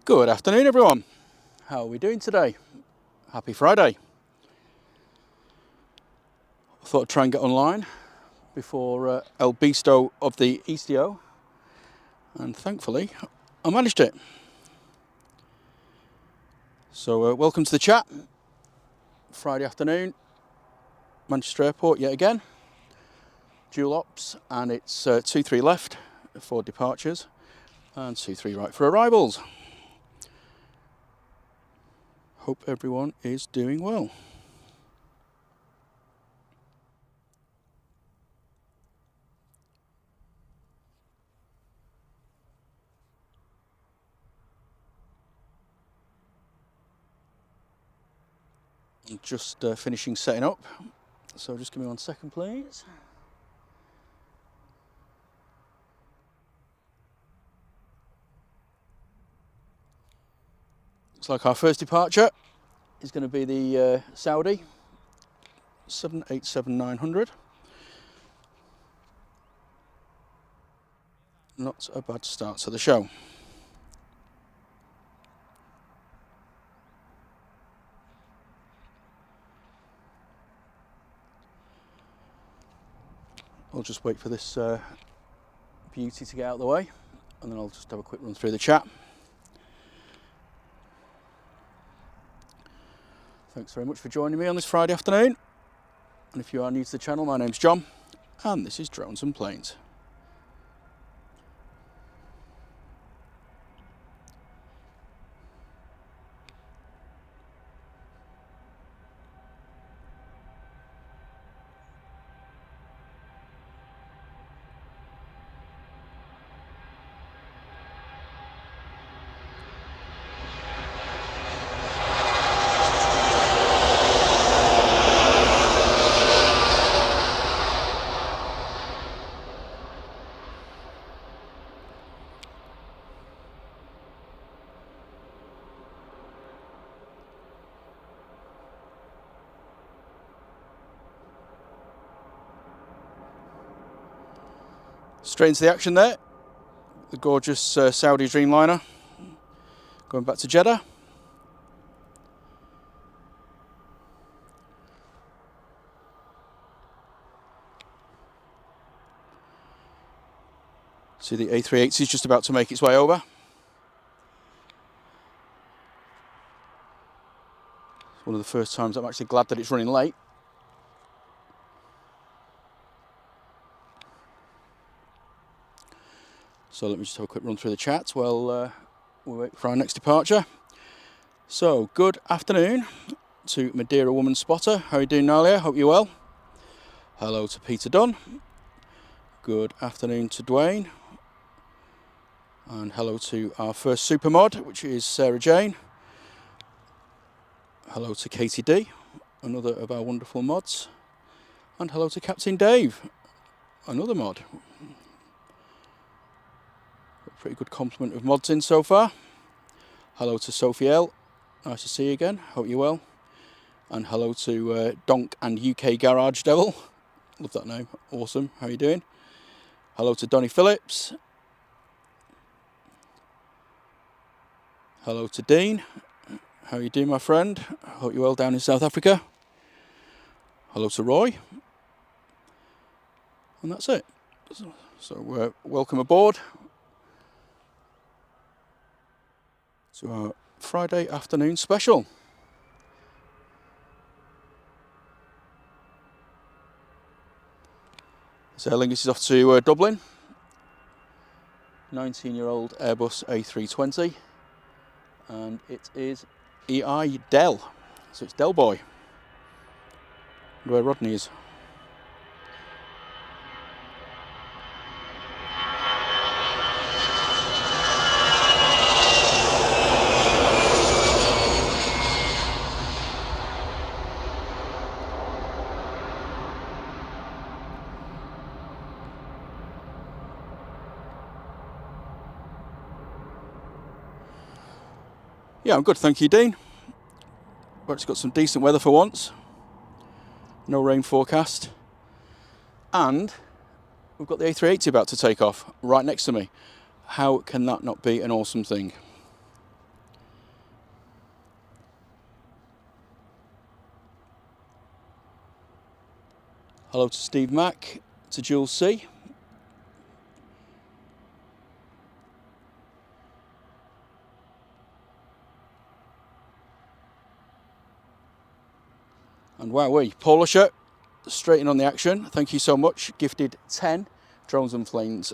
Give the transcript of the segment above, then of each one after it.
Good afternoon, everyone. How are we doing today? Happy Friday. I thought I'd try and get online before El Bisto of the ECO, and thankfully I managed it. So welcome to the chat. Friday afternoon, Manchester Airport yet again. Dual ops, and it's 2-3 left for departures and 2-3 right for arrivals. Hope everyone is doing well. I'm just finishing setting up, so just give me 1 second, please. Looks like our first departure is going to be the Saudi 787-900. Not a bad start to the show. I'll just wait for this beauty to get out of the way, and then I'll just have a quick run through the chat. Thanks very much for joining me on this Friday afternoon. And if you are new to the channel, my name's John, and this is Drones and Planes. Straight into the action there. The gorgeous Saudi Dreamliner going back to Jeddah. See the A380 is just about to make its way over. It's one of the first times I'm actually glad that it's running late. So let me just have a quick run through the chat while we wait for our next departure. So, good afternoon to Madeira Woman Spotter. How are you doing, Nalia? Hope you're well. Hello to Peter Dunn. Good afternoon to Dwayne. And hello to our first super mod, which is Sarah Jane. Hello to Katie D, another of our wonderful mods. And hello to Captain Dave, another mod. Pretty good complement of mods in so far. Hello to Sophie L. Nice to see you again. Hope you're well. And hello to Donk and UK Garage Devil. Love that name. Awesome. How are you doing? Hello to Donny Phillips. Hello to Dean. How are you doing, my friend? Hope you're well down in South Africa. Hello to Roy. And that's it. So welcome aboard to our Friday afternoon special. So Lingus is off to Dublin. 19-year-old Airbus A320, and it is EI Del, so it's Del Boy. Where Rodney is. Yeah, I'm good, thank you, Dean. We've actually got some decent weather for once. No rain forecast. And we've got the A380 about to take off right next to me. How can that not be an awesome thing? Hello to Steve Mack, to Jules C. And wowee, Polisher, straight in on the action. Thank you so much. Gifted 10 drones and planes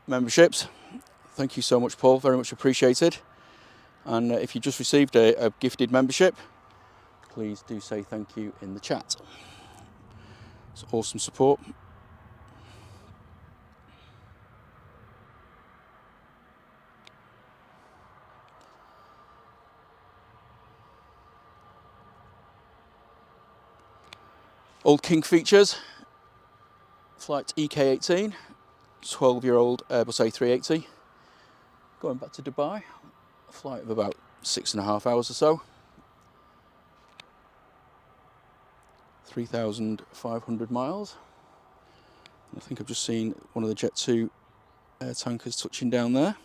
memberships. Thank you so much, Paul. Very much appreciated. And if you just received a gifted membership, please do say thank you in the chat. It's awesome support. Old King features. Flight EK18, 12-year-old Airbus A380. Going back to Dubai. A flight of about 6.5 hours or so. 3,500 miles. I think I've just seen one of the Jet 2 air tankers touching down there.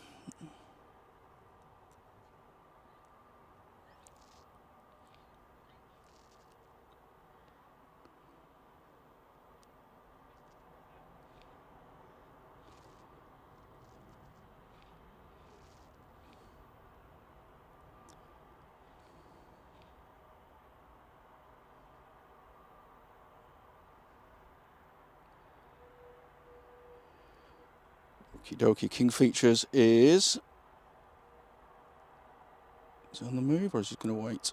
Okie dokie, King features is he on the move or is he going to wait?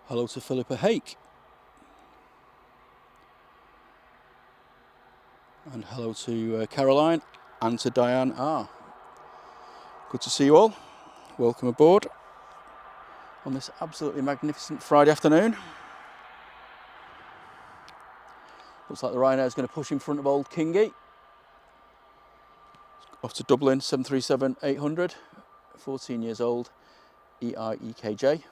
Hello to Philippa Hake. And hello to Caroline and to Diane R. Good to see you all. Welcome aboard on this absolutely magnificent Friday afternoon. Looks like the Ryanair is going to push in front of old Kingy. Off to Dublin, 737-800, 14 years old, EIEKJ.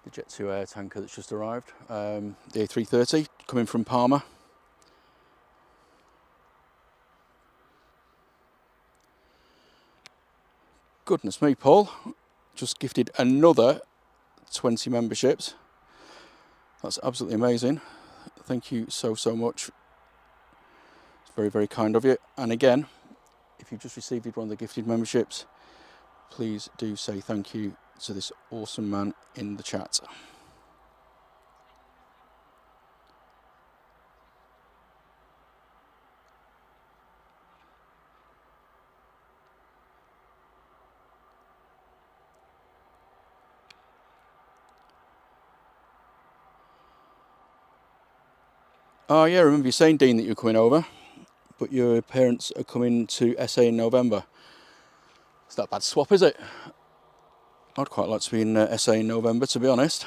The Jet 2 air tanker that's just arrived, the A330 coming from Palma. Goodness me, Paul, just gifted another 20 memberships. That's absolutely amazing. Thank you so much. It's very, very kind of you. And again, if you've just received one of the gifted memberships, please do say thank you to this awesome man in the chat. Oh yeah, I remember you saying, Dean, that you're coming over, but your parents are coming to SA in November. It's not a bad swap, is it? I'd quite like to be in SA in November, to be honest.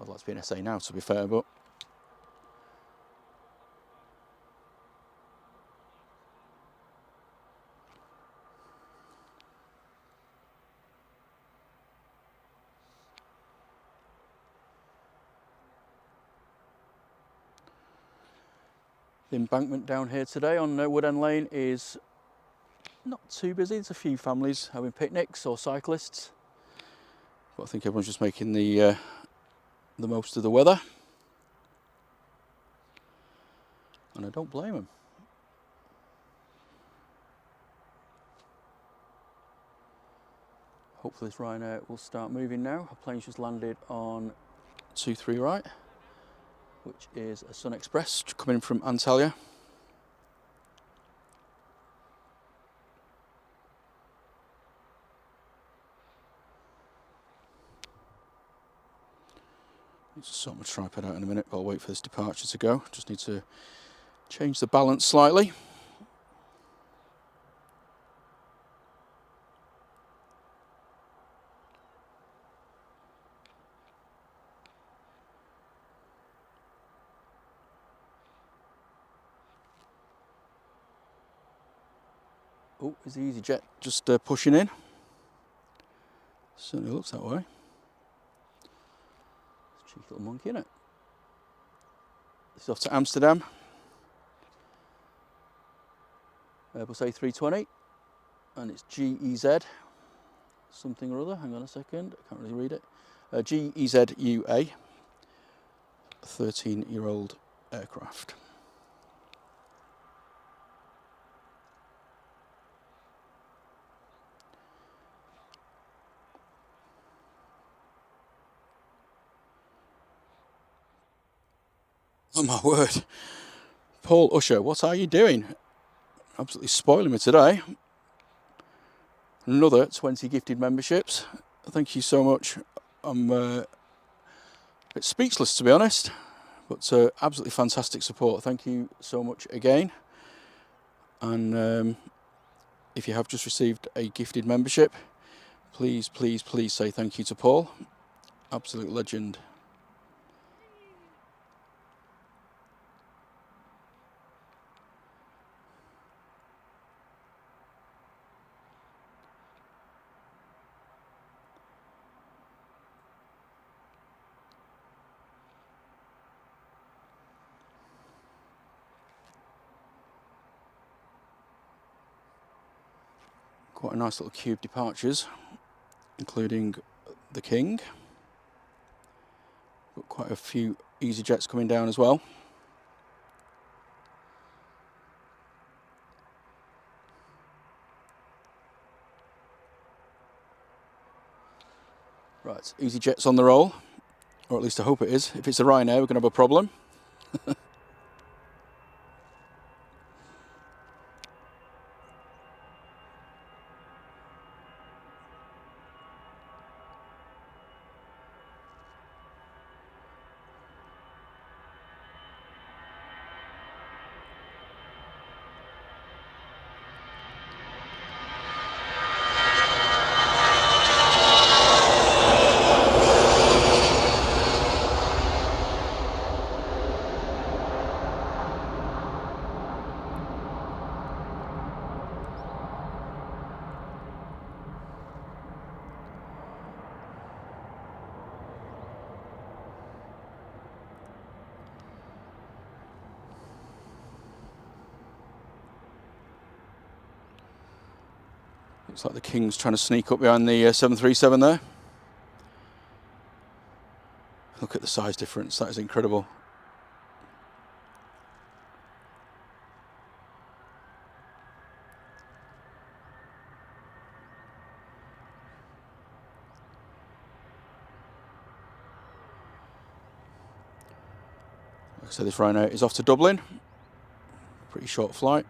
I'd like to be in SA now, to be fair, but... The embankment down here today on Wood End Lane is not too busy. There's a few families having picnics or cyclists, but I think everyone's just making the most of the weather, and I don't blame them. Hopefully this Ryanair will start moving now. A plane's just landed on 23 right, which is a SunExpress coming from Antalya. Just sort my tripod out in a minute, but I'll wait for this departure to go. Just need to change the balance slightly. Oh, is the easyJet just pushing in? Certainly looks that way. Cheeky little monkey, isn't it? This is off to Amsterdam. Airbus A320, and it's GEZ something or other. Hang on a second, I can't really read it. GEZUA, 13-year-old aircraft. Oh my word. Paul Usher, what are you doing? Absolutely spoiling me today. Another 20 gifted memberships. Thank you so much. I'm a bit speechless, to be honest, but absolutely fantastic support. Thank you so much again. And if you have just received a gifted membership, please, please, please say thank you to Paul. Absolute legend. Quite a nice little queue of departures, including the King. Got quite a few easyJets coming down as well. Right, easyJet's on the roll, or at least I hope it is. If it's a Ryanair, we're going to have a problem. Looks like the King's trying to sneak up behind the 737 there. Look at the size difference, that is incredible. Like I said, this Ryanair is off to Dublin. Pretty short flight,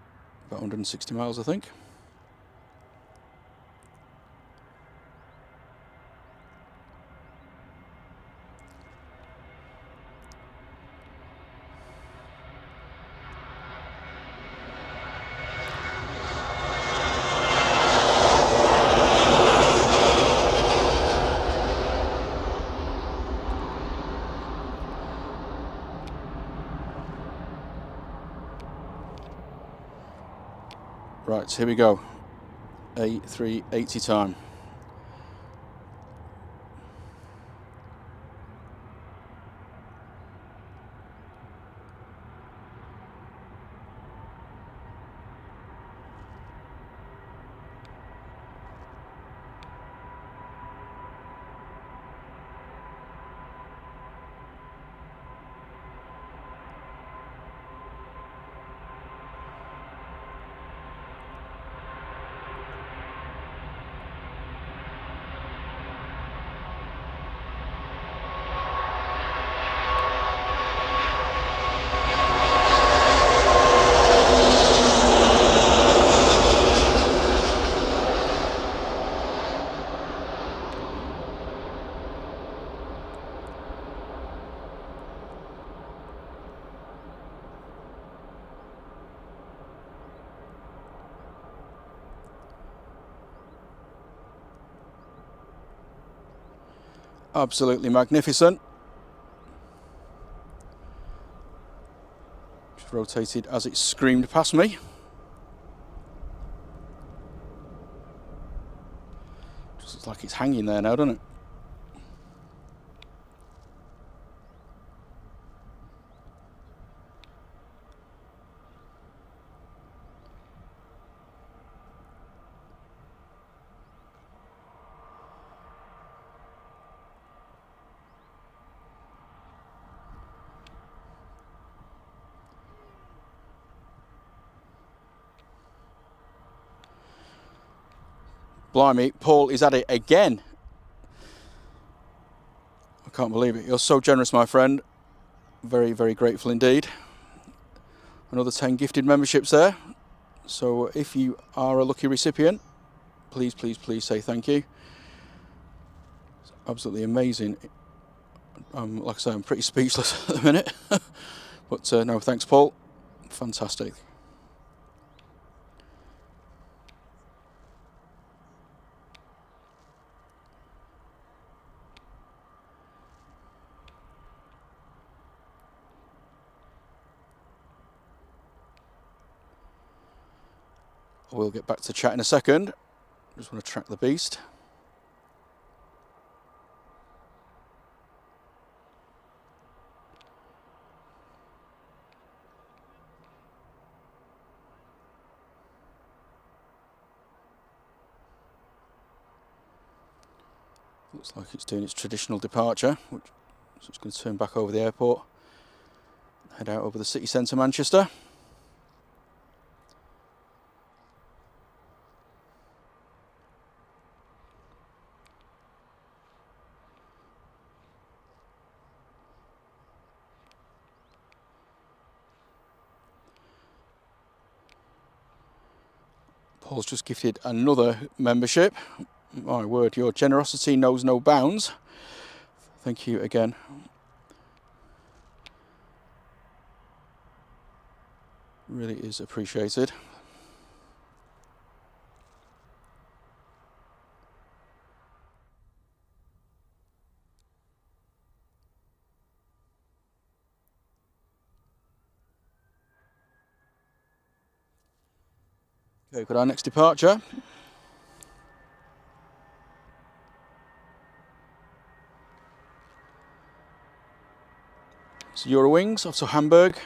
about 160 miles I think. Right, here we go. A380 time. Absolutely magnificent. Just rotated as it screamed past me. Just looks like it's hanging there now, doesn't it? Blimey, Paul is at it again. I can't believe it. You're so generous, my friend. Very, very grateful indeed. Another 10 gifted memberships there. So if you are a lucky recipient, please, please, please say thank you. It's absolutely amazing. Like I say, I'm pretty speechless at the minute. But no, thanks, Paul. Fantastic. We'll get back to chat in a second. Just want to track the beast. Looks like it's doing its traditional departure, so it's going to turn back over the airport, head out over the city centre, Manchester. Paul's just gifted another membership. My word, your generosity knows no bounds. Thank you again. Really is appreciated. Okay, got our next departure. It's Eurowings off to Hamburg.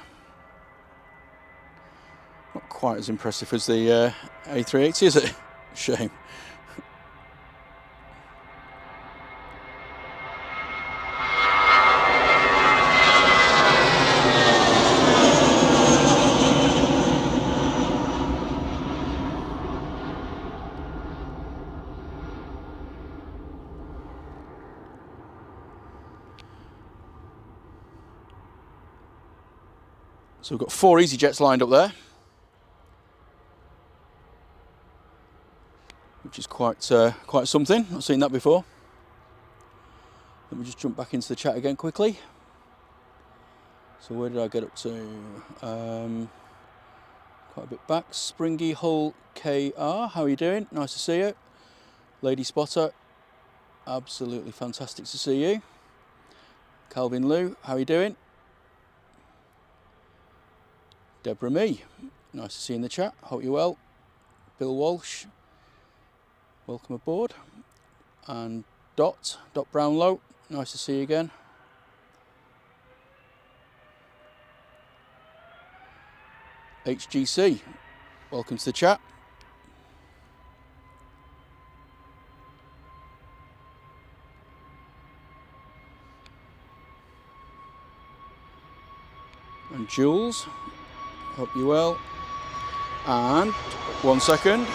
Not quite as impressive as the A380, is it? Shame. So we've got 4 easyJets lined up there, which is quite something. Not seen that before. Let me just jump back into the chat again quickly. So where did I get up to? Quite a bit back. Springy Hull KR, how are you doing? Nice to see you. Lady Spotter, absolutely fantastic to see you. Calvin Lou, how are you doing? Deborah Me, nice to see you in the chat. Hope you're well. Bill Walsh, welcome aboard. And Dot Brownlow, nice to see you again. HGC, welcome to the chat. And Jules, hope you're well. And 1 second.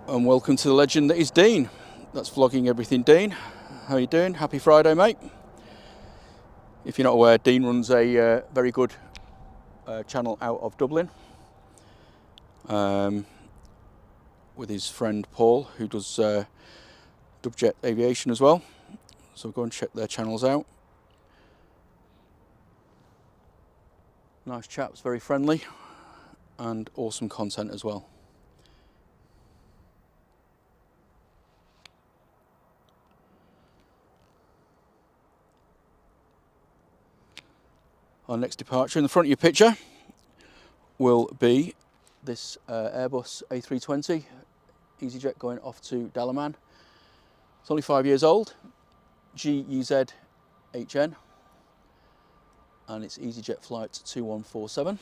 And welcome to the legend that is Dean. That's vlogging everything, Dean. How are you doing? Happy Friday, mate. If you're not aware, Dean runs a very good channel out of Dublin, with his friend Paul, who does Dubjet Aviation as well. So go and check their channels out. Nice chaps, very friendly, and awesome content as well. Our next departure in the front of your picture will be this Airbus A320 easyJet going off to Dalaman. It's only 5 years old, GUZ-HN, and it's easyJet flight 2147.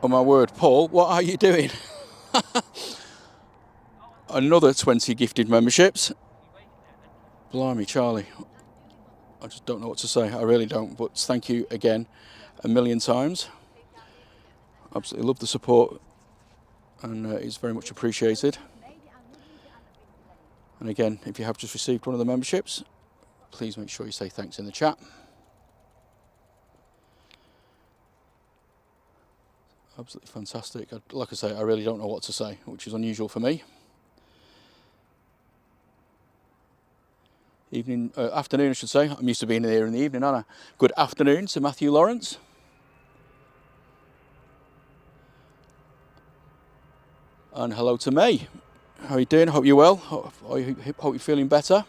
Oh my word, Paul, what are you doing? Another 20 gifted memberships. Blimey, Charlie. I just don't know what to say, I really don't, but thank you again a million times. Absolutely love the support, and it's very much appreciated. And again, if you have just received one of the memberships, please make sure you say thanks in the chat. Absolutely fantastic. Like I say, I really don't know what to say, which is unusual for me. Afternoon, I should say. I'm used to being here in the evening, aren't I? Good afternoon to Matthew Lawrence. And hello to May. How are you doing? Hope you're well. Hope you're feeling better.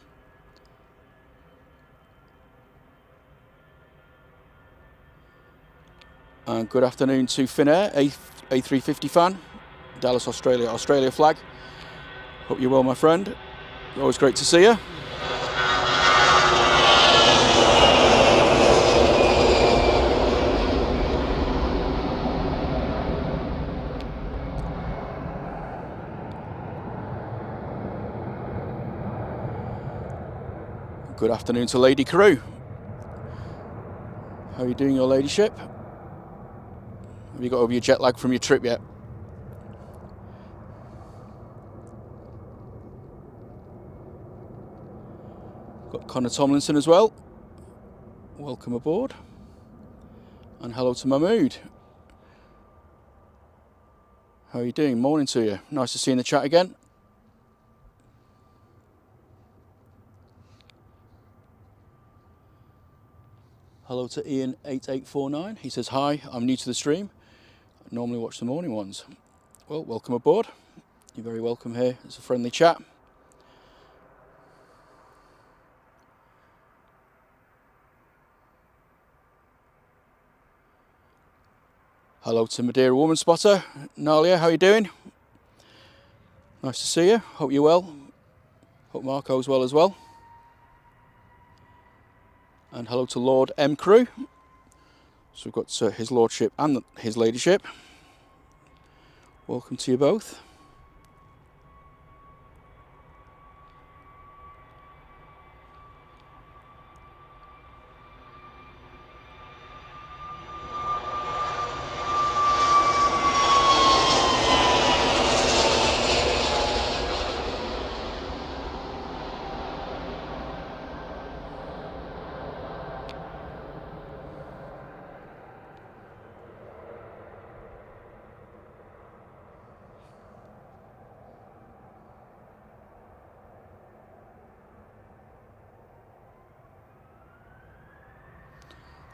And good afternoon to Finair, A350 fan, Dallas, Australia, Australia flag. Hope you're well, my friend. Always great to see you. Good afternoon to Lady Carew. How are you doing, your ladyship? Have you got over your jet lag from your trip yet? Got Connor Tomlinson as well. Welcome aboard. And hello to Mahmood. How are you doing? Morning to you. Nice to see you in the chat again. Hello to Ian8849. He says, hi, I'm new to the stream. I normally watch the morning ones. Well, welcome aboard. You're very welcome here. It's a friendly chat. Hello to Madeira Woman Spotter. Nalia, how are you doing? Nice to see you. Hope you're well. Hope Marco's well as well. And hello to Lord M. Crew. So we've got his lordship and his ladyship. Welcome to you both.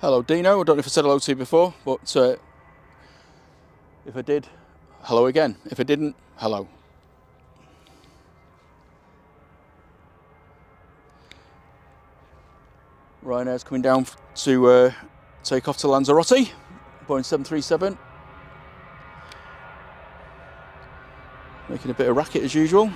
Hello Dino, I don't know if I said hello to you before, but if I did, hello again. If I didn't, hello. Ryanair's coming down to take off to Lanzarote, Boeing 737. Making a bit of racket as usual.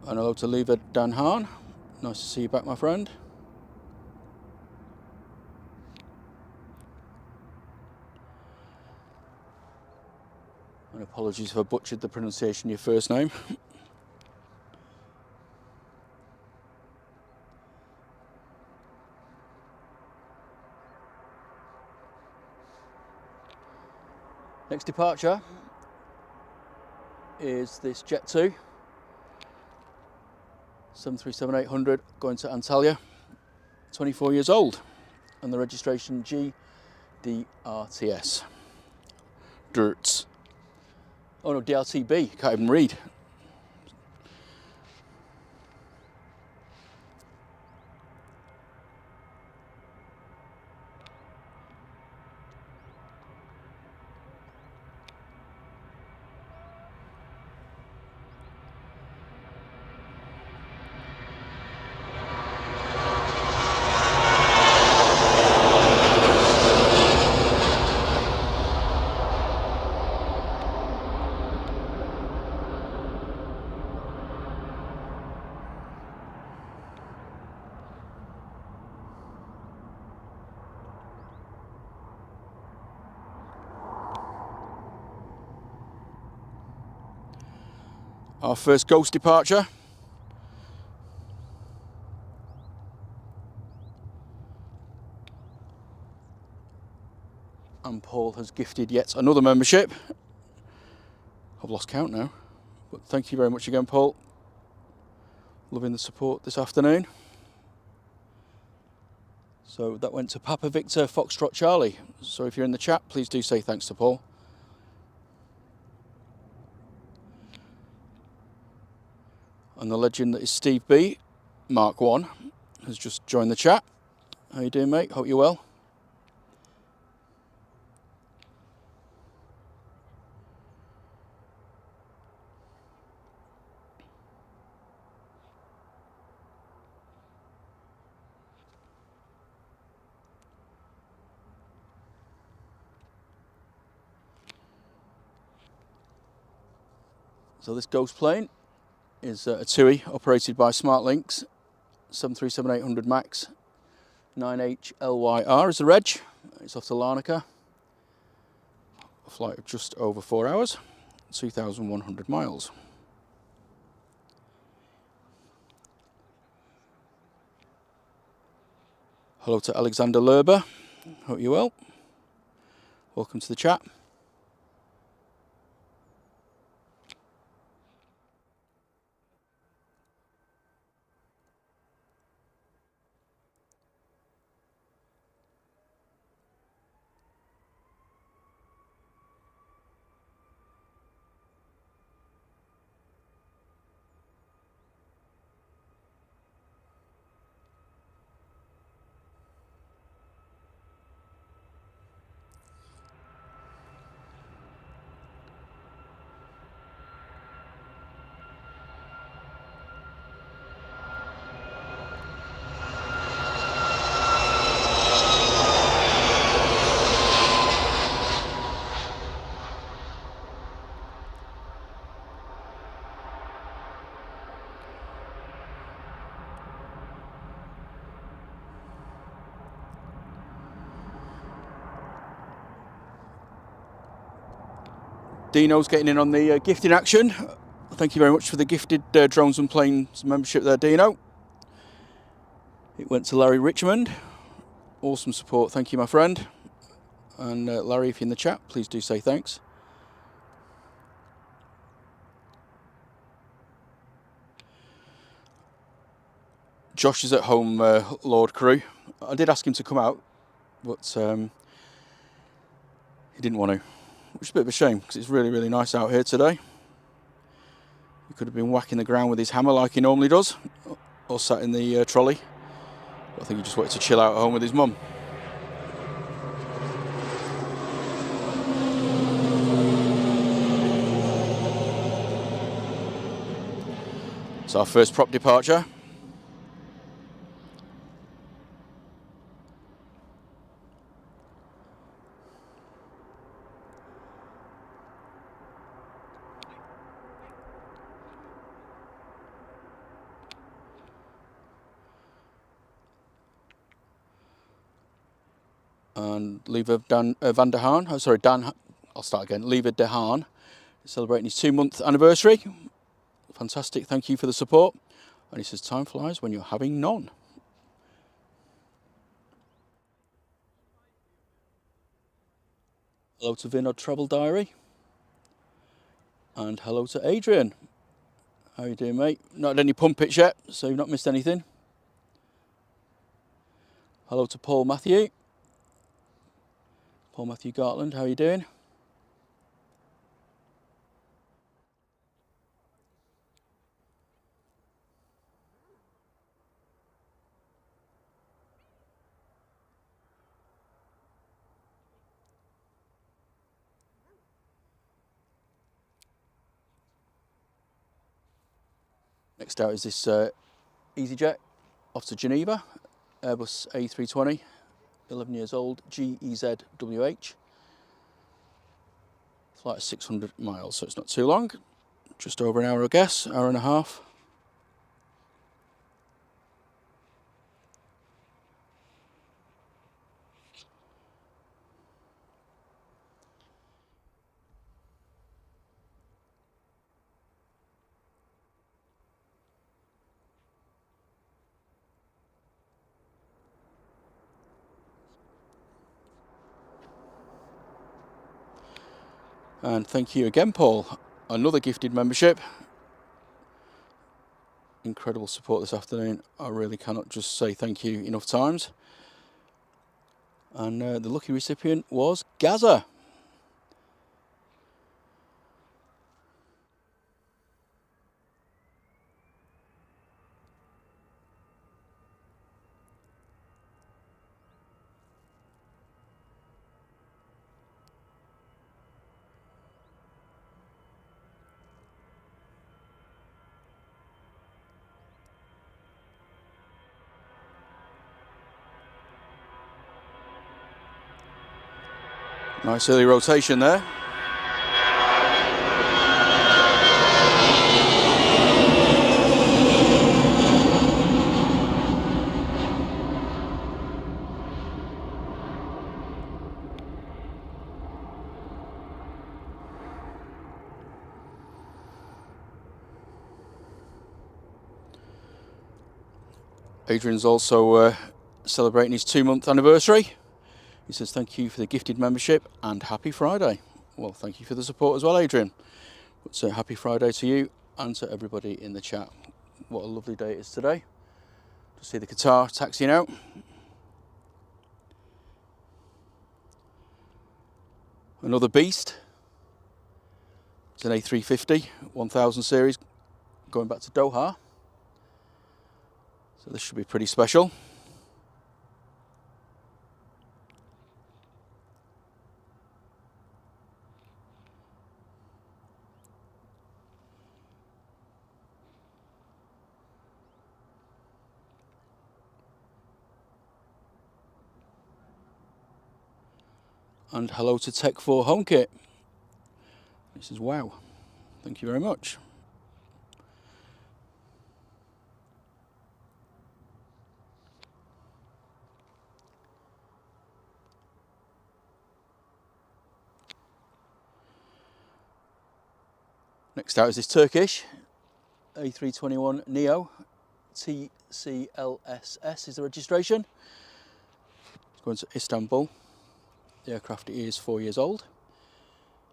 And hello to Lever Dan Hahn. Nice to see you back, my friend. And apologies if I butchered the pronunciation of your first name. Next departure is this Jet 2 737-800 going to Antalya, 24 years old, and the registration GDRTS. Dirts. Oh no, DRTB, can't even read. Our first ghost departure. And Paul has gifted yet another membership. I've lost count now, but thank you very much again, Paul. Loving the support this afternoon. So that went to Papa Victor Foxtrot Charlie. So if you're in the chat, please do say thanks to Paul. And the legend that is Steve B, Mark 1, has just joined the chat. How you doing, mate? Hope you're well. So this ghost plane is a TUI operated by SmartLynx, 737-800 MAX, 9HLYR is the reg. It's off to Larnaca. A flight of just over 4 hours, 2,100 miles. Hello to Alexander Lerber. Hope you're well. Welcome to the chat. Dino's getting in on the gifting action. Thank you very much for the gifted drones and planes membership there, Dino. It went to Larry Richmond. Awesome support, thank you, my friend. And Larry, if you're in the chat, please do say thanks. Josh is at home, Lord Crew. I did ask him to come out, but he didn't want to, which is a bit of a shame because it's really, really nice out here today. He could have been whacking the ground with his hammer like he normally does, or sat in the trolley. But I think he just wanted to chill out at home with his mum. It's our first prop departure. And Lever Dan Van der Haan, oh sorry, Dan, I'll start again. Lever de Haan is celebrating his 2-month anniversary. Fantastic, thank you for the support. And he says, time flies when you're having none. Hello to Vinod Travel Diary. And hello to Adrian. How you doing, mate? Not had any pump pits yet, so you've not missed anything. Hello to Paul Matthew. Paul Matthew Gartland, how are you doing? Next out is this easyJet off to Geneva, Airbus A320, 11 years old, GEZWH. Flight is 600 miles, so it's not too long. Just over an hour, I guess, hour and a half. And thank you again, Paul. Another gifted membership. Incredible support this afternoon. I really cannot just say thank you enough times. And the lucky recipient was Gaza. Nice early rotation there. Adrian's also celebrating his 2-month anniversary. He says thank you for the gifted membership and happy Friday. Well, thank you for the support as well, Adrian. But happy Friday to you and to everybody in the chat. What a lovely day it is today. To see the Qatar taxiing out. Another beast. It's an A350 1000 series going back to Doha. So this should be pretty special. And hello to Tech4 HomeKit. He says, wow, thank you very much. Next out is this Turkish A321 Neo, TCLSS is the registration. It's going to Istanbul. The aircraft is 4 years old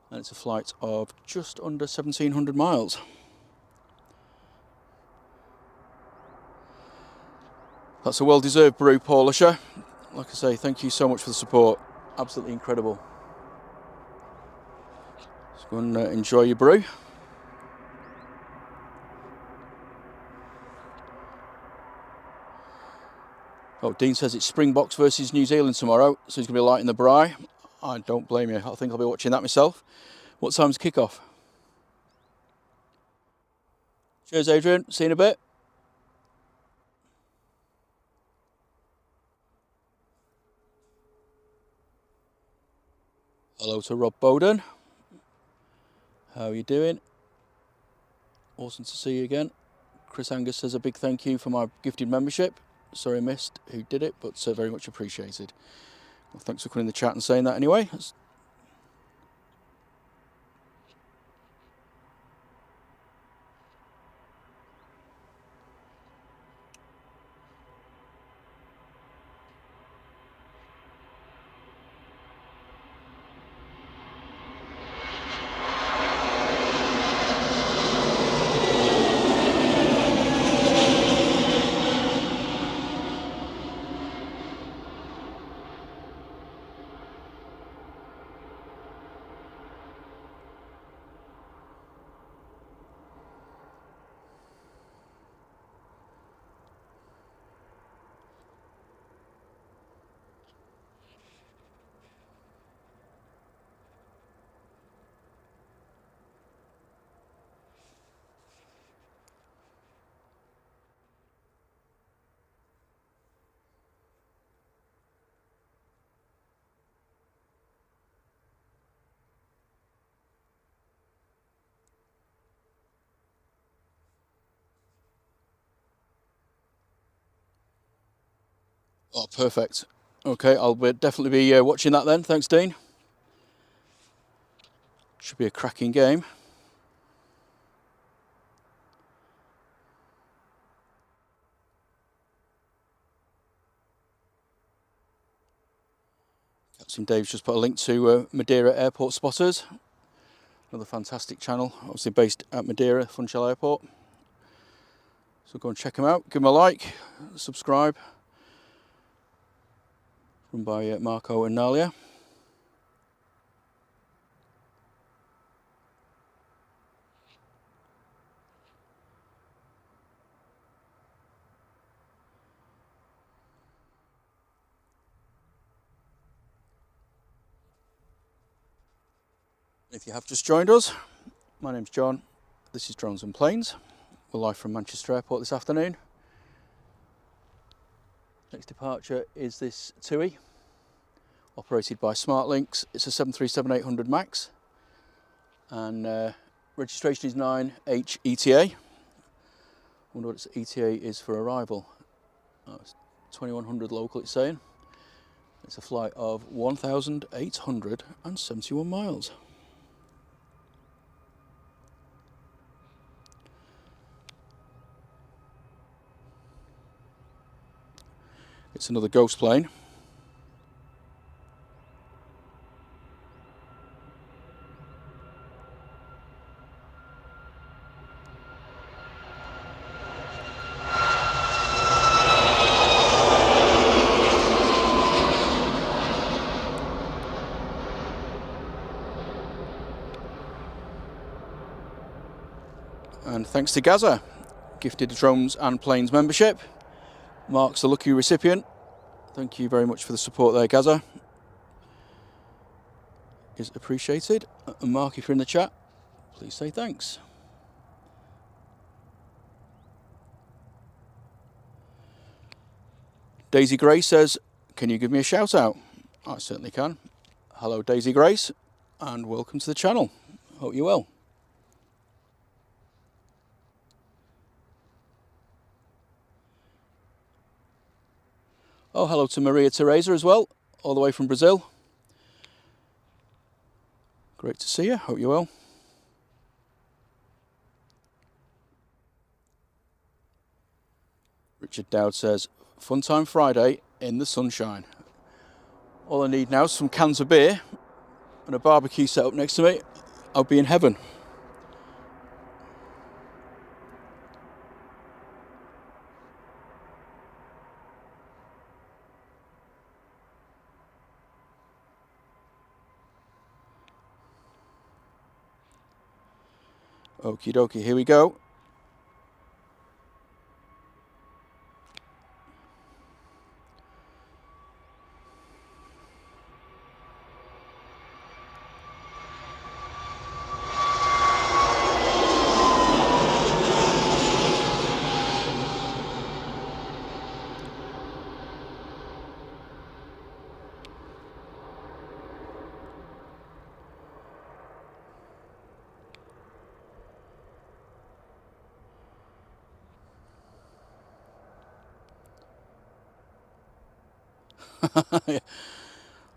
and it's a flight of just under 1700 miles. That's a well-deserved brew, Paul Usher. Like I say, thank you so much for the support. Absolutely incredible. Let's go and enjoy your brew. Oh, Dean says it's Springboks versus New Zealand tomorrow, so he's going to be lighting the braai. I don't blame you. I think I'll be watching that myself. What time's kick-off? Cheers, Adrian. See you in a bit. Hello to Rob Bowden. How are you doing? Awesome to see you again. Chris Angus says a big thank you for my gifted membership. Sorry I missed who did it, but very much appreciated. Well, thanks for coming in the chat and saying that anyway. Oh, perfect. Okay, I'll definitely be watching that then. Thanks, Dean. Should be a cracking game. Captain Dave's just put a link to Madeira Airport Spotters. Another fantastic channel, obviously based at Madeira, Funchal Airport. So go and check them out. Give them a like, subscribe. Run by Marco and Nalia. If you have just joined us, my name's John. This is Drones and Planes. We're live from Manchester Airport this afternoon. Next departure is this TUI, operated by SmartLynx. It's a 737-800 MAX, and registration is 9HETA. Wonder what its ETA is for arrival. Oh, it's 2100 local, it's saying. It's a flight of 1,871 miles. It's another ghost plane. And thanks to Gaza, gifted a Drones and Planes membership. Mark's the lucky recipient. Thank you very much for the support there, Gaza. Is appreciated. And Mark, if you're in the chat, please say thanks. Daisy Grace says, can you give me a shout out? I certainly can. Hello, Daisy Grace, and welcome to the channel. Hope you're well. Oh, hello to Maria Teresa as well, all the way from Brazil. Great to see you. Hope you're well. Richard Dowd says, fun time Friday in the sunshine. All I need now is some cans of beer and a barbecue set up next to me. I'll be in heaven. Okie dokie, here we go.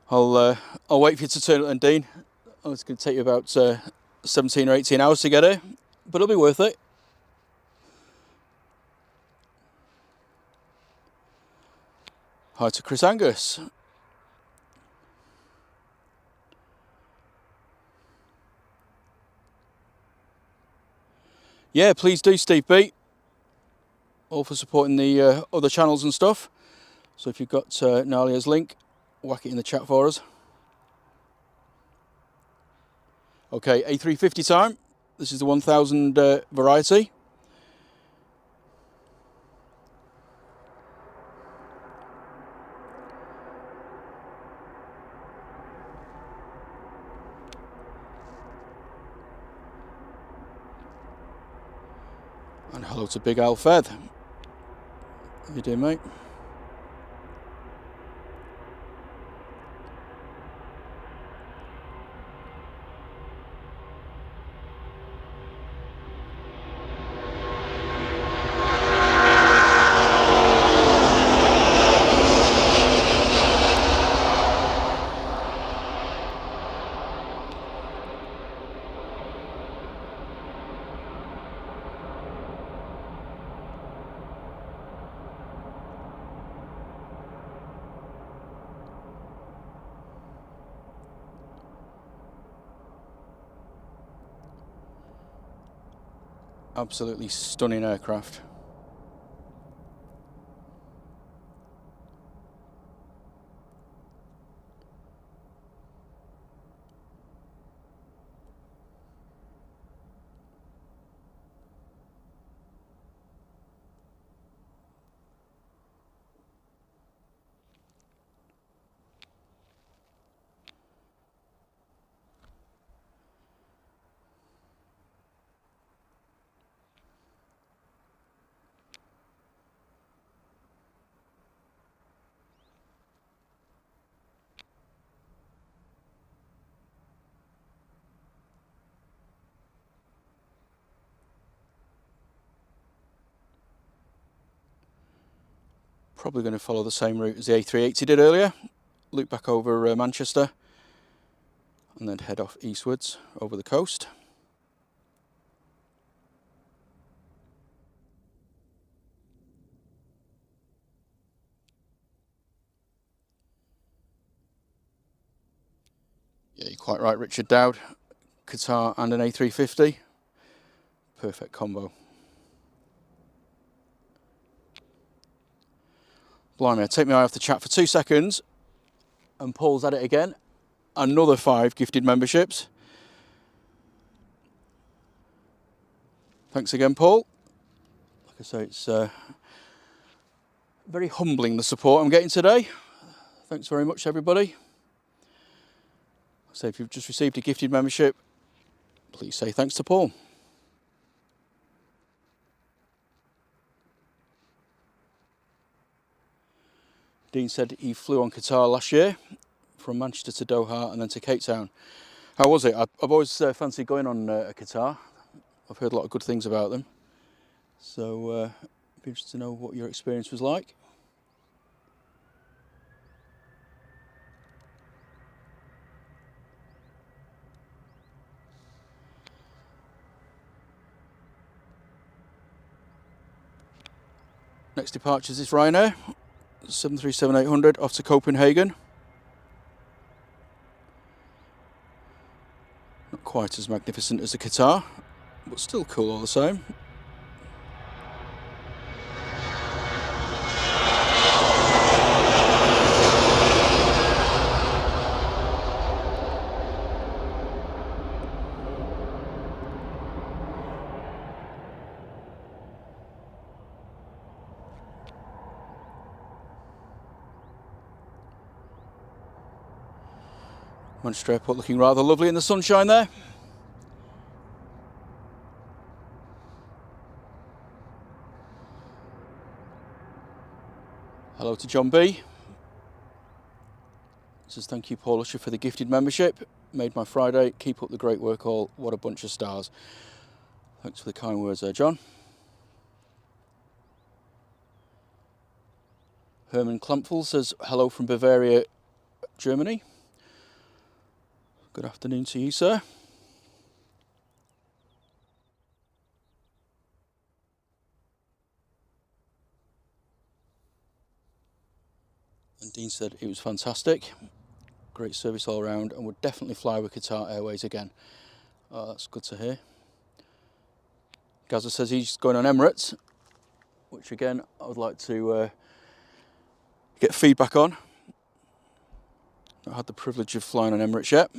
I'll wait for you to turn up then, Dean. Oh, it's going to take you about 17 or 18 hours to get here, but it'll be worth it. Hi to Chris Angus. Yeah, please do, Steve B. All for supporting the other channels and stuff. So if you've got Nalia's link, whack it in the chat for us. Okay, A350 time. This is the 1000 variety. And hello to Big Al Fed. How you doing, mate? Absolutely stunning aircraft. Probably going to follow the same route as the A380 did earlier. Loop back over Manchester and then head off eastwards over the coast. Yeah, you're quite right, Richard Dowd. Qatar and an A350. Perfect combo. Blimey, I take my eye off the chat for 2 seconds and Paul's at it again. Another 5 gifted memberships. Thanks again, Paul. Like I say, it's very humbling, the support I'm getting today. Thanks very much, everybody. So if you've just received a gifted membership, please say thanks to Paul. Dean said he flew on Qatar last year from Manchester to Doha and then to Cape Town. How was it? I've always fancied going on Qatar. I've heard a lot of good things about them. So I'd be interested to know what your experience was like. Next departure is this Ryanair, 737-800 off to Copenhagen. Not quite as magnificent as the Qatar, but still cool all the same. Manchester Airport looking rather lovely in the sunshine there. Hello to John B. Says thank you, Paul Usher, for the gifted membership. Made my Friday. Keep up the great work, all. What a bunch of stars. Thanks for the kind words there, John. Herman Klampfel says hello from Bavaria, Germany. Good afternoon to you, sir. And Dean said it was fantastic. Great service all around, and would definitely fly with Qatar Airways again. Oh, that's good to hear. Gaza says he's going on Emirates, which again I would like to get feedback on. Not had the privilege of flying on Emirates yet.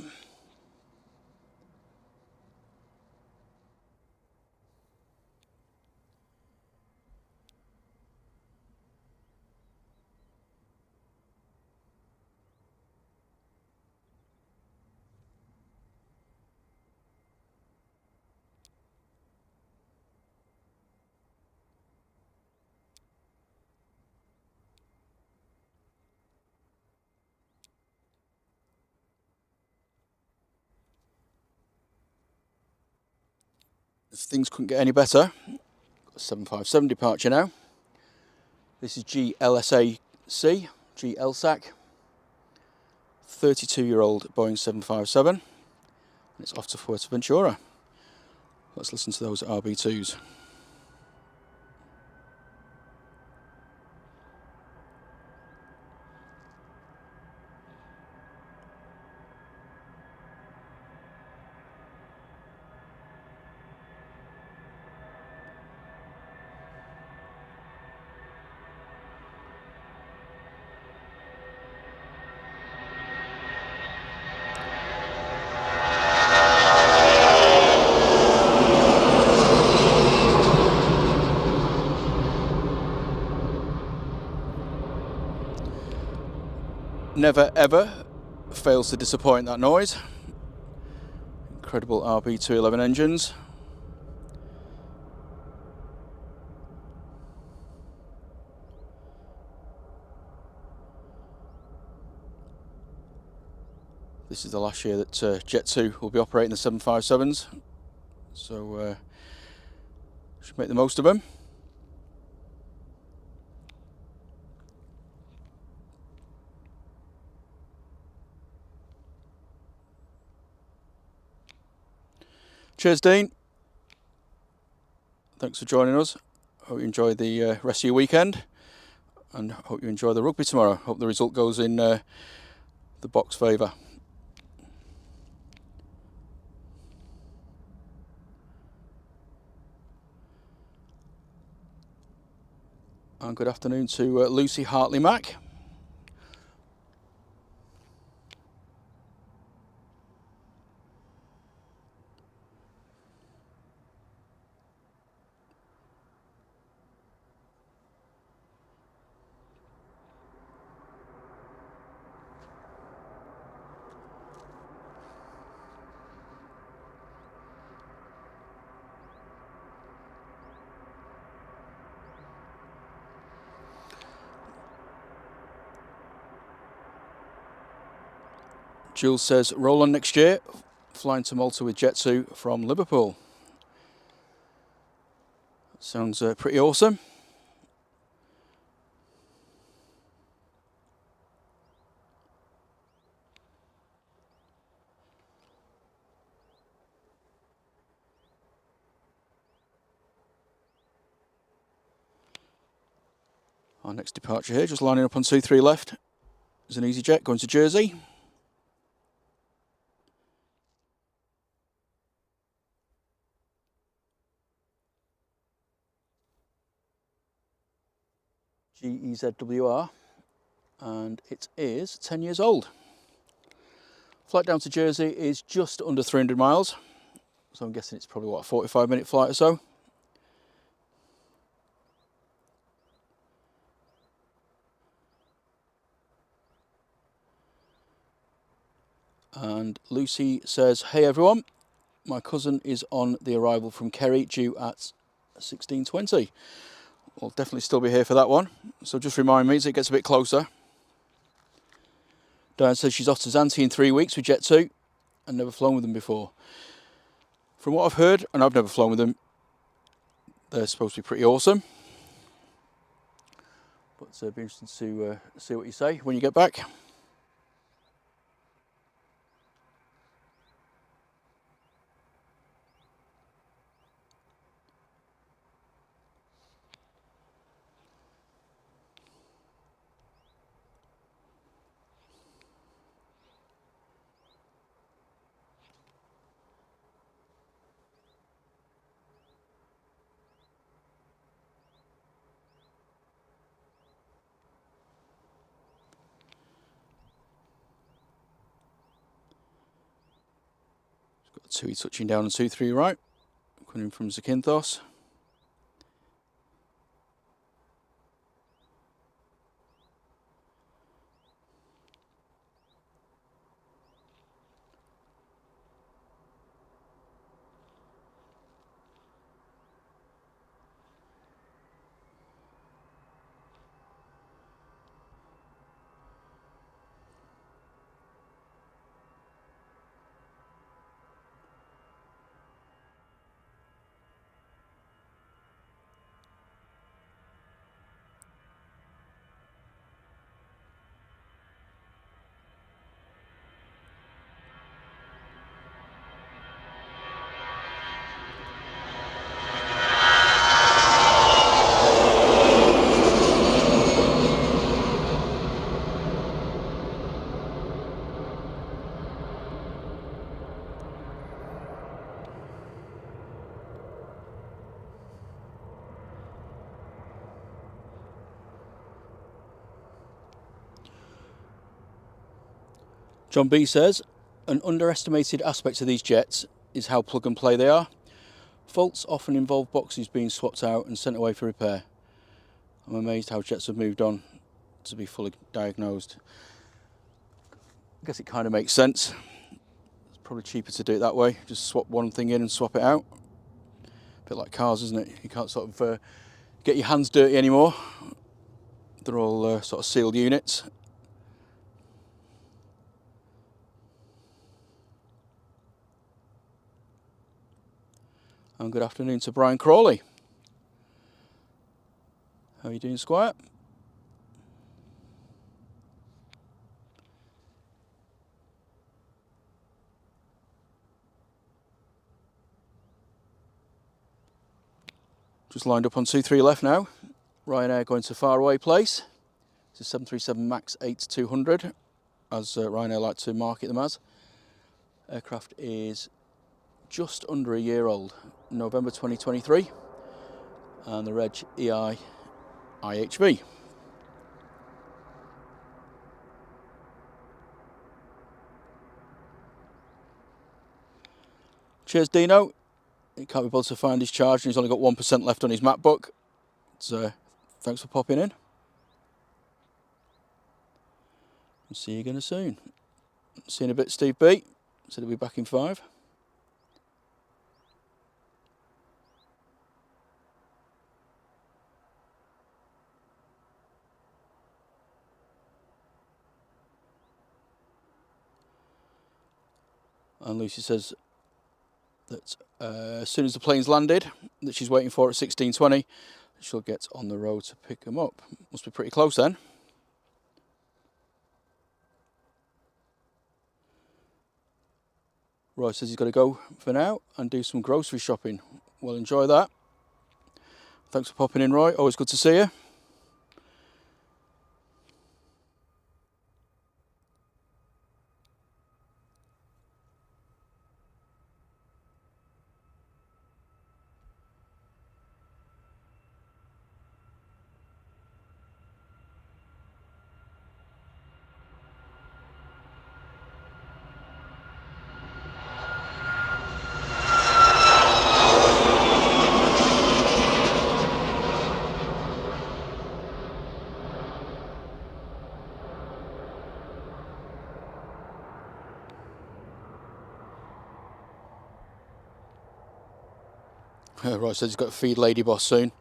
If things couldn't get any better, 757 departure now. This is GLSAC, GLSAC, 32-year-old Boeing 757, and it's off to Fuerteventura. Let's listen to those RB2s. Never ever fails to disappoint, that noise. Incredible RB211 engines. This is the last year that Jet2 will be operating the 757s, so should make the most of them. Cheers, Dean. Thanks for joining us. Hope you enjoy the rest of your weekend, and hope you enjoy the rugby tomorrow. Hope the result goes in the Box favour. And good afternoon to Lucy Hartley-Mack. Jules says, roll on next year, flying to Malta with Jet2 from Liverpool. Sounds pretty awesome. Our next departure here, just lining up on 2-3 left, is an easyJet going to Jersey. GEZWR, and it is 10 years old. Flight down to Jersey is just under 300 miles, so I'm guessing it's probably, what, a 45-minute flight or so. And Lucy says, hey everyone, my cousin is on the arrival from Kerry due at 16:20. We'll definitely still be here for that one, so just remind me as it gets a bit closer. Diane says she's off to Zante in 3 weeks with Jet2 and never flown with them before. From what I've heard, and I've never flown with them, they're supposed to be pretty awesome. But it'll be interesting to see what you say when you get back. Got Tui touching down on 23 right, coming in from Zakynthos. John B says, an underestimated aspect of these jets is how plug and play they are. Faults often involve boxes being swapped out and sent away for repair. I'm amazed how jets have moved on to be fully diagnosed. I guess it kind of makes sense. It's probably cheaper to do it that way. Just swap one thing in and swap it out. A bit like cars, isn't it? You can't sort of get your hands dirty anymore. They're all sort of sealed units. And good afternoon to Brian Crawley. How are you doing, Squire? Just lined up on 2-3 left now. Ryanair going to faraway place. It's a 737 MAX 8-200, as Ryanair like to market them as. Aircraft is just under a year old, November 2023, and the reg EI IHV. Cheers, Dino. He can't be bothered to find his charge and he's only got 1% left on his MacBook. So thanks for popping in. We'll see you again soon. See you in a bit, Steve B. Said he'll be back in 5. And Lucy says that as soon as the plane's landed, that she's waiting for at 16:20, she'll get on the road to pick them up. Must be pretty close then. Roy says he's got to go for now and do some grocery shopping. Well, enjoy that. Thanks for popping in, Roy. Always good to see you. Roy says he's got to feed Lady Boss soon.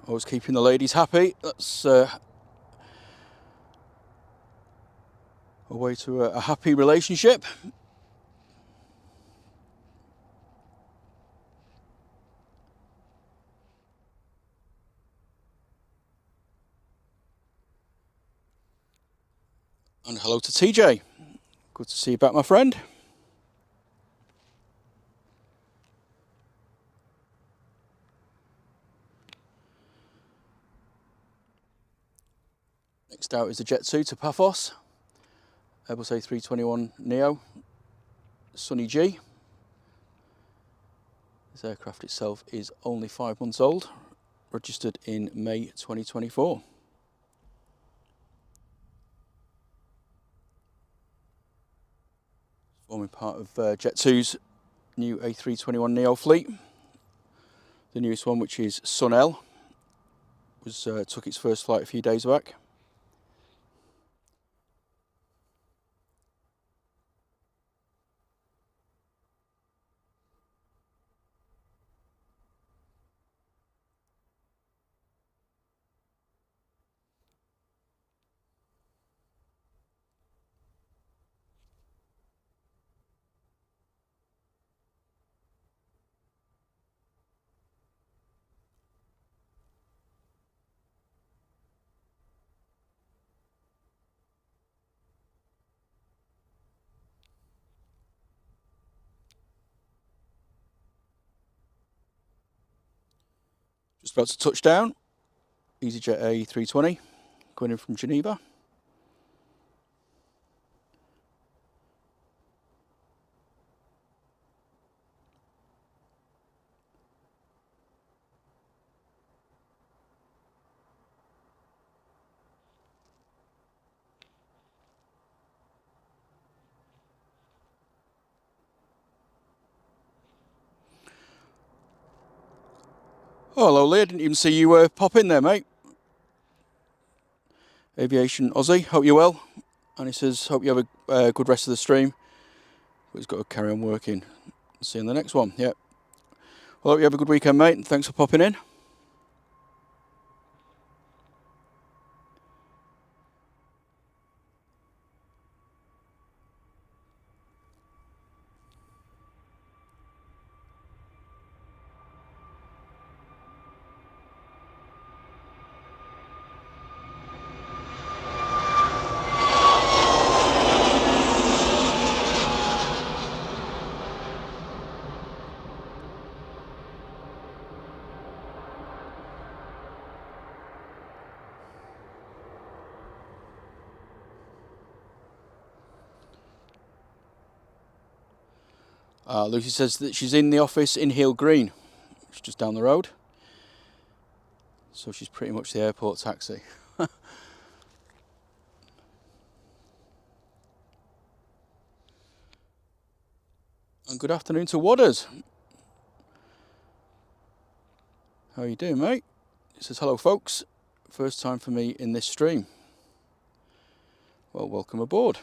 Always keeping the ladies happy. That's a way to a happy relationship. And hello to TJ. Good to see you back, my friend. Next out is the Jet 2 to Paphos. Airbus A321 Neo, Sunny G. This aircraft itself is only 5 months old, registered in May 2024. part of Jet2's new A321neo fleet. The newest one, which is SunEl, took its first flight a few days back. Just about to touch down, easyJet A320, going in from Geneva. Oh, hello Lee, I didn't even see you pop in there, mate. Aviation Aussie, hope you're well. And he says, hope you have a good rest of the stream. But he's got to carry on working. See you in the next one. Yep. Well, hope you have a good weekend, mate, and thanks for popping in. Lucy says that she's in the office in Heel Green, which is just down the road. So she's pretty much the airport taxi. And good afternoon to Wadders. How are you doing, mate? He says, hello folks, first time for me in this stream. Well, welcome aboard.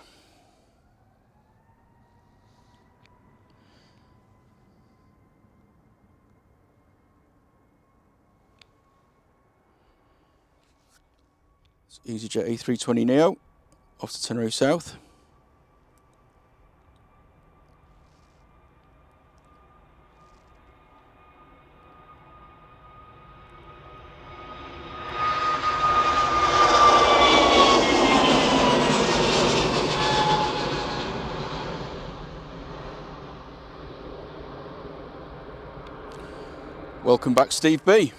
easyJet A320neo off to Tenerife South. Welcome back, Steve B.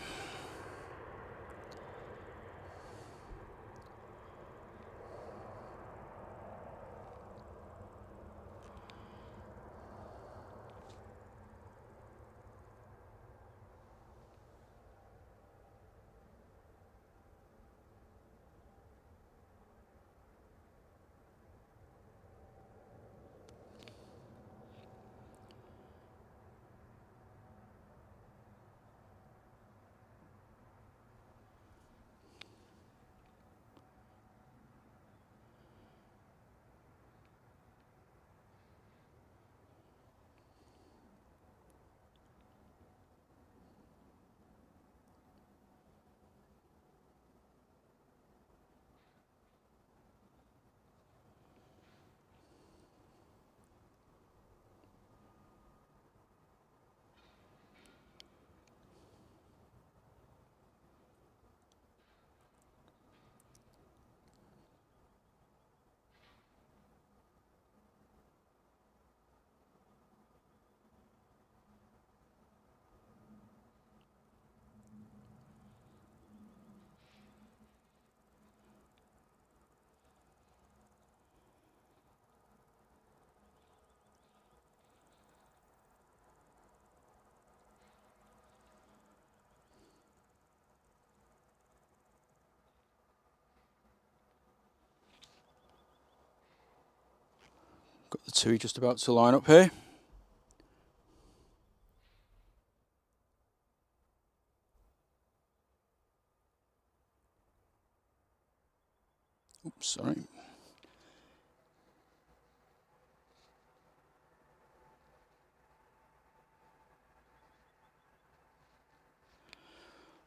Got the TUI just about to line up here. Oops, sorry.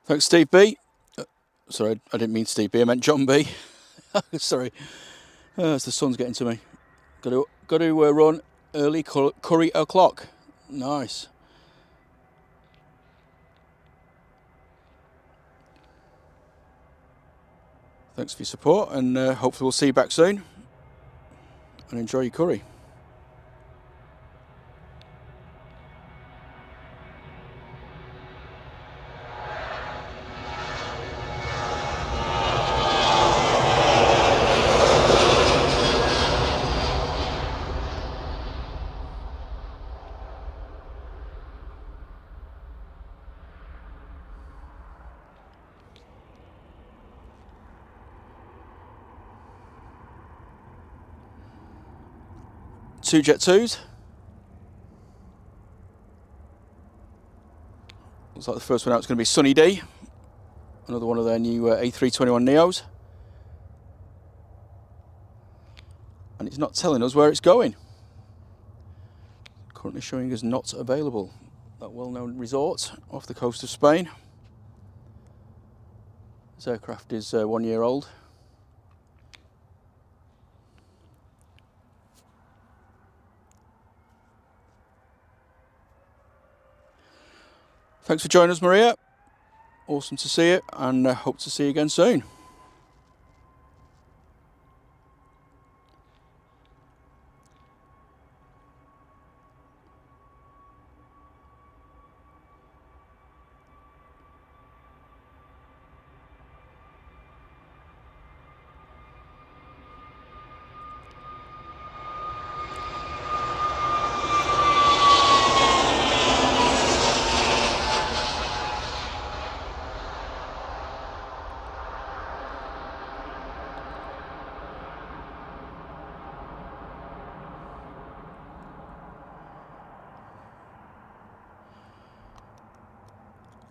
Thanks, Steve B. Sorry, I didn't mean Steve B. I meant John B. Sorry, as the sun's getting to me. Got to run early curry o'clock. Nice. Thanks for your support, and hopefully we'll see you back soon. And enjoy your curry. Two Jet 2s. Looks like the first one out is going to be Sunny D. Another one of their new A321 Neos. And it's not telling us where it's going. Currently showing us not available. That well-known resort off the coast of Spain. This aircraft is 1 year old. Thanks for joining us, Maria. Awesome to see you, and hope to see you again soon.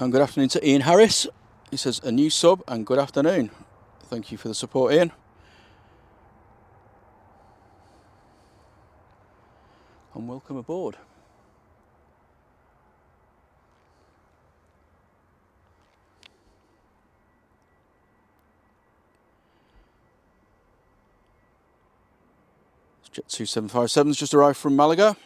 And good afternoon to Ian Harris. He says a new sub and good afternoon. Thank you for the support, Ian. And welcome aboard. Jet 2757's just arrived from Malaga.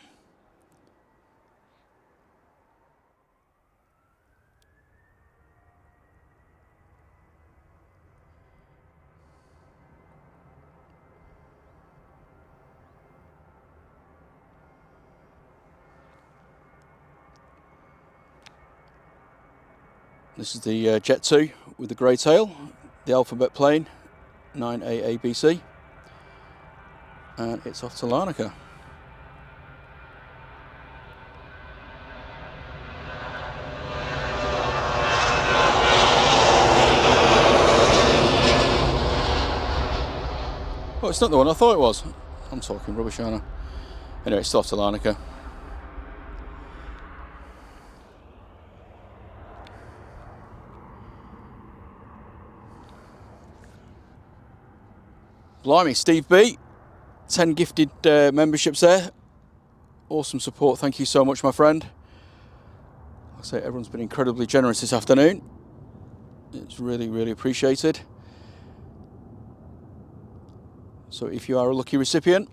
This is the Jet 2 with the grey tail, the alphabet plane, 9AABC, and it's off to Larnaca. Oh, it's not the one I thought it was. I'm talking rubbish, aren't I? Anyway, it's off to Larnaca. Blimey, Steve B, 10 gifted memberships there. Awesome support, thank you so much, my friend. Like I say, everyone's been incredibly generous this afternoon. It's really, really appreciated. So if you are a lucky recipient,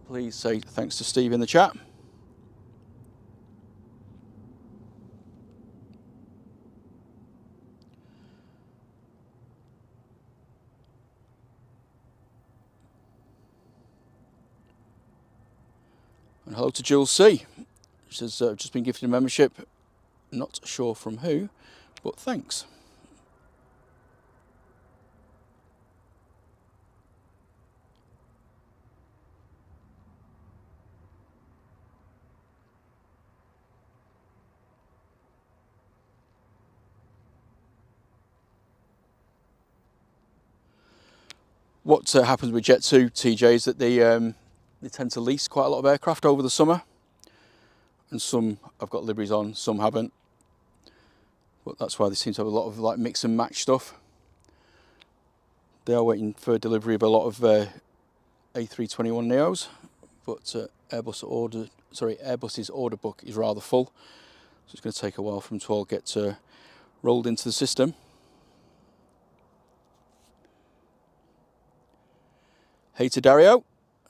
please say thanks to Steve in the chat. And hello to Jules C. She says, I've just been gifted a membership. Not sure from who, but thanks. What happens with Jet 2, TJ, is that They tend to lease quite a lot of aircraft over the summer, and some have got liveries on, some haven't. But that's why they seem to have a lot of like mix and match stuff. They are waiting for delivery of a lot of A321 Neos, but Airbus's order book is rather full, so it's going to take a while for them to all get rolled into the system. Hey to Dario,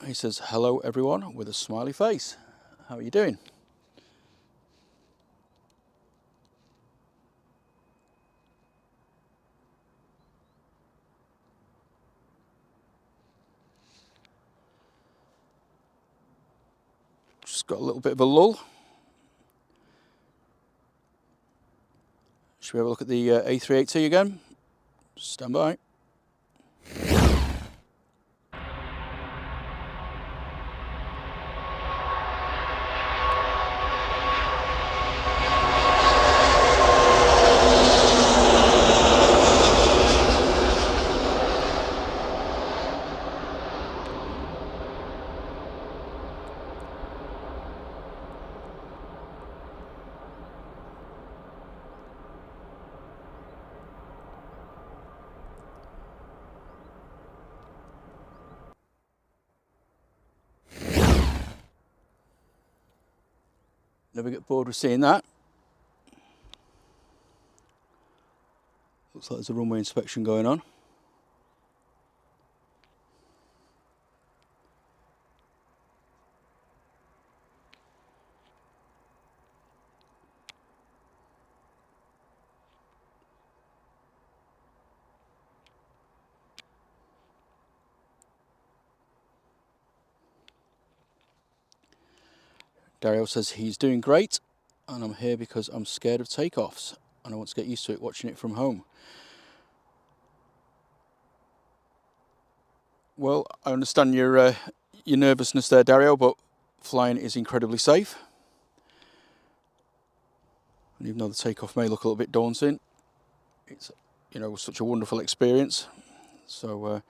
he says hello everyone with a smiley face. How are you doing? Just got a little bit of a lull. Should we have a look at the A380 again? Stand by. Never get bored with seeing that. Looks like there's a runway inspection going on. Dario says he's doing great, and I'm here because I'm scared of takeoffs and I want to get used to it watching it from home. Well, I understand your nervousness there, Dario, but flying is incredibly safe. And even though the takeoff may look a little bit daunting, it's, you know, such a wonderful experience. So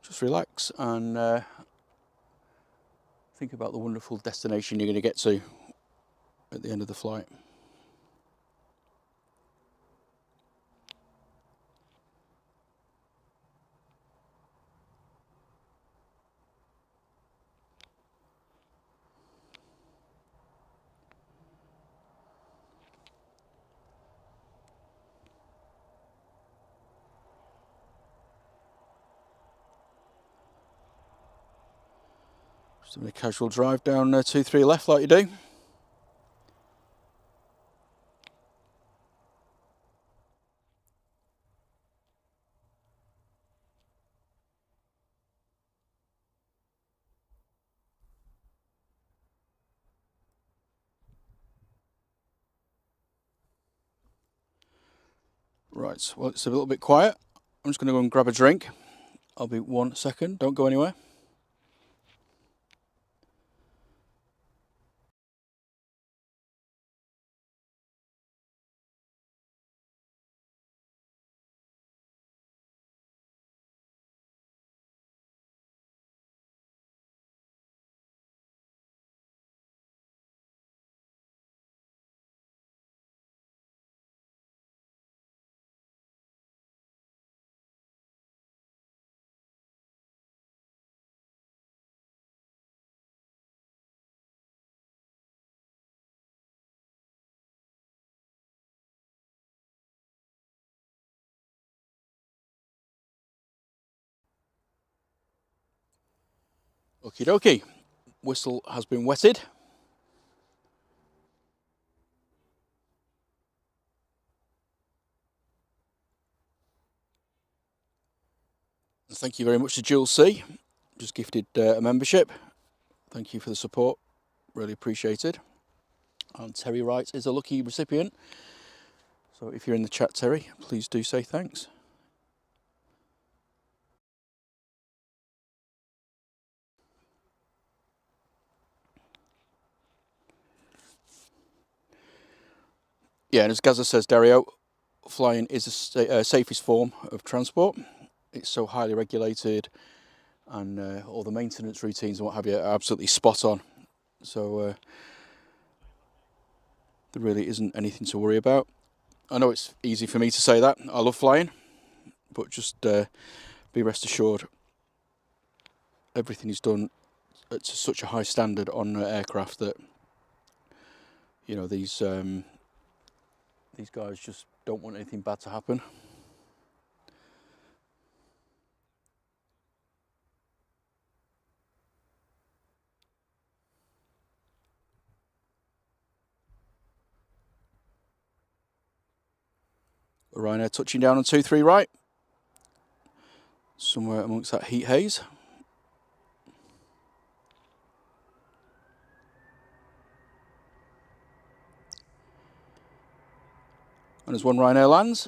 just relax and think about the wonderful destination you're going to get to at the end of the flight. Just having a casual drive down 2-3 left like you do. Right, well, it's a little bit quiet. I'm just going to go and grab a drink. I'll be 1 second, don't go anywhere. Okie dokie, whistle has been wetted. Thank you very much to Jules C, just gifted a membership. Thank you for the support, really appreciated. And Terry Wright is a lucky recipient. So if you're in the chat, Terry, please do say thanks. Yeah, and as Gaza says, Dario, flying is the safest form of transport. It's so highly regulated. and all the maintenance routines and what have you are absolutely spot on. So there really isn't anything to worry about. I know it's easy for me to say that. I love flying, but just be rest assured, everything is done at such a high standard on aircraft that, you know, these guys just don't want anything bad to happen. Ryanair touching down on 23 right, somewhere amongst that heat haze. And as one Ryanair lands,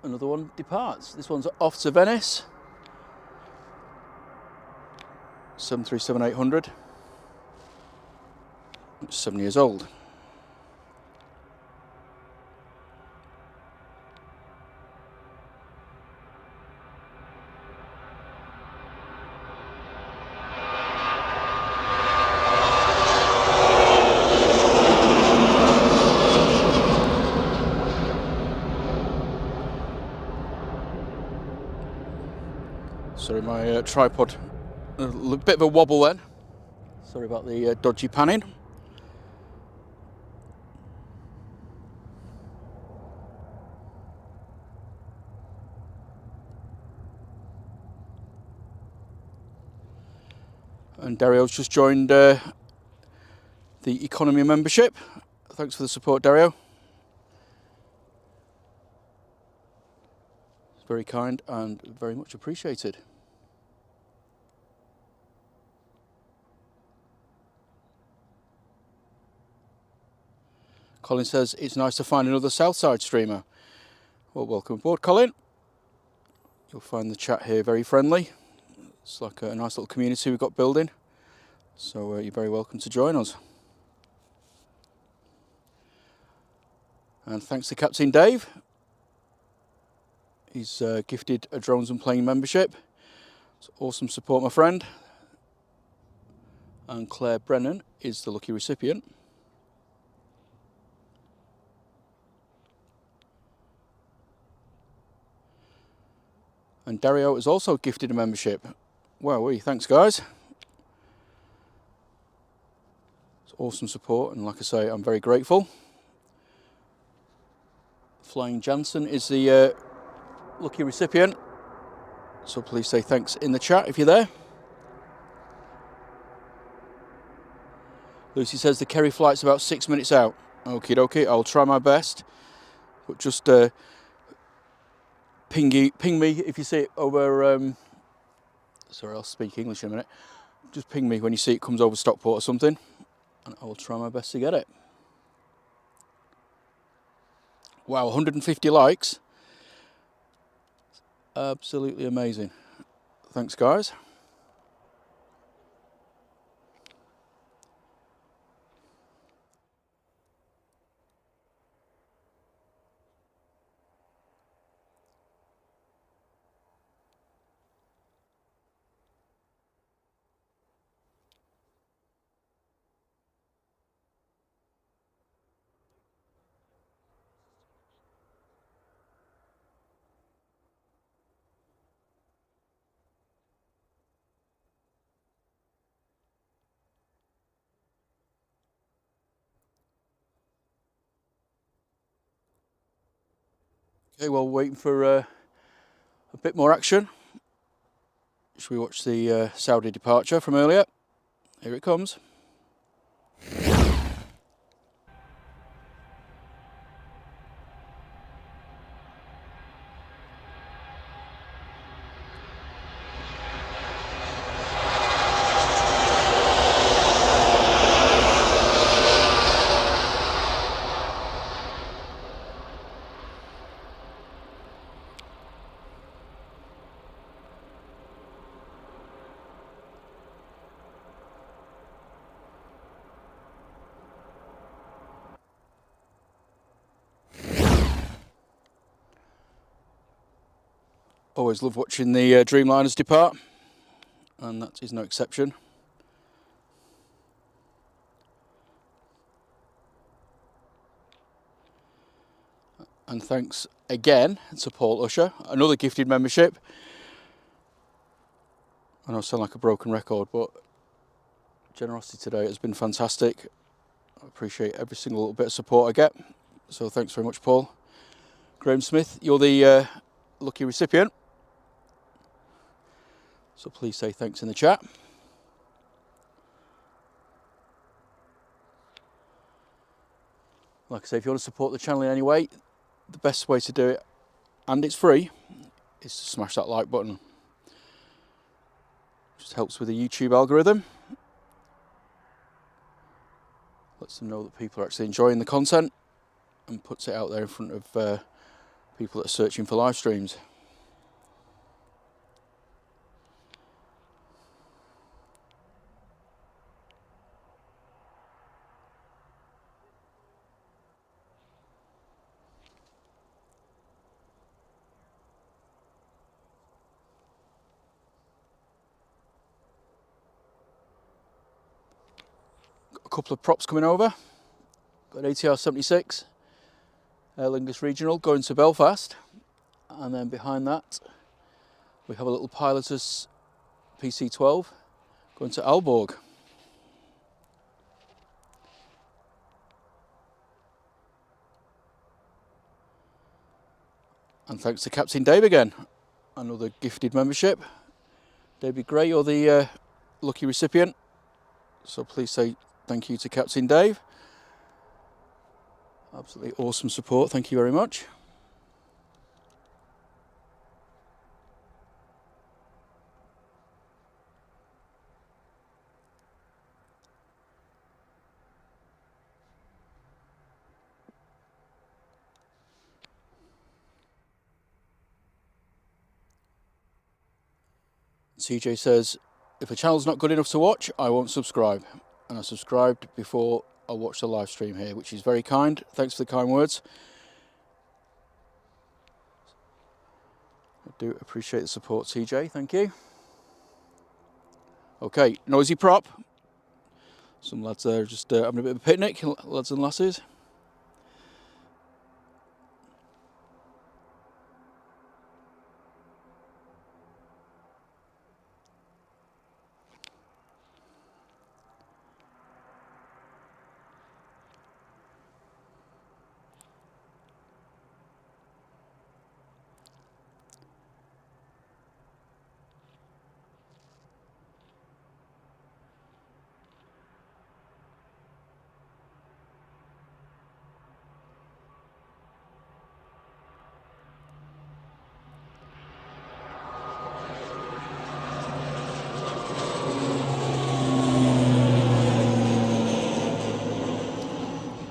another one departs. This one's off to Venice. 737-800. It's 7 years old. Sorry, my tripod, a bit of a wobble then. Sorry about the dodgy panning. And Dario's just joined the economy membership. Thanks for the support, Dario. It's very kind and very much appreciated. Colin says, it's nice to find another Southside streamer. Well, welcome aboard, Colin. You'll find the chat here very friendly. It's like a nice little community we've got building. So you're very welcome to join us. And thanks to Captain Dave. He's gifted a Drones and Plane membership. It's awesome support, my friend. And Claire Brennan is the lucky recipient. And Dario is also gifted a membership. Wow, thanks guys. It's awesome support, and like I say, I'm very grateful. Flying Jansen is the lucky recipient. So please say thanks in the chat if you're there. Lucy says the Kerry flight's about 6 minutes out. Okie dokie, I'll try my best. But just ping me if you see it over, sorry, I'll speak English in a minute. Just ping me when you see it comes over Stockport or something, and I will try my best to get it. Wow, 150 likes. Absolutely amazing. Thanks, guys. Okay, well, waiting for a bit more action. Should we watch the Saudi departure from earlier? Here it comes. Always love watching the Dreamliners depart. and that is no exception. And thanks again to Paul Usher, another gifted membership. I know I sound like a broken record, but generosity today has been fantastic. I appreciate every single little bit of support I get, so thanks very much, Paul. Graham Smith, you're the lucky recipient, so please say thanks in the chat. Like I say, if you want to support the channel in any way, the best way to do it, and it's free, is to smash that like button. Just helps with the YouTube algorithm. Lets them know that people are actually enjoying the content and puts it out there in front of people that are searching for live streams. A couple of props coming over. Got an ATR 76, Lingus Regional going to Belfast, and then behind that we have a little Pilotus PC-12 going to Aalborg. And thanks to Captain Dave again, another gifted membership. David Gray, you're the lucky recipient, so please say thank you to Captain Dave. Absolutely awesome support, thank you very much. CJ says, if a channel's not good enough to watch, I won't subscribe. And I subscribed before I watched the live stream here, which is very kind. Thanks for the kind words. I do appreciate the support, CJ, thank you. Okay, noisy prop. Some lads there just having a bit of a picnic, lads and lasses.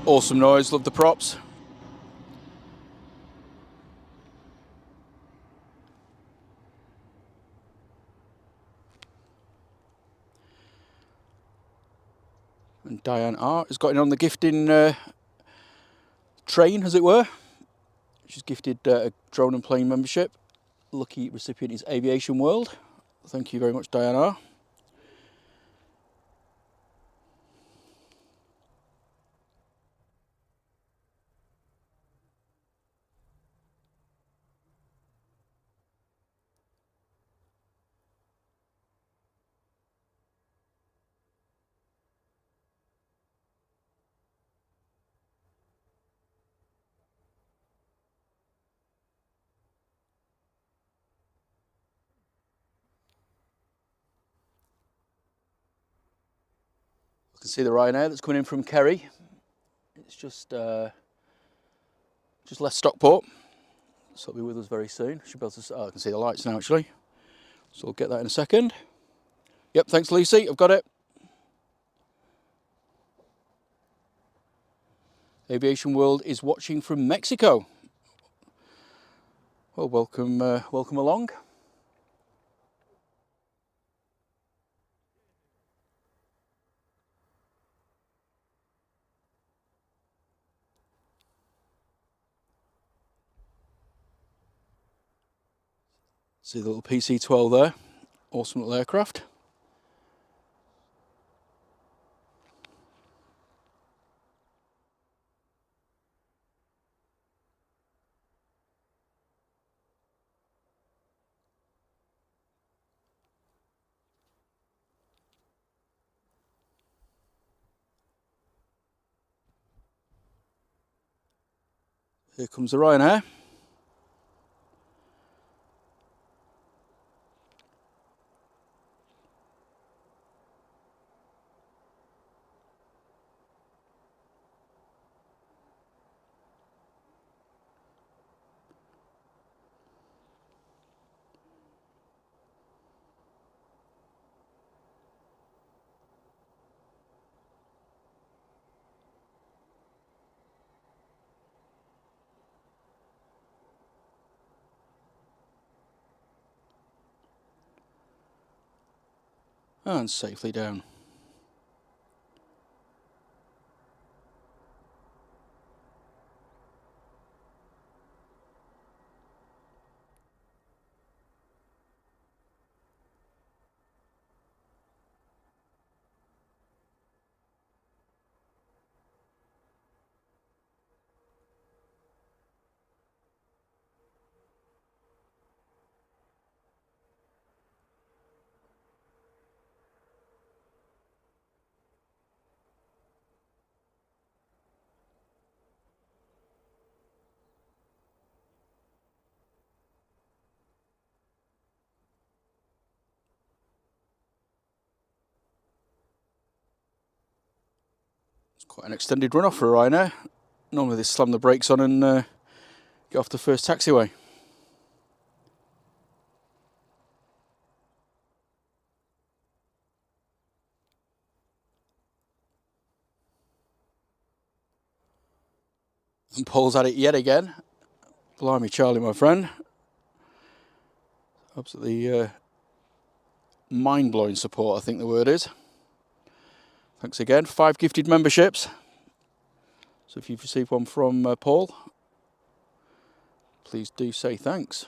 Awesome noise, love the props. And Diane R has got in on the gifting train, as it were. She's gifted a drone and plane membership. Lucky recipient is Aviation World. Thank you very much, Diane R. You can see the Ryanair that's coming in from Kerry. It's just left Stockport, so it'll be with us very soon. Should be able to. Oh, I can see the lights now actually, so I'll get that in a second. Yep, thanks, Lucy. I've got it. Aviation World is watching from Mexico. Well, welcome, welcome along. See the little PC-12 there. Awesome little aircraft. Here comes the Ryanair. And safely down. It's quite an extended run off for a Ryanair. Normally they slam the brakes on and get off the first taxiway. And Paul's at it yet again. Blimey Charlie, my friend. Absolutely mind-blowing support, I think the word is. Thanks again. 5 gifted memberships. So if you've received one from Paul, please do say thanks.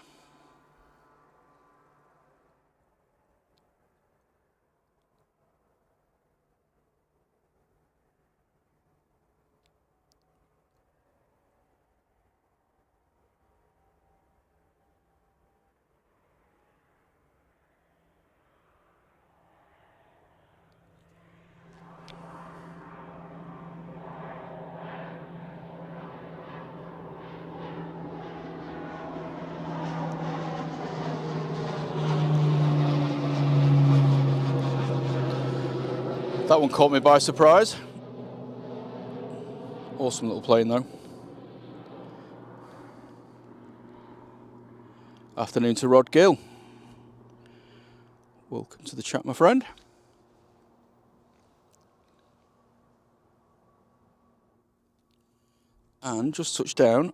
That one caught me by surprise. Awesome little plane though. Afternoon to Rod Gill. Welcome to the chat, my friend. And just touched down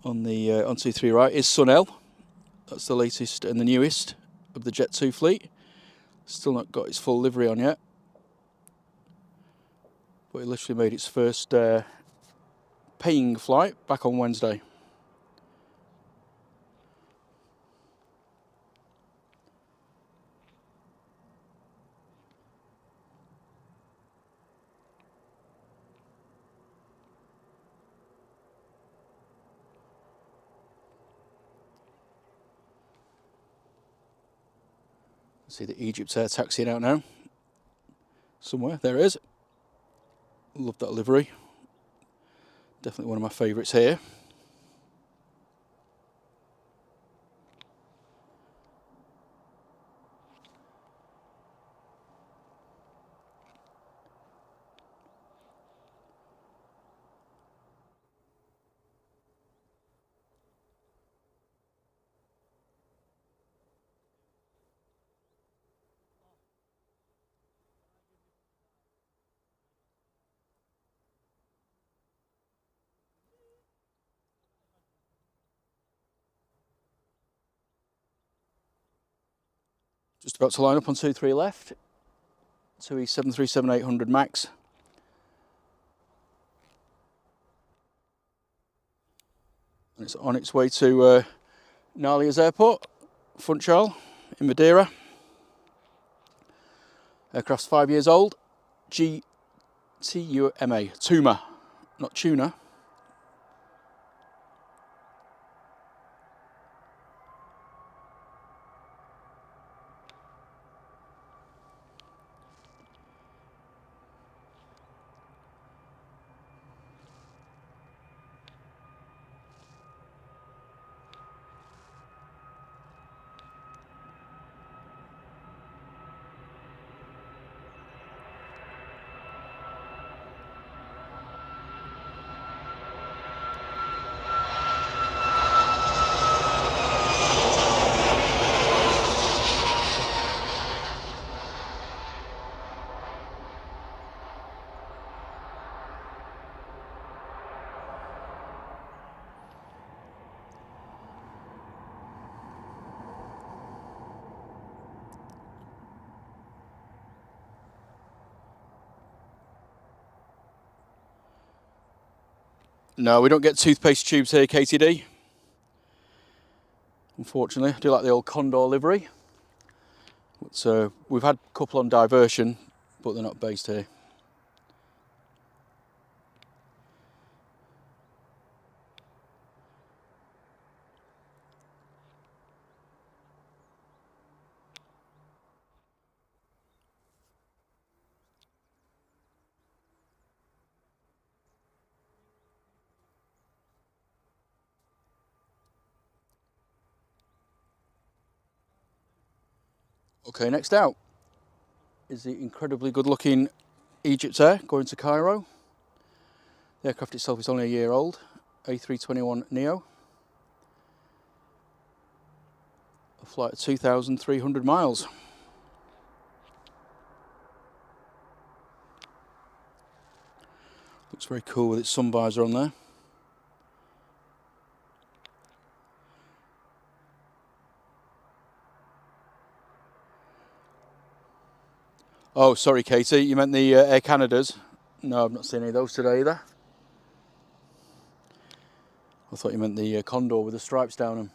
on the onto 3 right is SunEl. That's the latest and the newest of the Jet 2 fleet. Still not got its full livery on yet, but it literally made its first paying flight back on Wednesday. See the Egypt Air taxiing out now. Somewhere, there it is. Love that livery. Definitely one of my favourites here. Just about to line up on 2-3 left. 737-800 MAX. And it's on its way to Nalia's Airport, Funchal, in Madeira. Aircraft's 5 years old. GTUMA, Tuma, not tuna. No, we don't get toothpaste tubes here, KTD. Unfortunately, I do like the old Condor livery. But we've had a couple on diversion, but they're not based here. Okay, next out is the incredibly good looking Egypt Air going to Cairo. The aircraft itself is only a year old, A321 Neo. A flight of 2,300 miles. Looks very cool with its sun visor on there. Oh, sorry, Katie, you meant the Air Canadas. No, I've not seen any of those today either. I thought you meant the Condor with the stripes down them.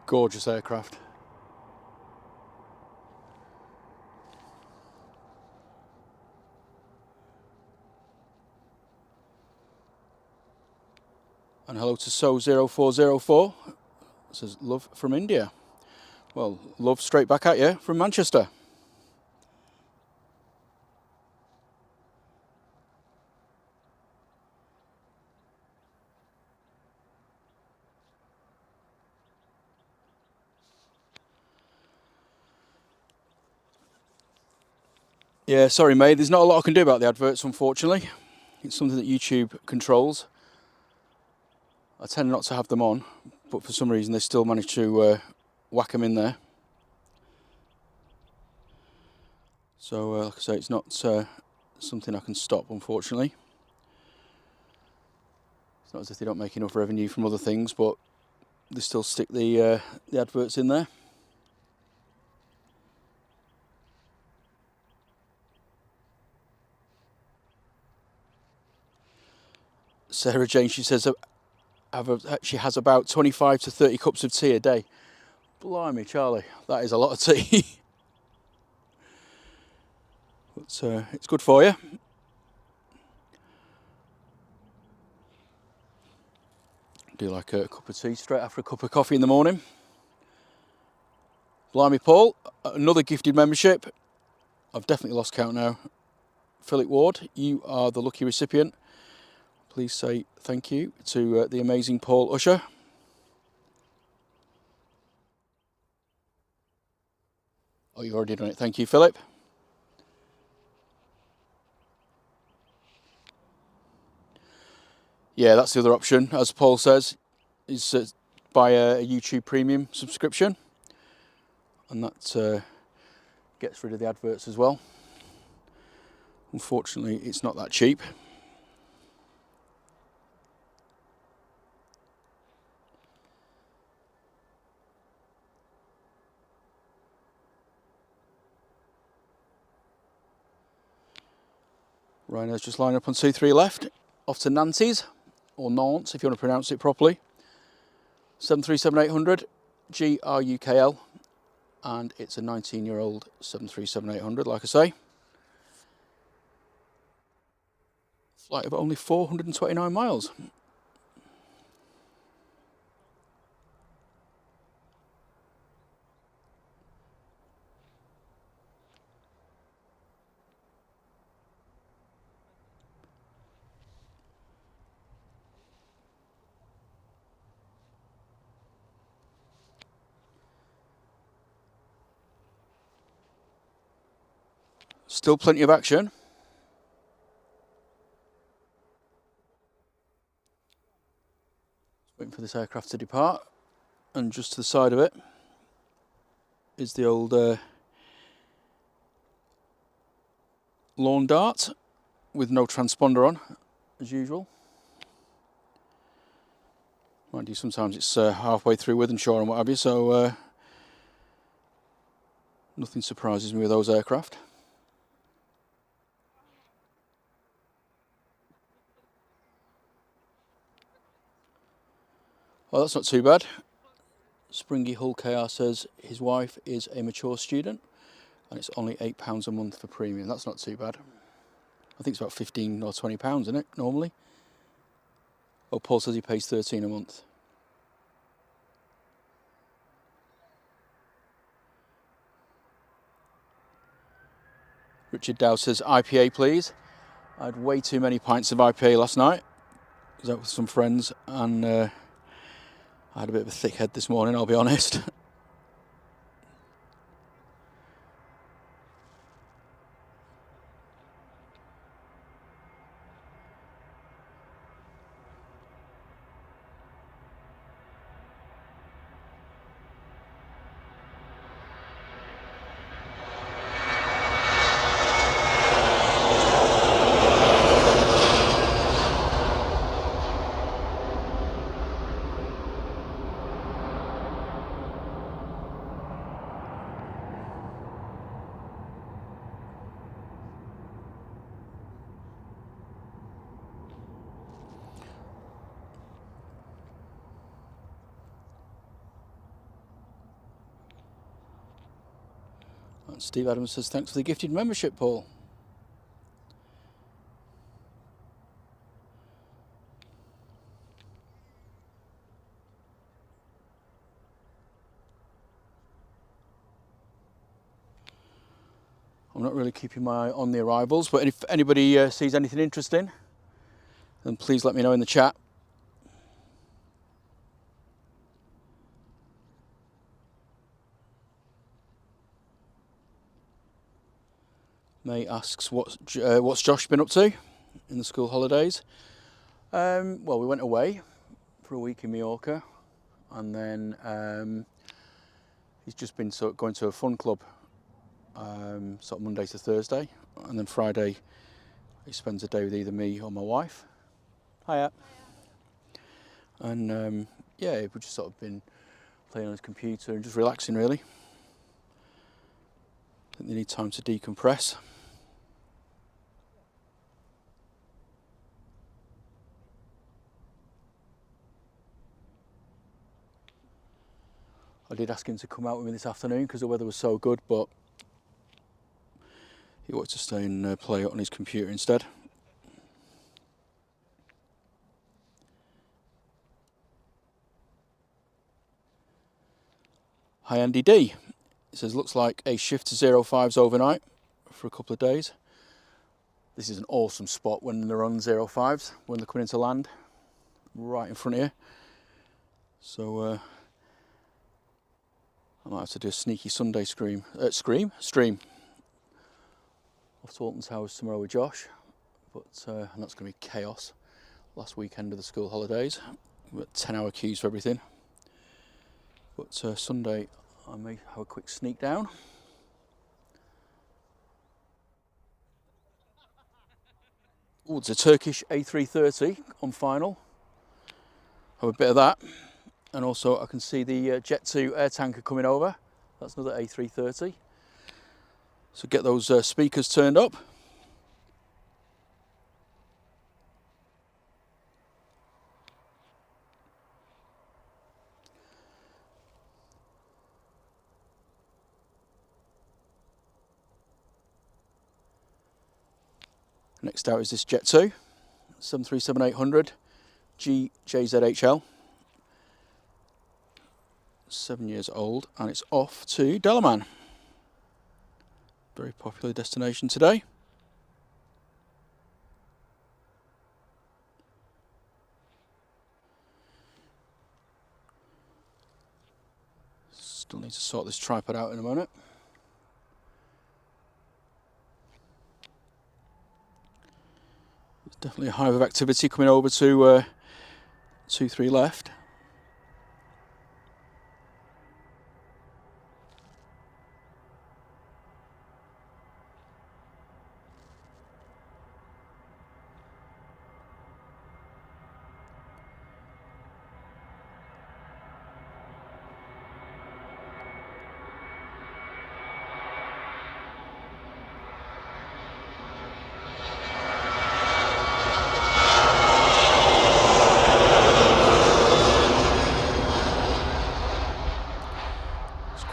Gorgeous aircraft. And hello to So0404. It says love from India. Well, love straight back at you from Manchester. Yeah, sorry mate, there's not a lot I can do about the adverts, unfortunately. It's something that YouTube controls. I tend not to have them on, but for some reason they still manage to whack them in there. So, like I say, it's not something I can stop, unfortunately. It's not as if they don't make enough revenue from other things, but they still stick the adverts in there. Sarah Jane, she says she has about 25 to 30 cups of tea a day. Blimey, Charlie, that is a lot of tea. But it's good for you. Do like a cup of tea straight after a cup of coffee in the morning. Blimey, Paul, another gifted membership. I've definitely lost count now. Philip Ward, you are the lucky recipient. Please say thank you to the amazing Paul Usher. Oh, you've already done it. Thank you, Philip. Yeah, that's the other option, as Paul says, is buy a YouTube Premium subscription. And that gets rid of the adverts as well. Unfortunately, it's not that cheap. Ryanair's just lined up on 2-3 left, off to Nantes, or Nantes if you want to pronounce it properly. 737-800, GRUKL, and it's a 19-year-old 737-800, like I say. Flight of only 429 miles. Still plenty of action. Waiting for this aircraft to depart, and just to the side of it is the old lawn dart with no transponder on, as usual. Mind you, sometimes it's halfway through Wythenshawe and what have you, so nothing surprises me with those aircraft. Well, that's not too bad. Springy Hull KR says his wife is a mature student and it's only £8 a month for premium. That's not too bad. I think it's about £15 or £20, isn't it, normally? Oh, Paul says he pays £13 a month. Richard Dow says IPA, please. I had way too many pints of IPA last night. I was out with some friends and I had a bit of a thick head this morning, I'll be honest. And Steve Adams says thanks for the gifted membership, Paul. I'm not really keeping my eye on the arrivals, but if anybody sees anything interesting, then please let me know in the chat. May asks what's Josh been up to in the school holidays. Well, we went away for a week in Mallorca, and then he's just been going to a fun club, sort of Monday to Thursday, and then Friday he spends a day with either me or my wife. Hiya. And yeah, we've just sort of been playing on his computer and just relaxing, really. I think they need time to decompress. I did ask him to come out with me this afternoon because the weather was so good, but he wanted to stay and play on his computer instead. Hi Andy D. It says looks like a shift to 05s overnight for a couple of days. This is an awesome spot when they're on 05s, when they're coming into land, right in front of you. So I might have to do a sneaky Sunday stream off to Alton Towers tomorrow with Josh, but and that's going to be chaos. Last weekend of the school holidays, we've got 10-hour queues for everything. But Sunday I may have a quick sneak down. Oh, it's a Turkish A330 on final. Have a bit of that. And also I can see the Jet 2 air tanker coming over. That's another A330. So get those speakers turned up. Next out is this Jet 2, 737-800 GJZHL. 7 years old, and it's off to Dalaman. Very popular destination today. Still need to sort this tripod out in a moment. There's definitely a hive of activity coming over to 2-3 left.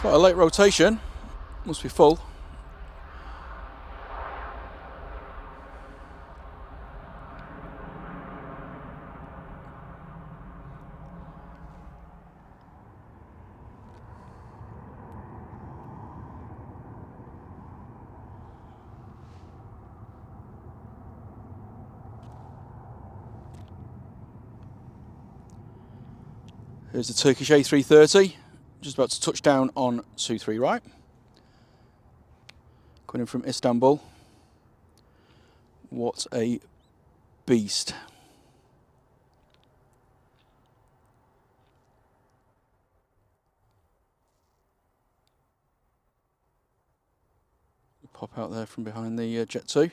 Quite a late rotation, must be full. Here's the Turkish A330, just about to touch down on 2-3 right. Coming in from Istanbul. What a beast. Pop out there from behind the Jet 2.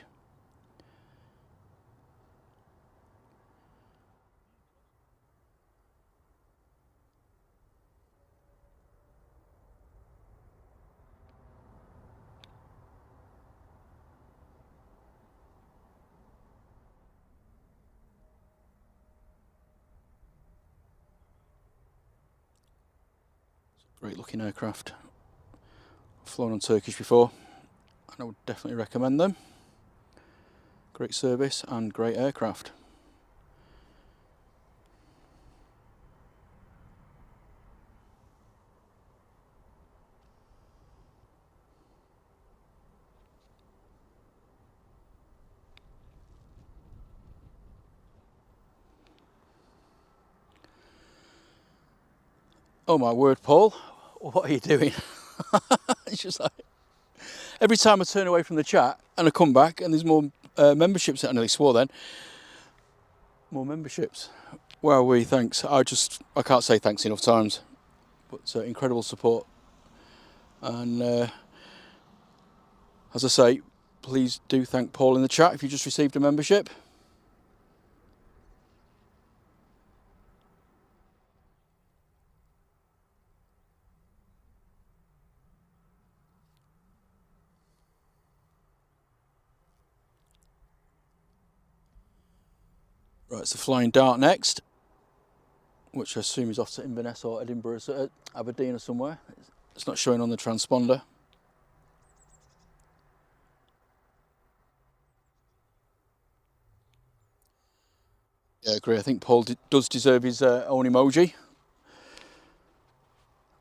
Great looking aircraft. I've flown on Turkish before and I would definitely recommend them. Great service and great aircraft. Oh my word, Paul, what are you doing? It's just like, every time I turn away from the chat and I come back and there's more memberships, I nearly swore then, more memberships. Wow, thanks. I can't say thanks enough times, but incredible support. And as I say, please do thank Paul in the chat if you just received a membership. Right, it's the Flying Dart next, which I assume is off to Inverness or Edinburgh, Aberdeen or somewhere. It's not showing on the transponder. Yeah, I agree. I think Paul does deserve his own emoji.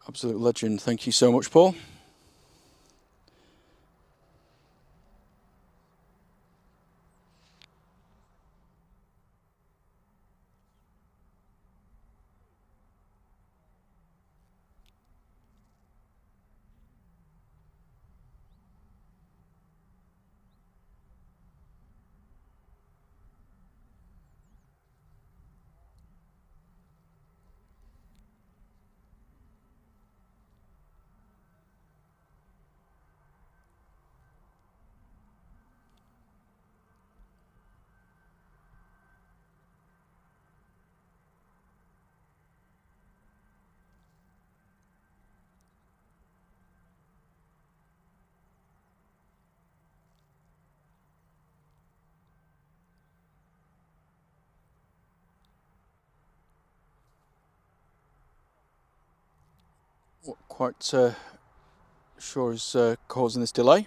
Absolute legend. Thank you so much, Paul. What quite sure is causing this delay.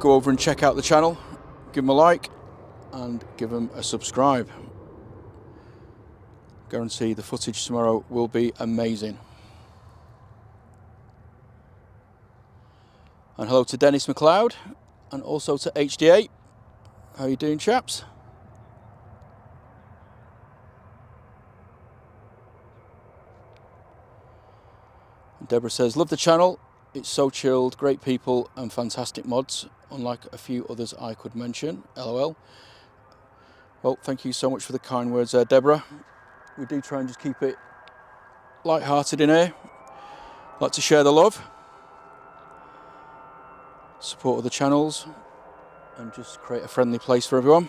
go over and check out the channel, give them a like and give them a subscribe. Guarantee the footage tomorrow will be amazing. And hello to Dennis McLeod and also to HD8. How you doing, chaps? And Deborah says, love the channel. It's so chilled, great people and fantastic mods, unlike a few others I could mention. LOL. Well, thank you so much for the kind words there, Deborah. We do try and just keep it light-hearted in here. Like to share the love, support other channels, and just create a friendly place for everyone.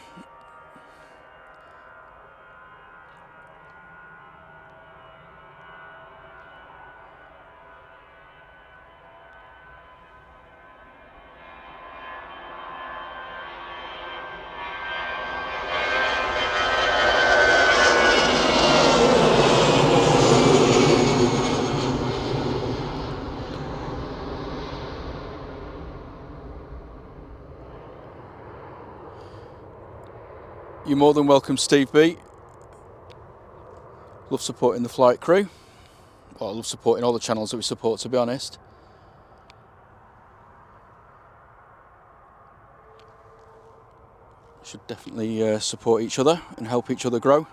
You're more than welcome, Steve B. Love supporting the flight crew. Well, I love supporting all the channels that we support, to be honest. Should definitely support each other and help each other grow.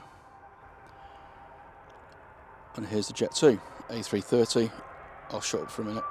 And here's the Jet 2, A330. I'll shut up for a minute.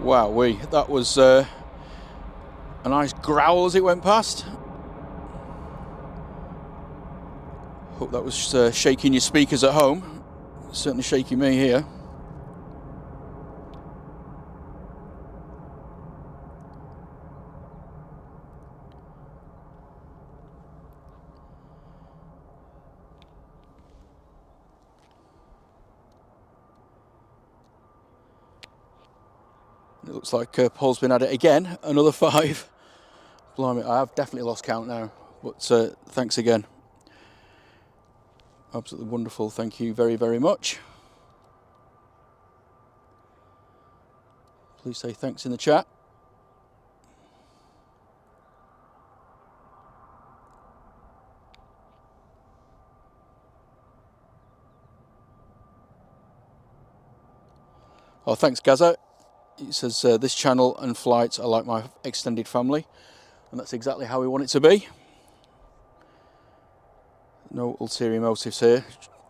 Wowee, that was a nice growl as it went past. Hope that was shaking your speakers at home. Certainly shaking me here. It looks like Paul's been at it again, another 5. Blimey, I have definitely lost count now, but thanks again. Absolutely wonderful, thank you very, very much. Please say thanks in the chat. Oh, thanks, Gaza. It says, this channel and flights are like my extended family, and that's exactly how we want it to be. No ulterior motives here,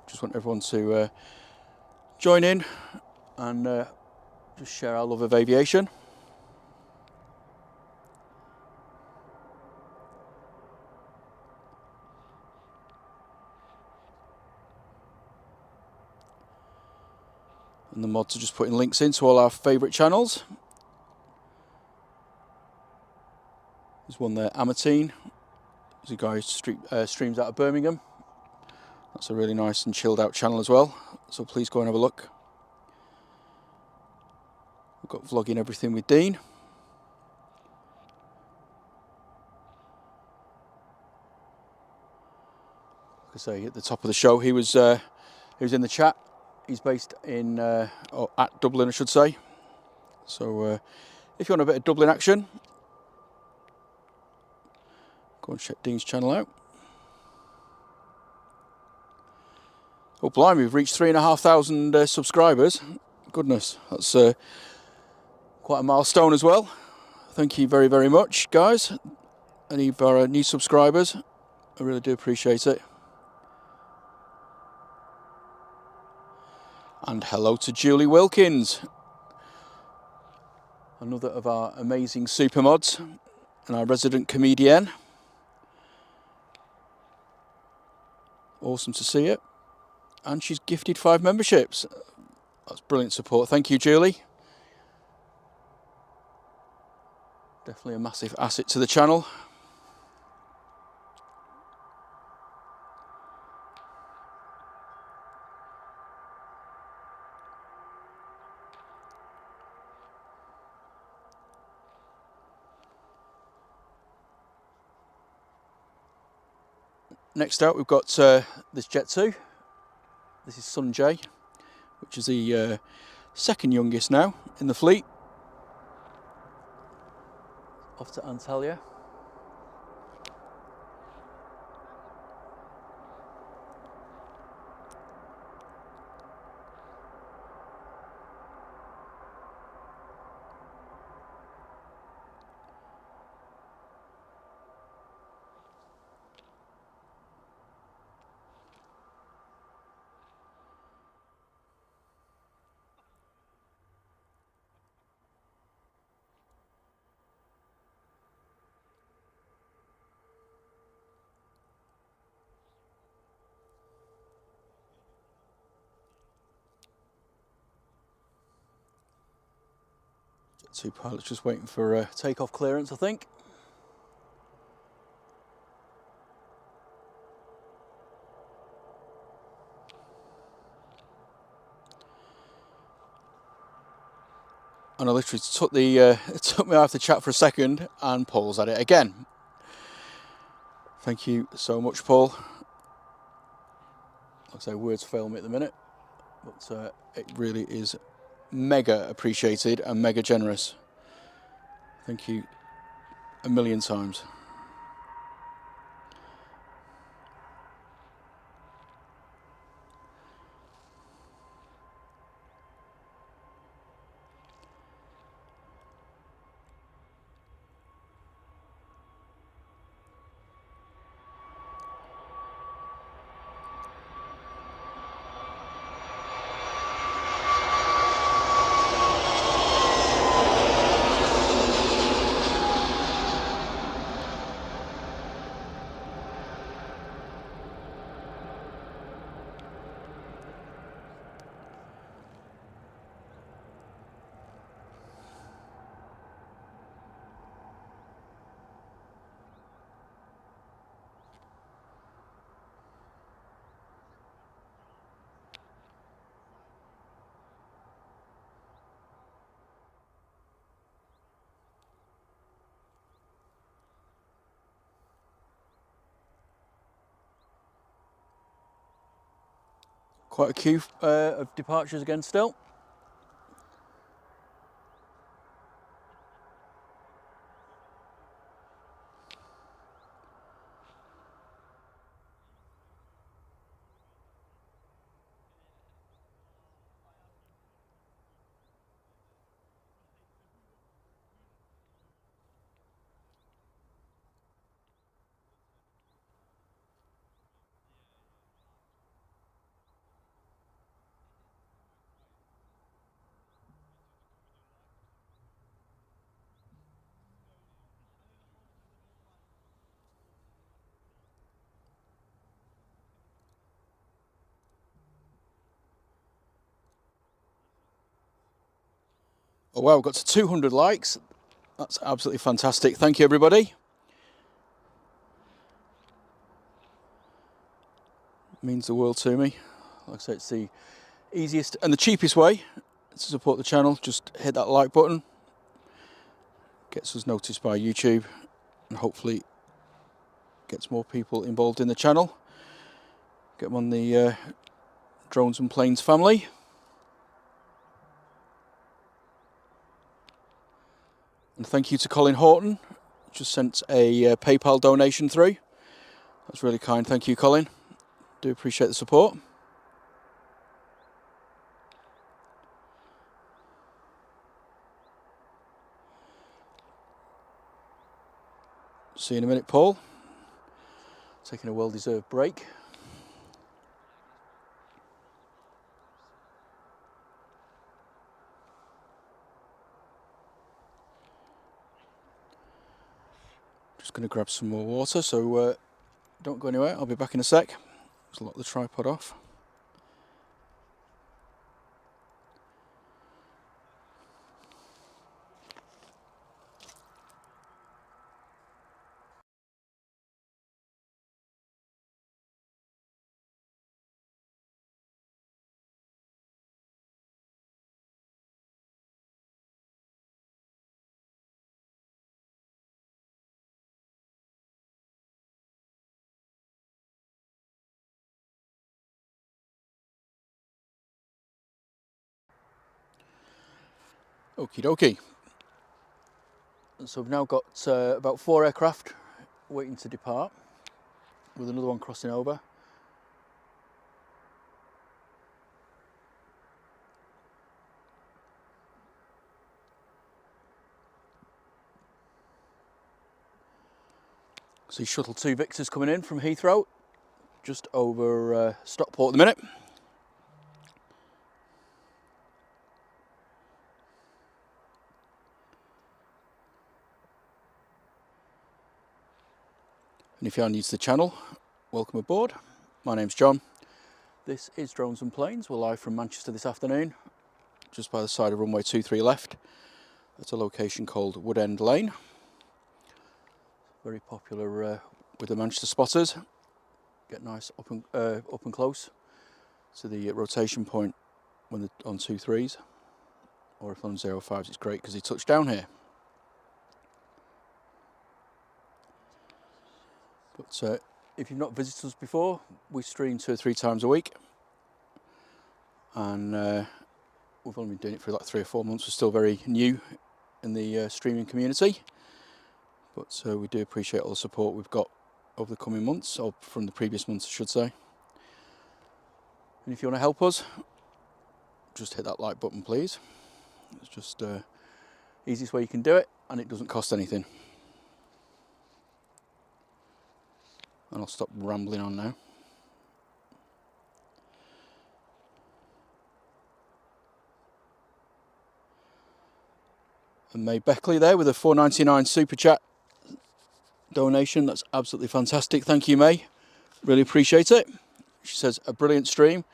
just want everyone to join in and just share our love of aviation. And the mods are just putting links into all our favourite channels. There's one there, Amatine. There's a guy who streams out of Birmingham. That's a really nice and chilled out channel as well. So please go and have a look. We've got vlogging everything with Dean. Like I say, at the top of the show, he was in the chat. He's based in, or at Dublin, I should say. So if you want a bit of Dublin action, go and check Dean's channel out. Oh, blimey, we've reached 3,500 subscribers. Goodness, that's quite a milestone as well. Thank you very, very much, guys. Any of our new subscribers, I really do appreciate it. And hello to Julie Wilkins, another of our amazing super mods and our resident comedian. Awesome to see it. And she's gifted 5 memberships. That's brilliant support. Thank you, Julie. Definitely a massive asset to the channel. Next out, we've got this Jet 2. This is Funday, which is the second youngest now in the fleet. Off to Antalya. Jet 2 pilot's just waiting for takeoff clearance, I think. And I literally took it took me off the chat for a second, and Paul's at it again. Thank you so much, Paul. Like I say, words fail me at the minute, but it really is mega appreciated and mega generous. Thank you a million times. Quite a queue of departures again still. Oh wow, we've got to 200 likes. That's absolutely fantastic. Thank you, everybody. It means the world to me. Like I say, it's the easiest and the cheapest way to support the channel. Just hit that like button. Gets us noticed by YouTube and hopefully gets more people involved in the channel. Get them on the Drones and Planes family. And thank you to Colin Horton, just sent a PayPal donation through. That's really kind. Thank you, Colin. Do appreciate the support. See you in a minute, Paul. Taking a well-deserved break. Just going to grab some more water, so don't go anywhere. I'll be back in a sec. Just lock the tripod off. Okie dokie. So we've now got about 4 aircraft waiting to depart, with another one crossing over. See Shuttle 2 Victors coming in from Heathrow, just over Stockport at the minute. And if you are new to the channel, welcome aboard. My name's John. This is Drones and Planes. We're live from Manchester this afternoon, just by the side of runway 23 left, at a location called Woodend Lane. Very popular with the Manchester spotters. Get nice up and close to the rotation point when they're on 2.3s, or if on 0.5s, it's great because they touch down here. But if you've not visited us before, we stream 2 or 3 times a week, and we've only been doing it for like 3 or 4 months. We're still very new in the streaming community, but we do appreciate all the support we've got over the coming months, or from the previous months I should say. And if you want to help us, just hit that like button please. It's just the easiest way you can do it, and it doesn't cost anything. And I'll stop rambling on now. And May Beckley there with a £4.99 super chat donation. That's absolutely fantastic. Thank you, May. Really appreciate it. She says, a brilliant stream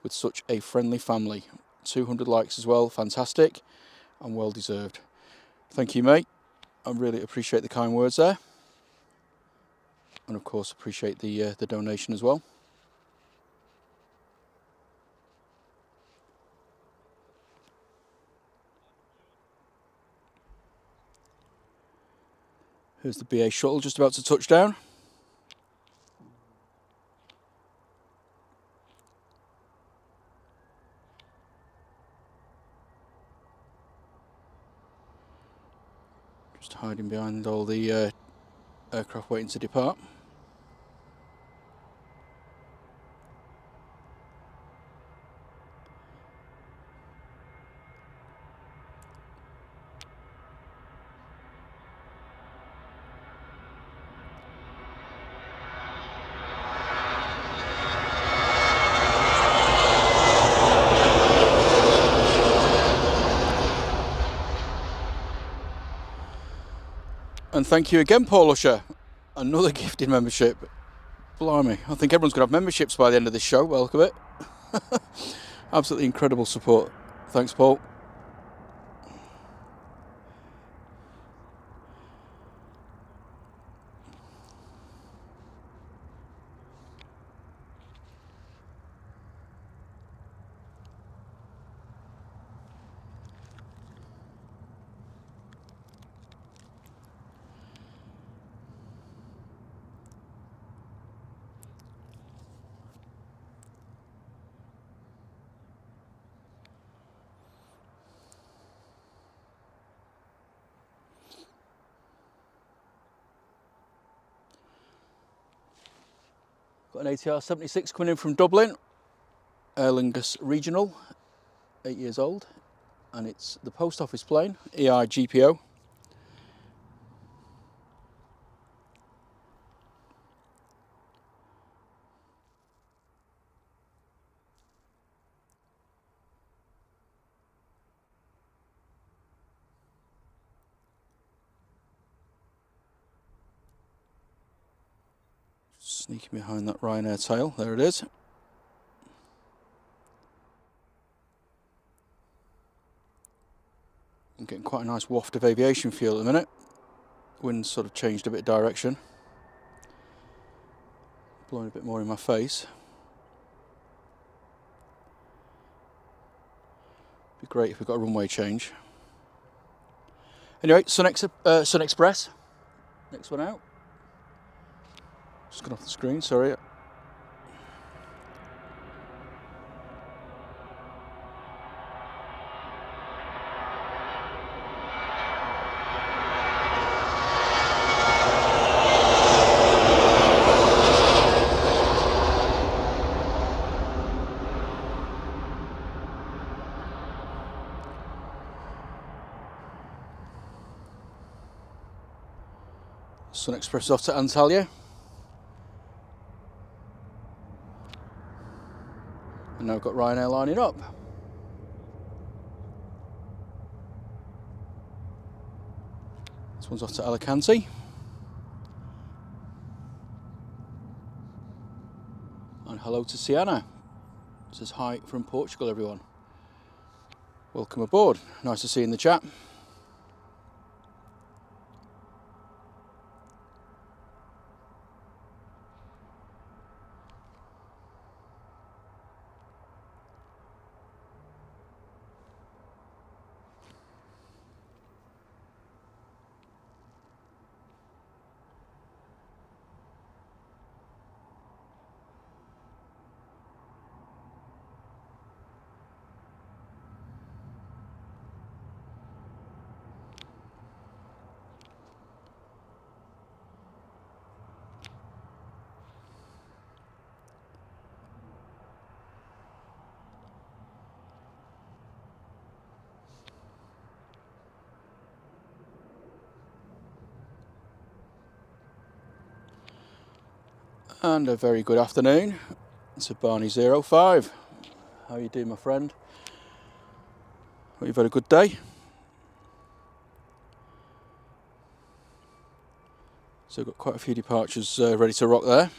with such a friendly family. 200 likes as well. Fantastic and well deserved. Thank you, May. I really appreciate the kind words there. And of course appreciate the donation as well. Here's the BA shuttle just about to touch down. Just hiding behind all the aircraft waiting to depart. And thank you again, Paul Usher. Another gifted membership. Blimey, I think everyone's going to have memberships by the end of this show. Well, look at it. Absolutely incredible support. Thanks, Paul. Got an ATR 76 coming in from Dublin, Aer Lingus Regional, 8 years old, and it's the post office plane, EIGPO. Sneaking behind that Ryanair tail, there it is. I'm getting quite a nice waft of aviation fuel at the minute. Wind's sort of changed a bit of direction. Blowing a bit more in my face. Be great if we got a runway change. Anyway, SunExpress. Next one out. Just got off the screen, sorry. SunExpress off to Antalya. And now we've got Ryanair lining up. This one's off to Alicante. And hello to Sienna. It says hi from Portugal, everyone. Welcome aboard. Nice to see you in the chat. And a very good afternoon. It's a Barney05. How you doing, my friend? Hope you've had a good day. So we've got quite a few departures ready to rock there.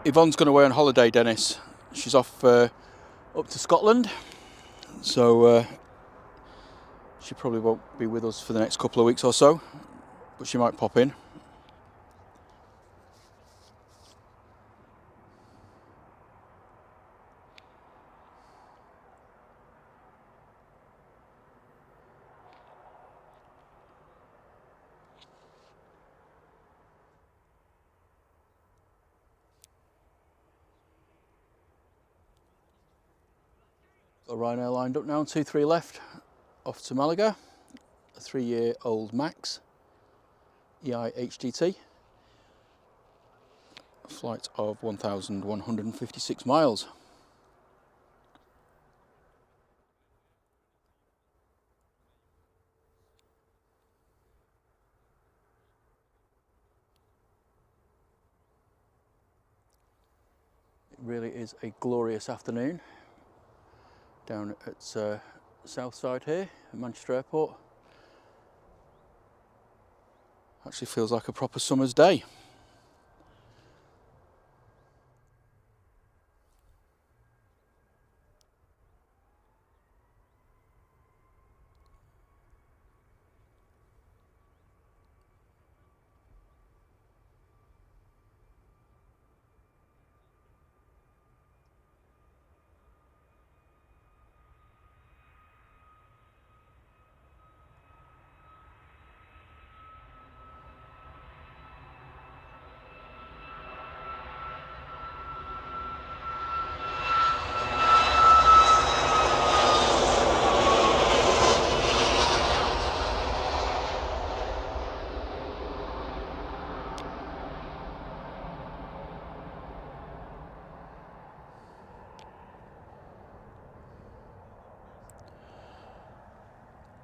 Yvonne's gone away on holiday, Dennis. She's off up to Scotland, so she probably won't be with us for the next couple of weeks or so, but she might pop in. Got Ryanair lined up now, 2-3 left, off to Malaga, a 3-year-old Max, EI HDT, a flight of 1,156 miles. It really is a glorious afternoon down at south side here at Manchester Airport. Actually feels like a proper summer's day.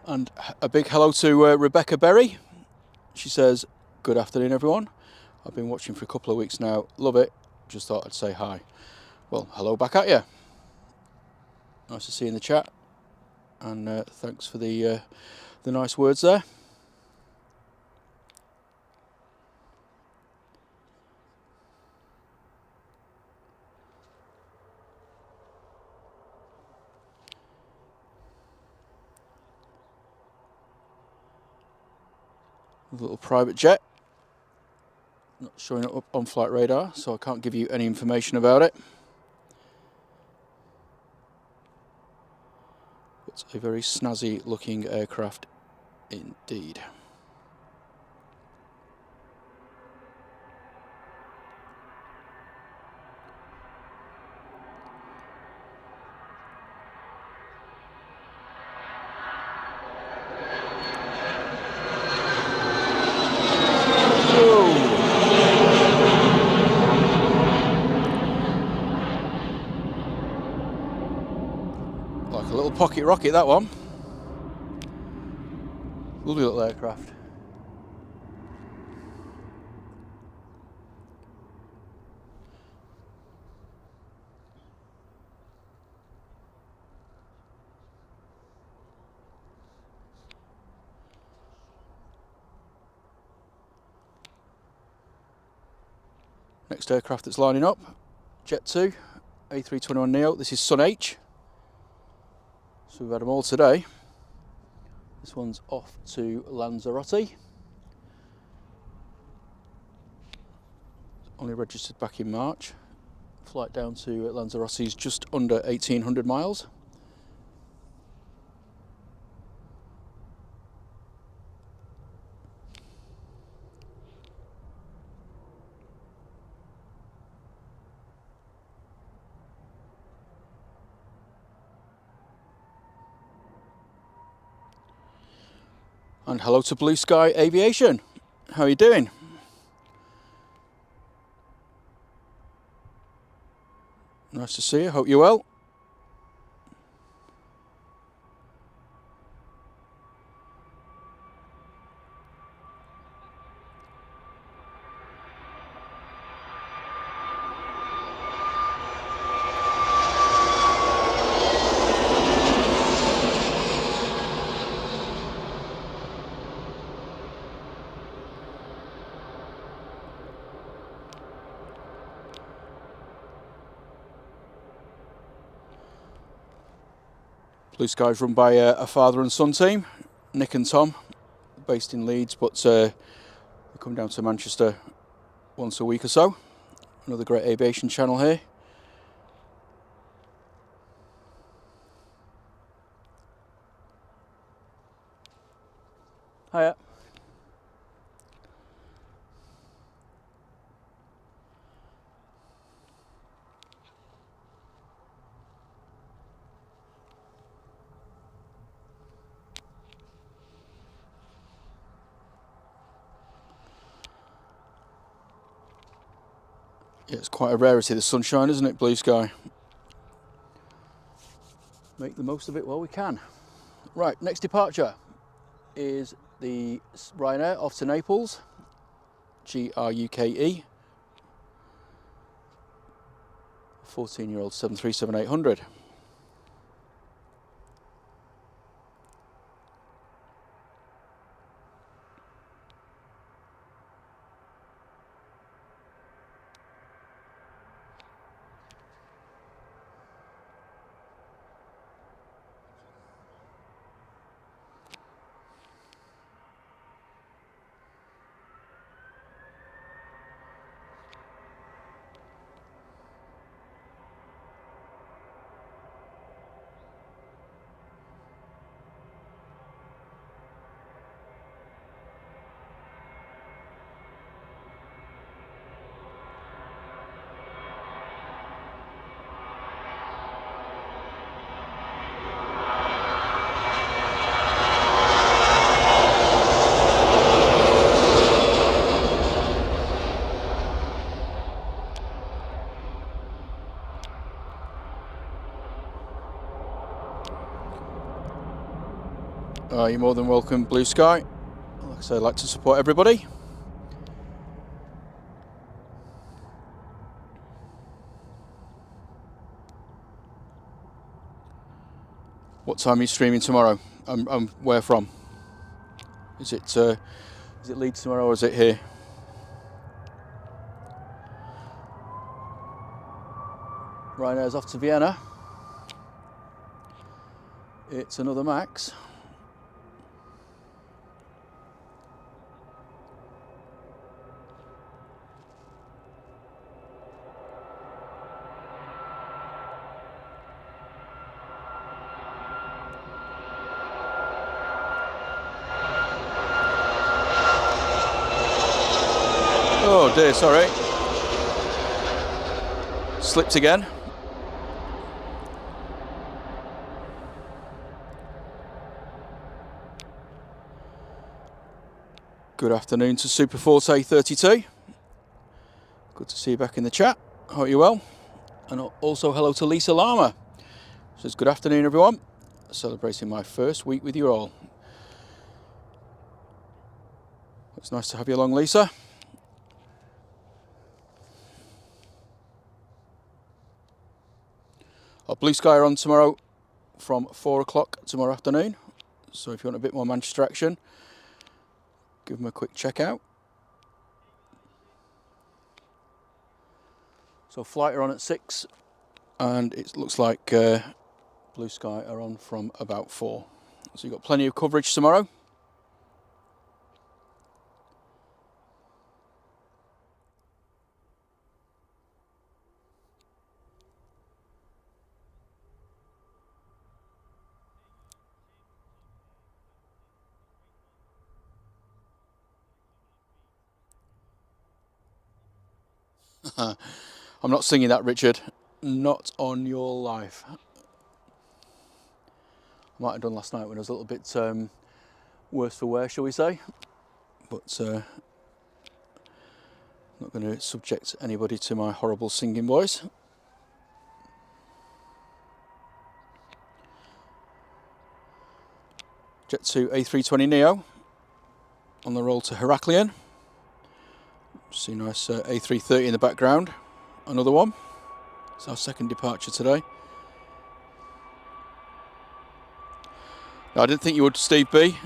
And a big hello to Rebecca Berry. She says, good afternoon, everyone. I've been watching for a couple of weeks now. Love it. Just thought I'd say hi. Well, hello back at you. Nice to see you in the chat. And thanks for the nice words there. A little private jet. Not showing up on flight radar, so I can't give you any information about it. It's a very snazzy looking aircraft indeed. pocket rocket, that one. Lovely little aircraft. Next aircraft that's lining up, Jet 2, A321neo. This is SunH. So we've had them all today. This one's off to Lanzarote. Only registered back in March. Flight down to Lanzarote is just under 1,800 miles. And hello to Blue Sky Aviation. How are you doing? Nice to see you. Hope you're well. Blue Sky's run by a father and son team, Nick and Tom, based in Leeds, but they come down to Manchester once a week or so. Another great aviation channel here. Hiya. Yeah, it's quite a rarity, the sunshine, isn't it, Blue Sky? Make the most of it while we can. Right, next departure is the Ryanair off to Naples, GRUKE, 14-year-old 737-800. You're more than welcome, Blue Sky. Like I say, I like to support everybody. What time are you streaming tomorrow? Where from? Is it Leeds tomorrow or is it here? Ryanair's off to Vienna. It's another Max. Oh dear, sorry. Slipped again. Good afternoon to Superforte 32. Good to see you back in the chat. Hope you're well. And also hello to Lisa Lama. Says good afternoon everyone. celebrating my first week with you all. It's nice to have you along, Lisa. Our blue sky are on tomorrow from 4 o'clock tomorrow afternoon. So if you want a bit more Manchester action, give them a quick check out. So flight are on at 6, and it looks like blue sky are on from about 4. So you've got plenty of coverage tomorrow. I'm not singing that, Richard. Not on your life. I might have done last night when I was a little bit worse for wear, shall we say. But I'm not going to subject anybody to my horrible singing voice. Jet 2 A320 Neo on the roll to Heraklion. See nice A330 in the background. Another one. It's our second departure today. No, I didn't think you would, Steve B.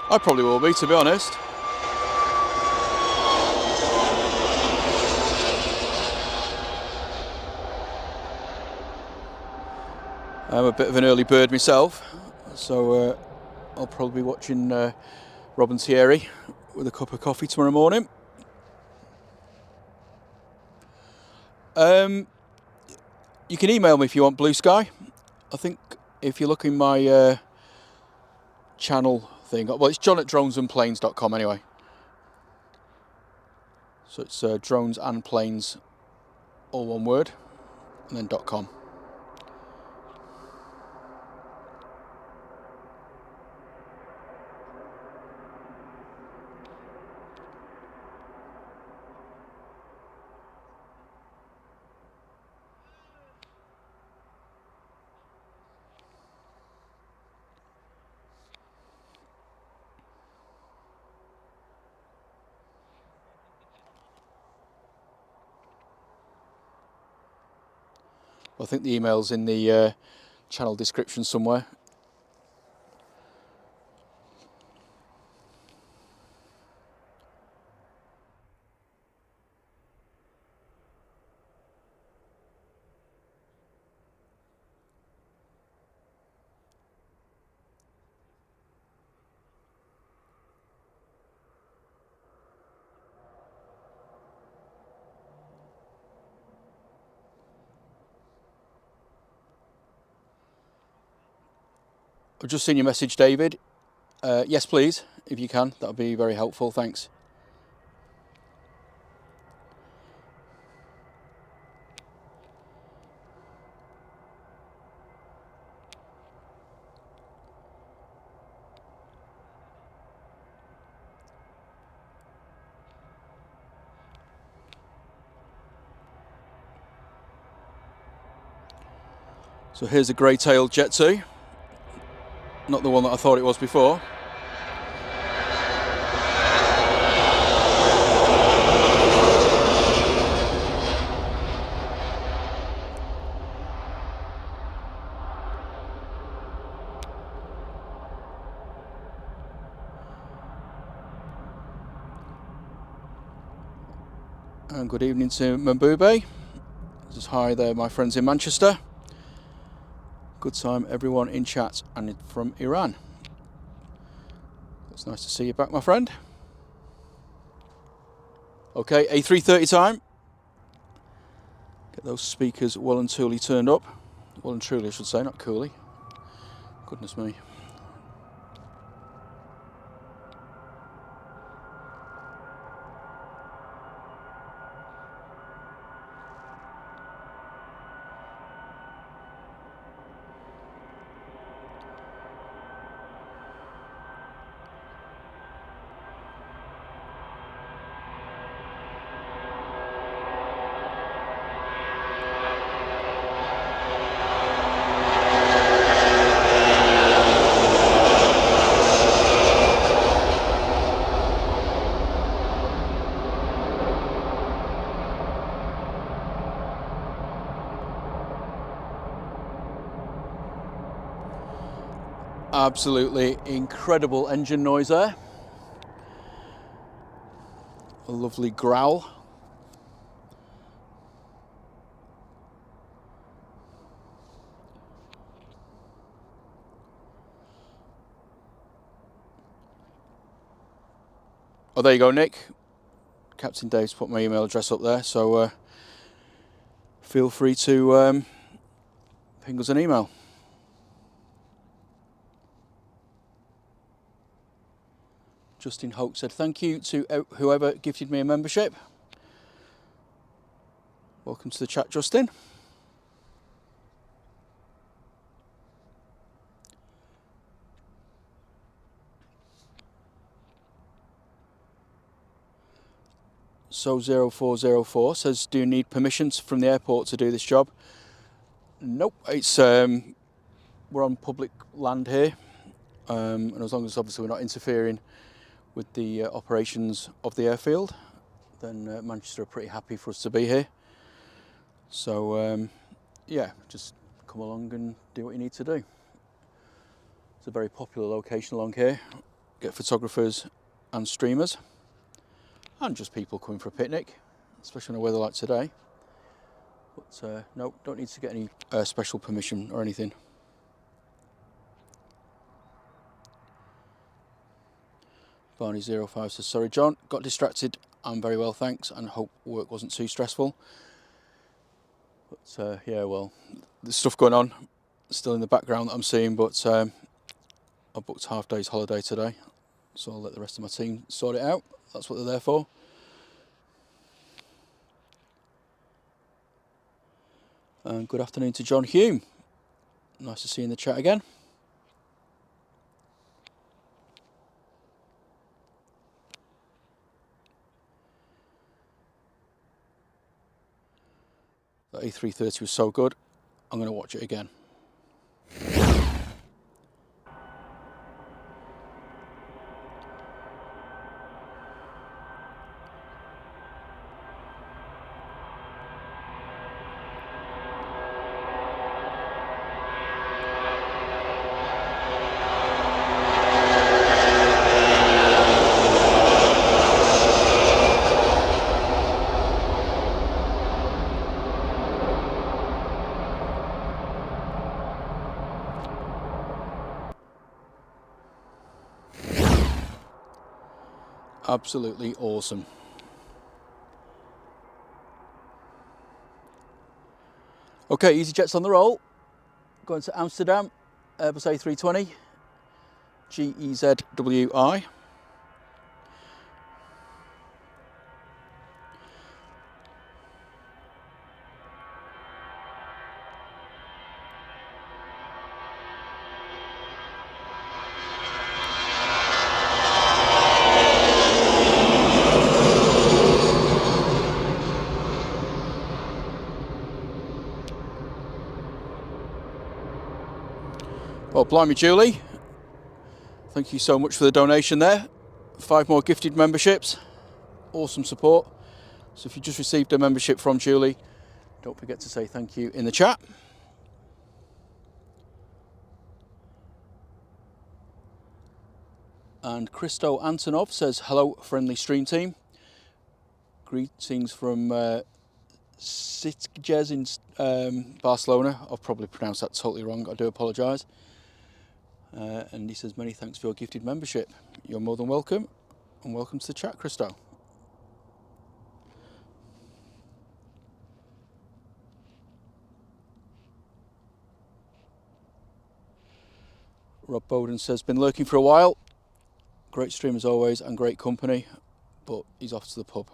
I probably will be, to be honest. I'm a bit of an early bird myself, so I'll probably be watching Robin Thierry with a cup of coffee tomorrow morning. You can email me if you want, Blue Sky. I think if you look in my channel thing, well, it's john@dronesandplanes.com anyway. So it's drones and planes, all one word, and then .com. I think the email's in the channel description somewhere. I've just seen your message, David. Yes, please, if you can. That would be very helpful. Thanks. So here's a grey-tailed Jet 2. Not the one that I thought it was before. And good evening to Mbube. Just hi there, my friends in Manchester. Good time, everyone in chat and from Iran. It's nice to see you back, my friend. Okay, A330 time. Get those speakers well and truly turned up. Well and truly, I should say, not coolly. Goodness me. Absolutely incredible engine noise there. A lovely growl. Oh, there you go, Nick. Captain Dave's put my email address up there, so feel free to ping us an email. Justin Hoke said thank you to whoever gifted me a membership. Welcome to the chat, Justin. So 0404 says, do you need permissions from the airport to do this job? Nope, it's we're on public land here, and as long as obviously we're not interfering with the operations of the airfield, then Manchester are pretty happy for us to be here. So yeah, just come along and do what you need to do. It's a very popular location along here. Get photographers and streamers, and just people coming for a picnic, especially on a weather like today. But no, don't need to get any special permission or anything. Barney05 says, sorry John, got distracted. I'm very well, thanks, and hope work wasn't too stressful. But yeah, well, there's stuff going on still in the background that I'm seeing, but I booked half day's holiday today, so I'll let the rest of my team sort it out. That's what they're there for. And good afternoon to John Hume. Nice to see you in the chat again. That A330 was so good, I'm going to watch it again. Absolutely awesome. Okay, easyJet's on the roll. Going to Amsterdam, Airbus A320, GEZWI. Well, blimey, Julie. Thank you so much for the donation there. 5 more gifted memberships. Awesome support. So if you just received a membership from Julie, don't forget to say thank you in the chat. And Christo Antonov says, hello, friendly stream team. Greetings from Sitges in Barcelona. I've probably pronounced that totally wrong. I do apologise. And he says, many thanks for your gifted membership. You're more than welcome. And welcome to the chat, Christo. Rob Bowden says, been lurking for a while. Great stream as always and great company, but he's off to the pub.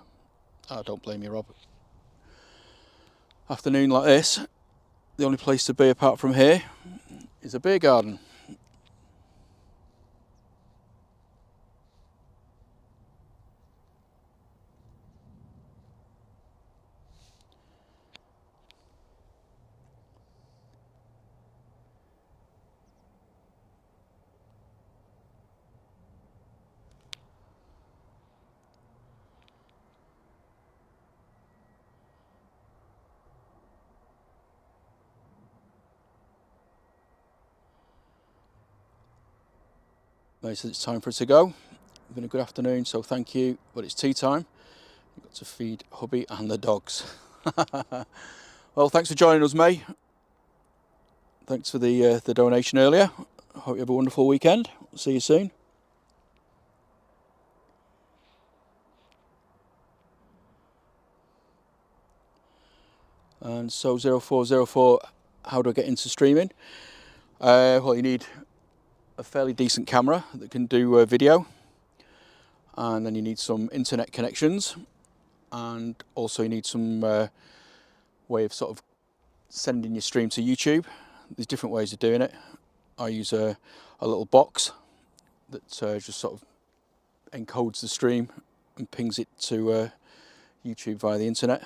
I don't blame you, Rob. Afternoon like this, the only place to be apart from here is a beer garden. They said it's time for us to go. It's been a good afternoon, so thank you, but it's tea time. We've got to feed hubby and the dogs. Well, thanks for joining us, May. Thanks for the donation earlier. I hope you have a wonderful weekend. See you soon. And so 0404, how do I get into streaming? Well, you need a fairly decent camera that can do video, and then you need some internet connections, and also you need some way of sort of sending your stream to YouTube. There's different ways of doing it. I use a little box that just sort of encodes the stream and pings it to YouTube via the internet.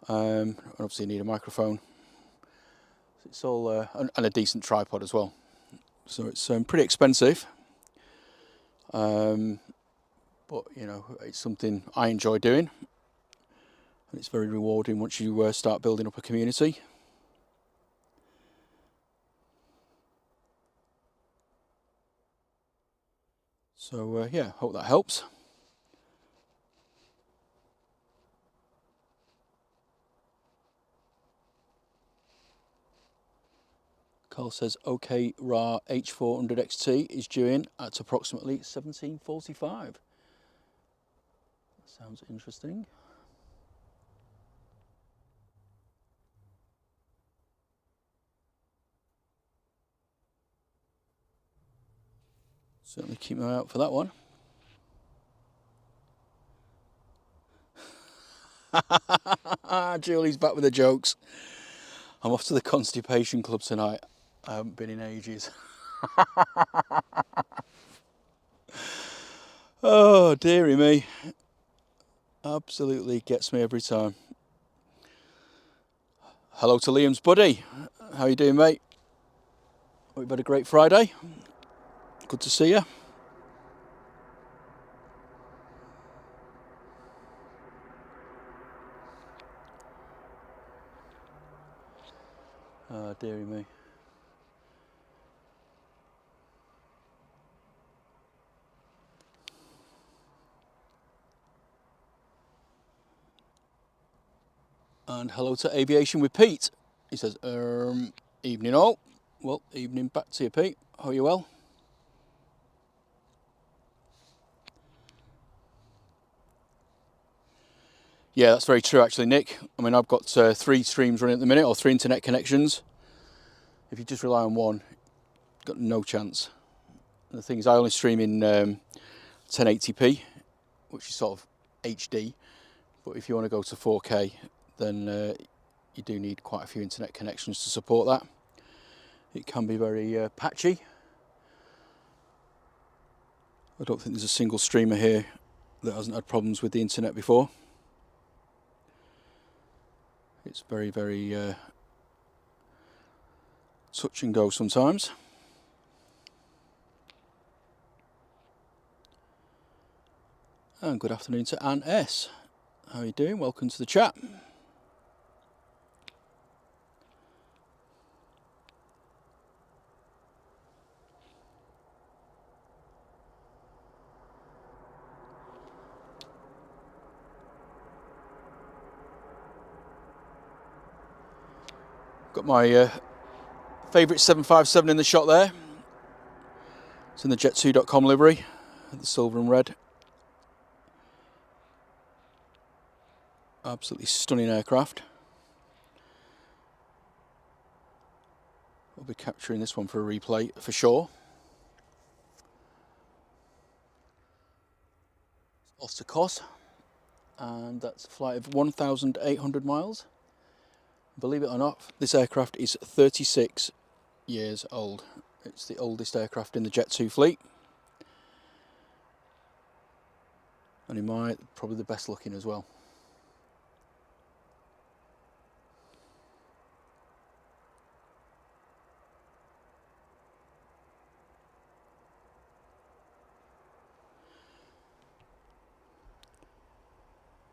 And obviously you need a microphone. It's all and a decent tripod as well. So it's pretty expensive, but you know, it's something I enjoy doing, and it's very rewarding once you start building up a community. So yeah, hope that helps. Carl says, OK, RA H400 XT is due in at approximately 17:45. Sounds interesting. Certainly keep an eye out for that one. Julie's back with the jokes. I'm off to the Constipation Club tonight. I haven't been in ages. Oh, dearie me. Absolutely gets me every time. Hello to Liam's buddy. How you doing, mate? We've had a great Friday. Good to see you. Oh, dearie me. And hello to Aviation with Pete. He says, evening all. Well, evening back to you, Pete. How are you well? Yeah, that's very true actually, Nick. I mean, I've got 3 streams running at the minute, or 3 internet connections. If you just rely on one, you've got no chance. And the thing is, I only stream in 1080p, which is sort of HD. But if you want to go to 4K, then you do need quite a few internet connections to support that. It can be very patchy. I don't think there's a single streamer here that hasn't had problems with the internet before. It's very, very touch and go sometimes. And good afternoon to Anne S. How are you doing? Welcome to the chat. Got my favourite 757 in the shot there. It's in the jet2.com livery, the silver and red. Absolutely stunning aircraft. We'll be capturing this one for a replay for sure. Off to Kos, and that's a flight of 1,800 miles. Believe it or not, this aircraft is 36 years old. It's the oldest aircraft in the Jet2 fleet. And in my, probably the best looking as well.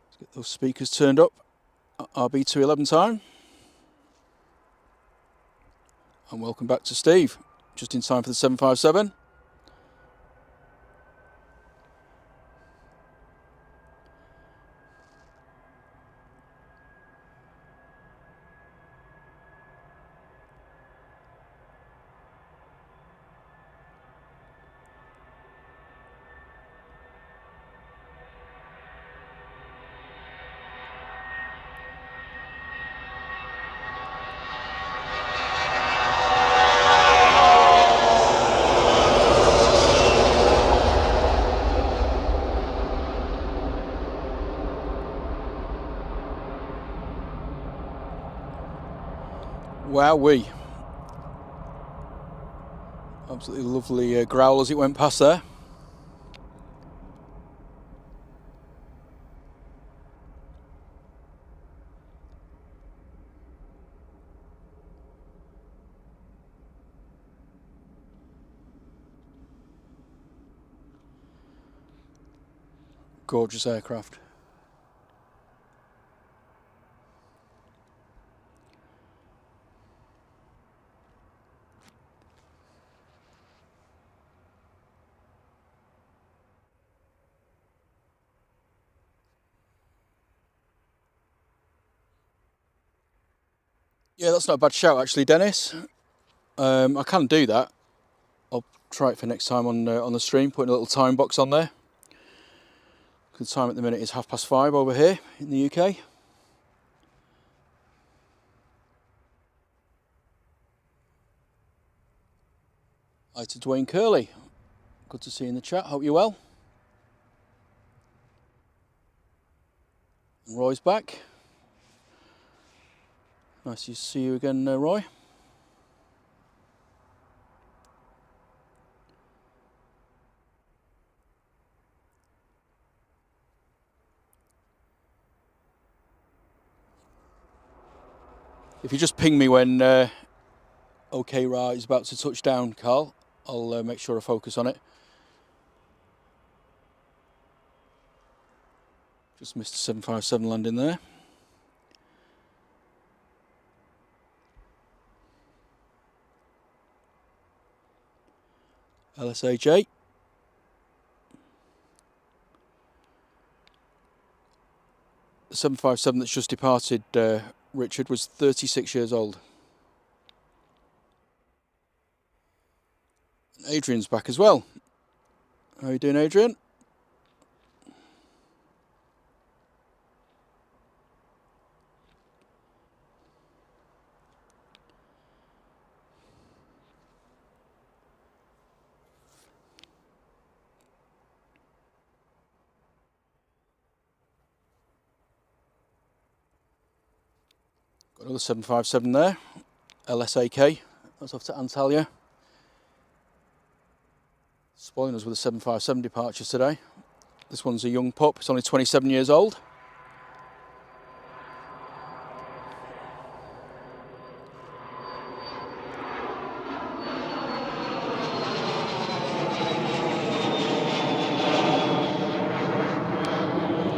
Let's get those speakers turned up at RB211 time. And welcome back to Steve, just in time for the 757. Wowee. Absolutely lovely growl as it went past there. Gorgeous aircraft. Yeah, that's not a bad shout actually, Dennis. I can do that. I'll try it for next time on the stream, putting a little time box on there. The time at the minute is 5:30 over here in the UK. Hi to Dwayne Curley. Good to see you in the chat. Hope you're well. And Roy's back. Nice to see you again, Roy. If you just ping me when OK Ra is about to touch down, Carl, I'll make sure I focus on it. Just missed a 757 landing there. LSAJ. The 757 that's just departed, Richard, was 36 years old. Adrian's back as well. How are you doing, Adrian? Got another 757 there. LSAK. That's off to Antalya. Spoiling us with a 757 departure today. This one's a young pup. It's only 27 years old.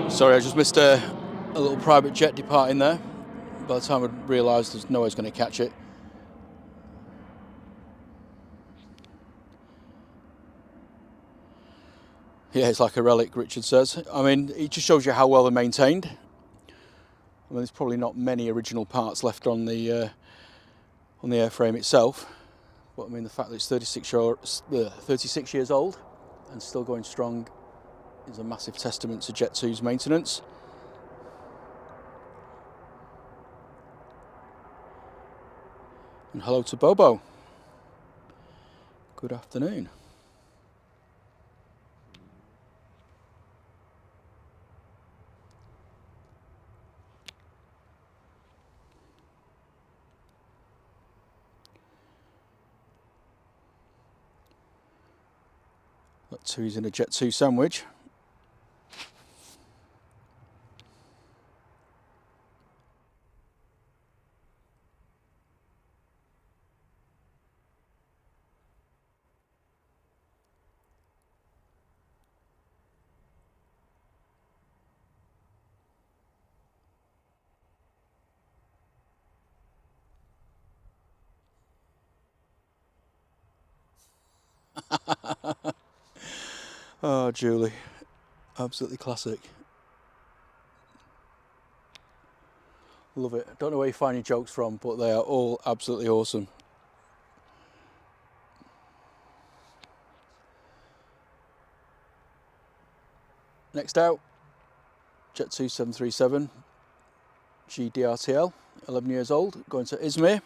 Sorry, I just missed a little private jet departing there. By the time I realised there's no way I was going to catch it. Yeah, it's like a relic, Richard says. I mean, it just shows you how well they're maintained. I mean, there's probably not many original parts left on the airframe itself. But I mean, the fact that it's 36 years old and still going strong is a massive testament to Jet2's maintenance. And hello to Bobo. Good afternoon. That two's in a Jet2 sandwich. Oh, Julie. Absolutely classic. Love it. Don't know where you find your jokes from, but they are all absolutely awesome. Next out, Jet2 737 GDRTL, 11 years old, going to Izmir.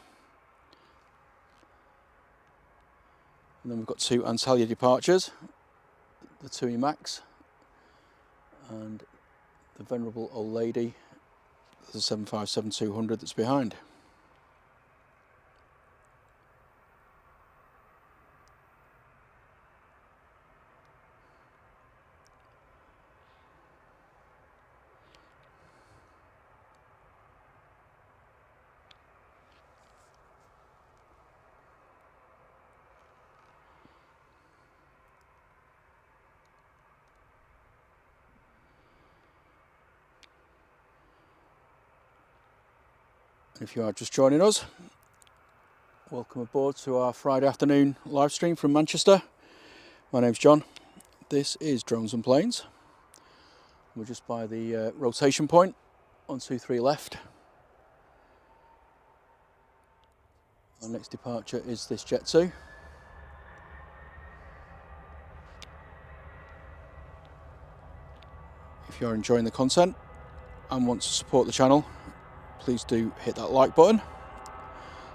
And then we've got two Antalya departures, the TUI Max and the venerable old lady, the 757-200 that's behind. And if you are just joining us, welcome aboard to our Friday afternoon live stream from Manchester. My name's John. This is Drones and Planes. We're just by the rotation point, 123 left. Our next departure is this Jet 2. If you're enjoying the content and want to support the channel, please do hit that like button.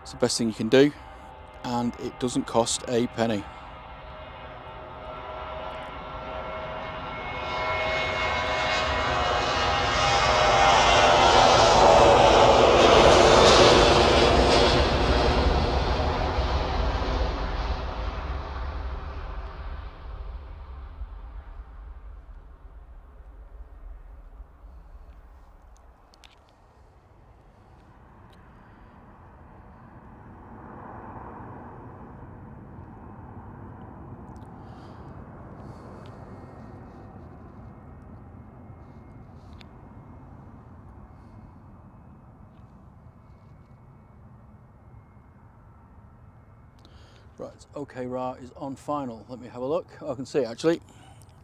It's the best thing you can do, and it doesn't cost a penny. Right, OK Ra is on final. Let me have a look. Oh, I can see it actually,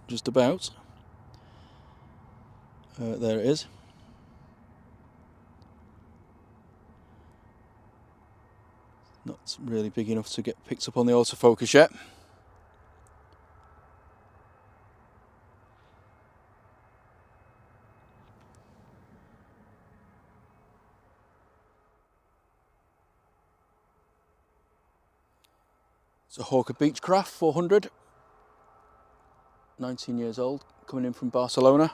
just about. There it is. Not really big enough to get picked up on the autofocus yet. It's a Hawker Beechcraft 400, 19 years old, coming in from Barcelona.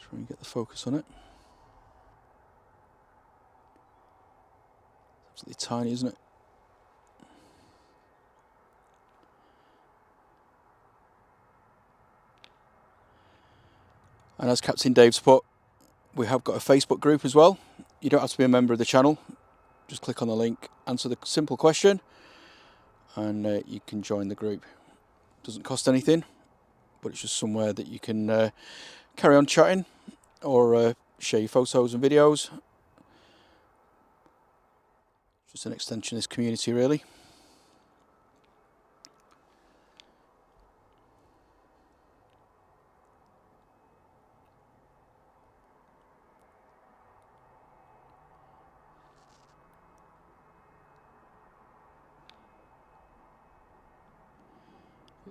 Try and get the focus on it. Absolutely tiny, isn't it? And as Captain Dave's put, we have got a Facebook group as well. You don't have to be a member of the channel. Just click on the link, answer the simple question, and you can join the group. Doesn't cost anything, but it's just somewhere that you can carry on chatting or share your photos and videos. Just an extension of this community, really.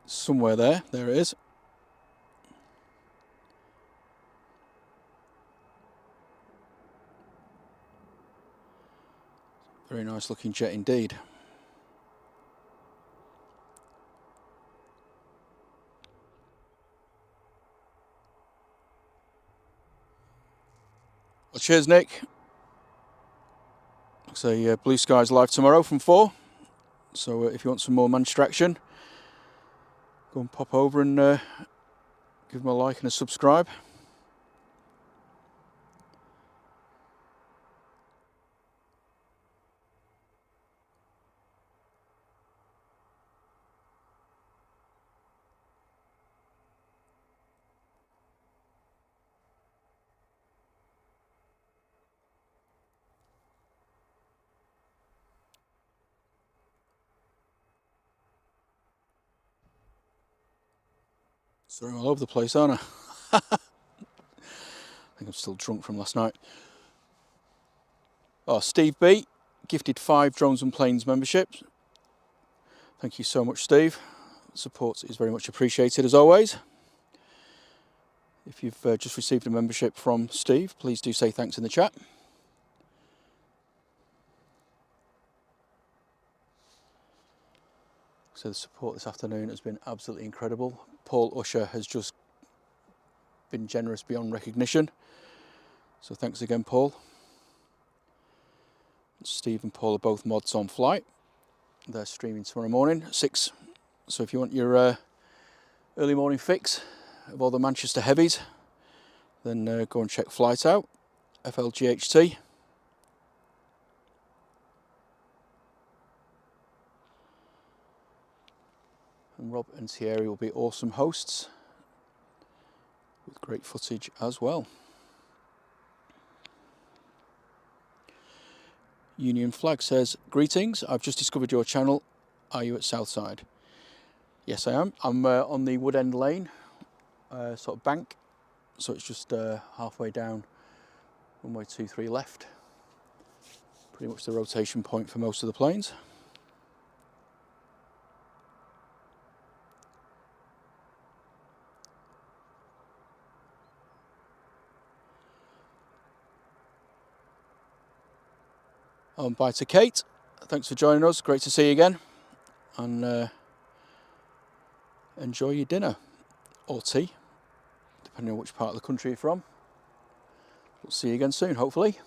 Somewhere there it is. Very nice looking jet indeed. Well, cheers, Nick. So Blue Skies live tomorrow from 4. So if you want some more Manchester action, go and pop over and give them a like and a subscribe. Sorry, I'm all over the place, aren't I? I think I'm still drunk from last night. Oh, Steve B gifted 5 Drones and Planes memberships. Thank you so much, Steve. Support is very much appreciated as always. If you've just received a membership from Steve, please do say thanks in the chat. So the support this afternoon has been absolutely incredible. Paul Usher has just been generous beyond recognition. So thanks again, Paul. Steve and Paul are both mods on flight. They're streaming tomorrow morning at 6. So if you want your early morning fix of all the Manchester heavies, then go and check Flight out, FLGHT. And Rob and Thierry will be awesome hosts with great footage as well. Union Flag says, greetings, I've just discovered your channel. Are you at Southside? Yes, I am. I'm on the Wood End Lane, sort of bank. So it's just halfway down, runway 23 left. Pretty much the rotation point for most of the planes. Bye to Kate. Thanks for joining us. Great to see you again. And enjoy your dinner or tea, depending on which part of the country you're from. We'll see you again soon, hopefully.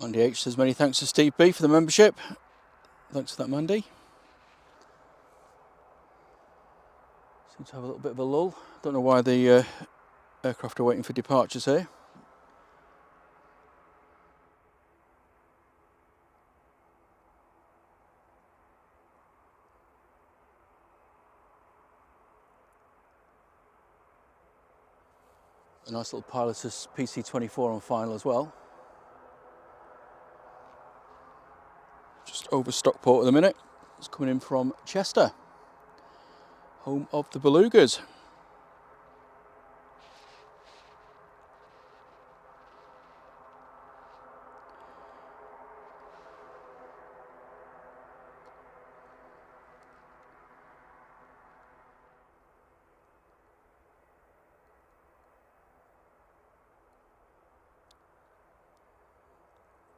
Mandy H says many thanks to Steve B for the membership. Thanks for that, Mandy. Seem to have a little bit of a lull. Don't know why the aircraft are waiting for departures here. A nice little Pilotus PC24 on final as well. Just over Stockport at the minute. It's coming in from Chester, home of the Belugas.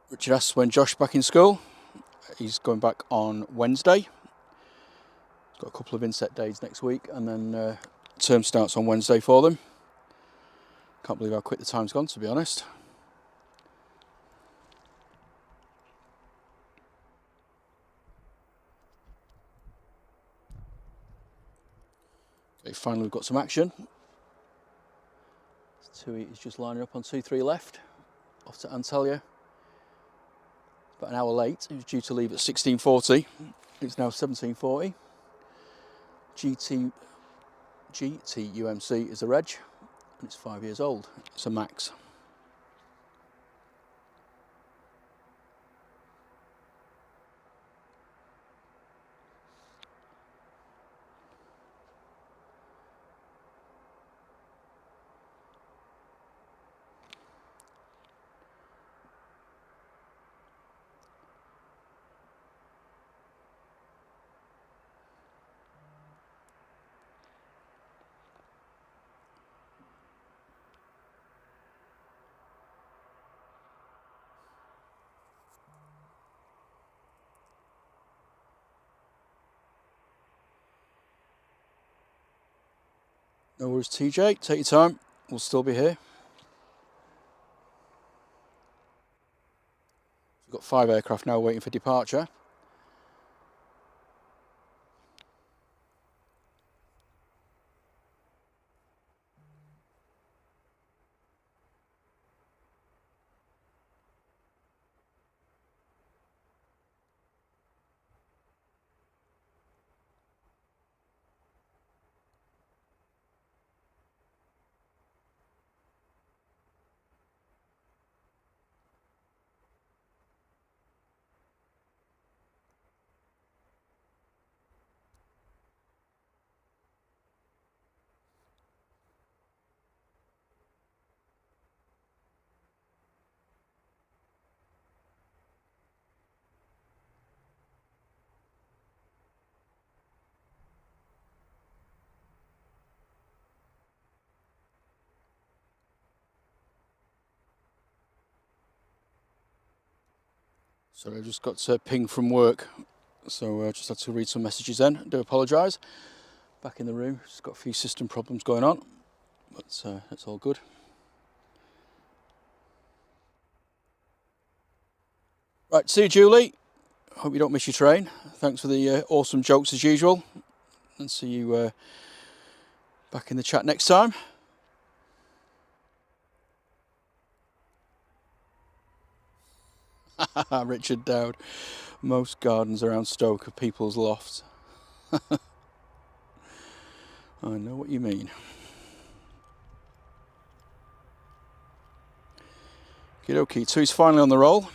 Richard asks when Josh back in school. He's going back on Wednesday. He's got a couple of inset days next week, and then term starts on Wednesday for them. Can't believe how quick the time's gone, to be honest. Okay, finally we've got some action. 2 is just lining up on 2-3 left, off to Antalya. About an hour late. He was due to leave at 16:40. It's now 17:40. GTUMC is the reg, and it's 5 years old. It's a Max. No worries, TJ. Take your time. We'll still be here. We've got 5 aircraft now waiting for departure. So I just got ping from work, so I just had to read some messages then. I do apologise. Back in the room, just got a few system problems going on, but it's all good. Right, see you, Julie. Hope you don't miss your train. Thanks for the awesome jokes as usual, and see you back in the chat next time. Richard Dowd. Most gardens around Stoke are people's lofts. I know what you mean. Okie dokie, so he's finally on the roll.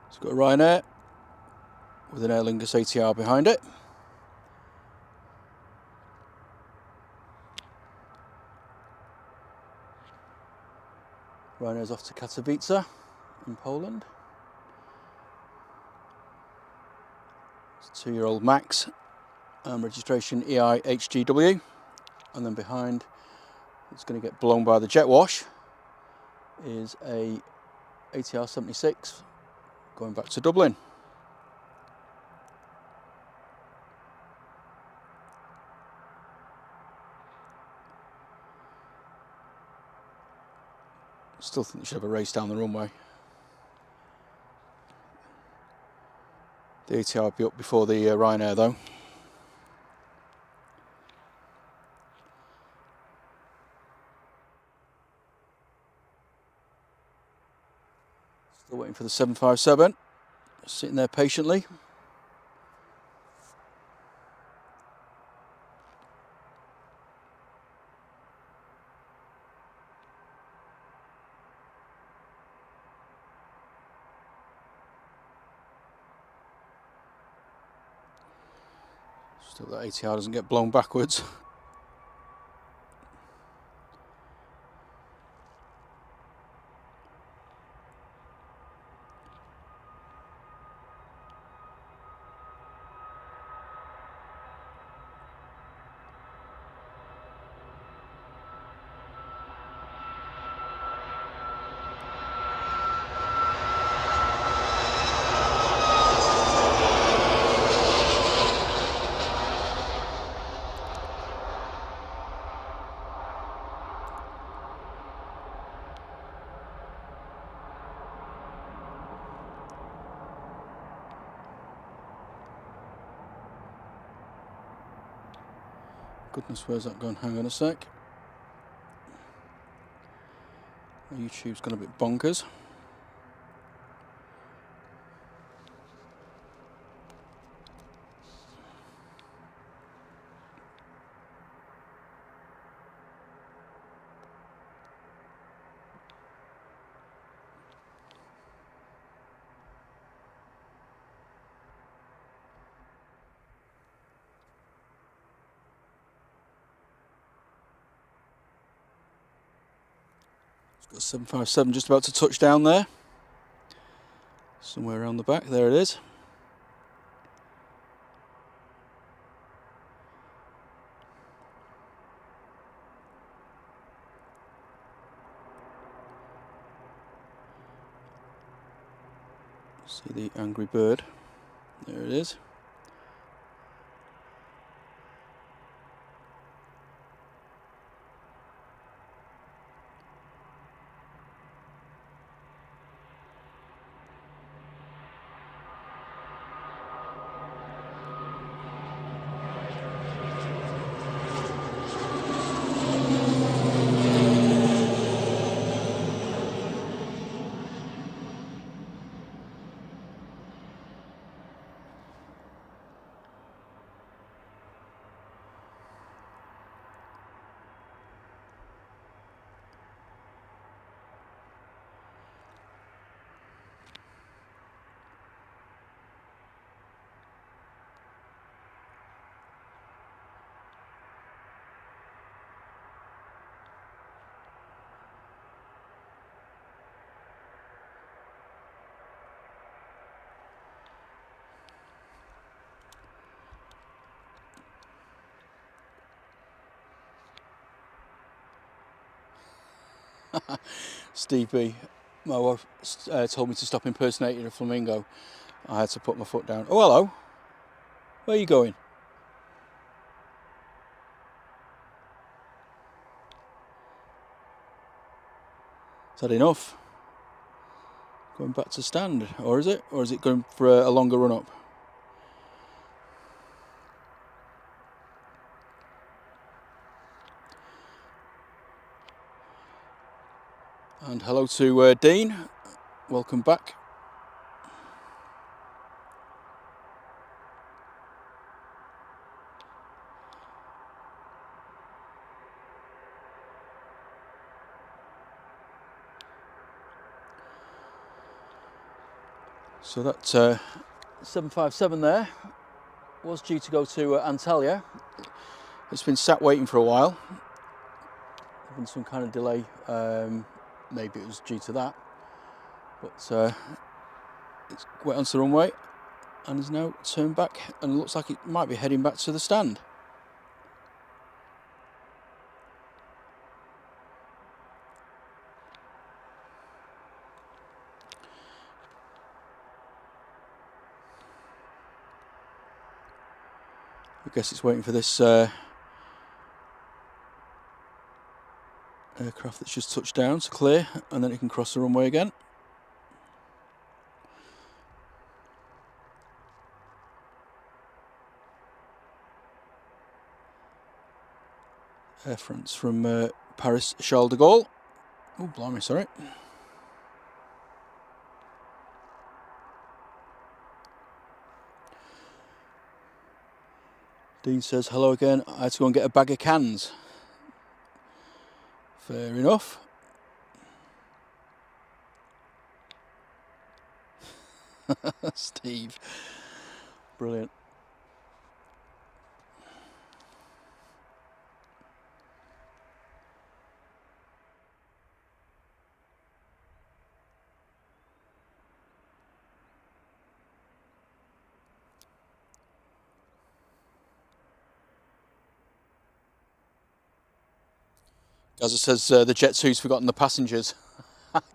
It's got a Ryanair with an Lingus ATR behind it. Ryanair's off to Katowice in Poland. It's a 2-year-old Max, registration EIHGW, and then behind, it's going to get blown by the jet wash, is a ATR 76 going back to Dublin. Still think they should have a race down the runway. The ATR will be up before the Ryanair though. Still waiting for the 757, sitting there patiently. Still that ATR doesn't get blown backwards. Goodness, where's that gone? Hang on a sec. YouTube's gone a bit bonkers. Got 757 just about to touch down there. Somewhere around the back, there it is. See the angry bird. There it is. Steve B. My wife told me to stop impersonating a flamingo. I had to put my foot down. Oh, hello. Where are you going? Is that enough? Going back to stand, or is it? Or is it going for a longer run up? And hello to Dean. Welcome back. So that 757 there was due to go to Antalya. It's been sat waiting for a while. There's been some kind of delay. Maybe it was due to that. But it's went onto the runway and is now turned back and looks like it might be heading back to the stand. I guess it's waiting for this aircraft that's just touched down to clear, and then it can cross the runway again. Air France from Paris Charles de Gaulle. Oh, blimey, sorry. Dean says, hello again, I had to go and get a bag of cans. Fair enough. Steve. Brilliant. Gaza says the Jet 2's forgotten the passengers.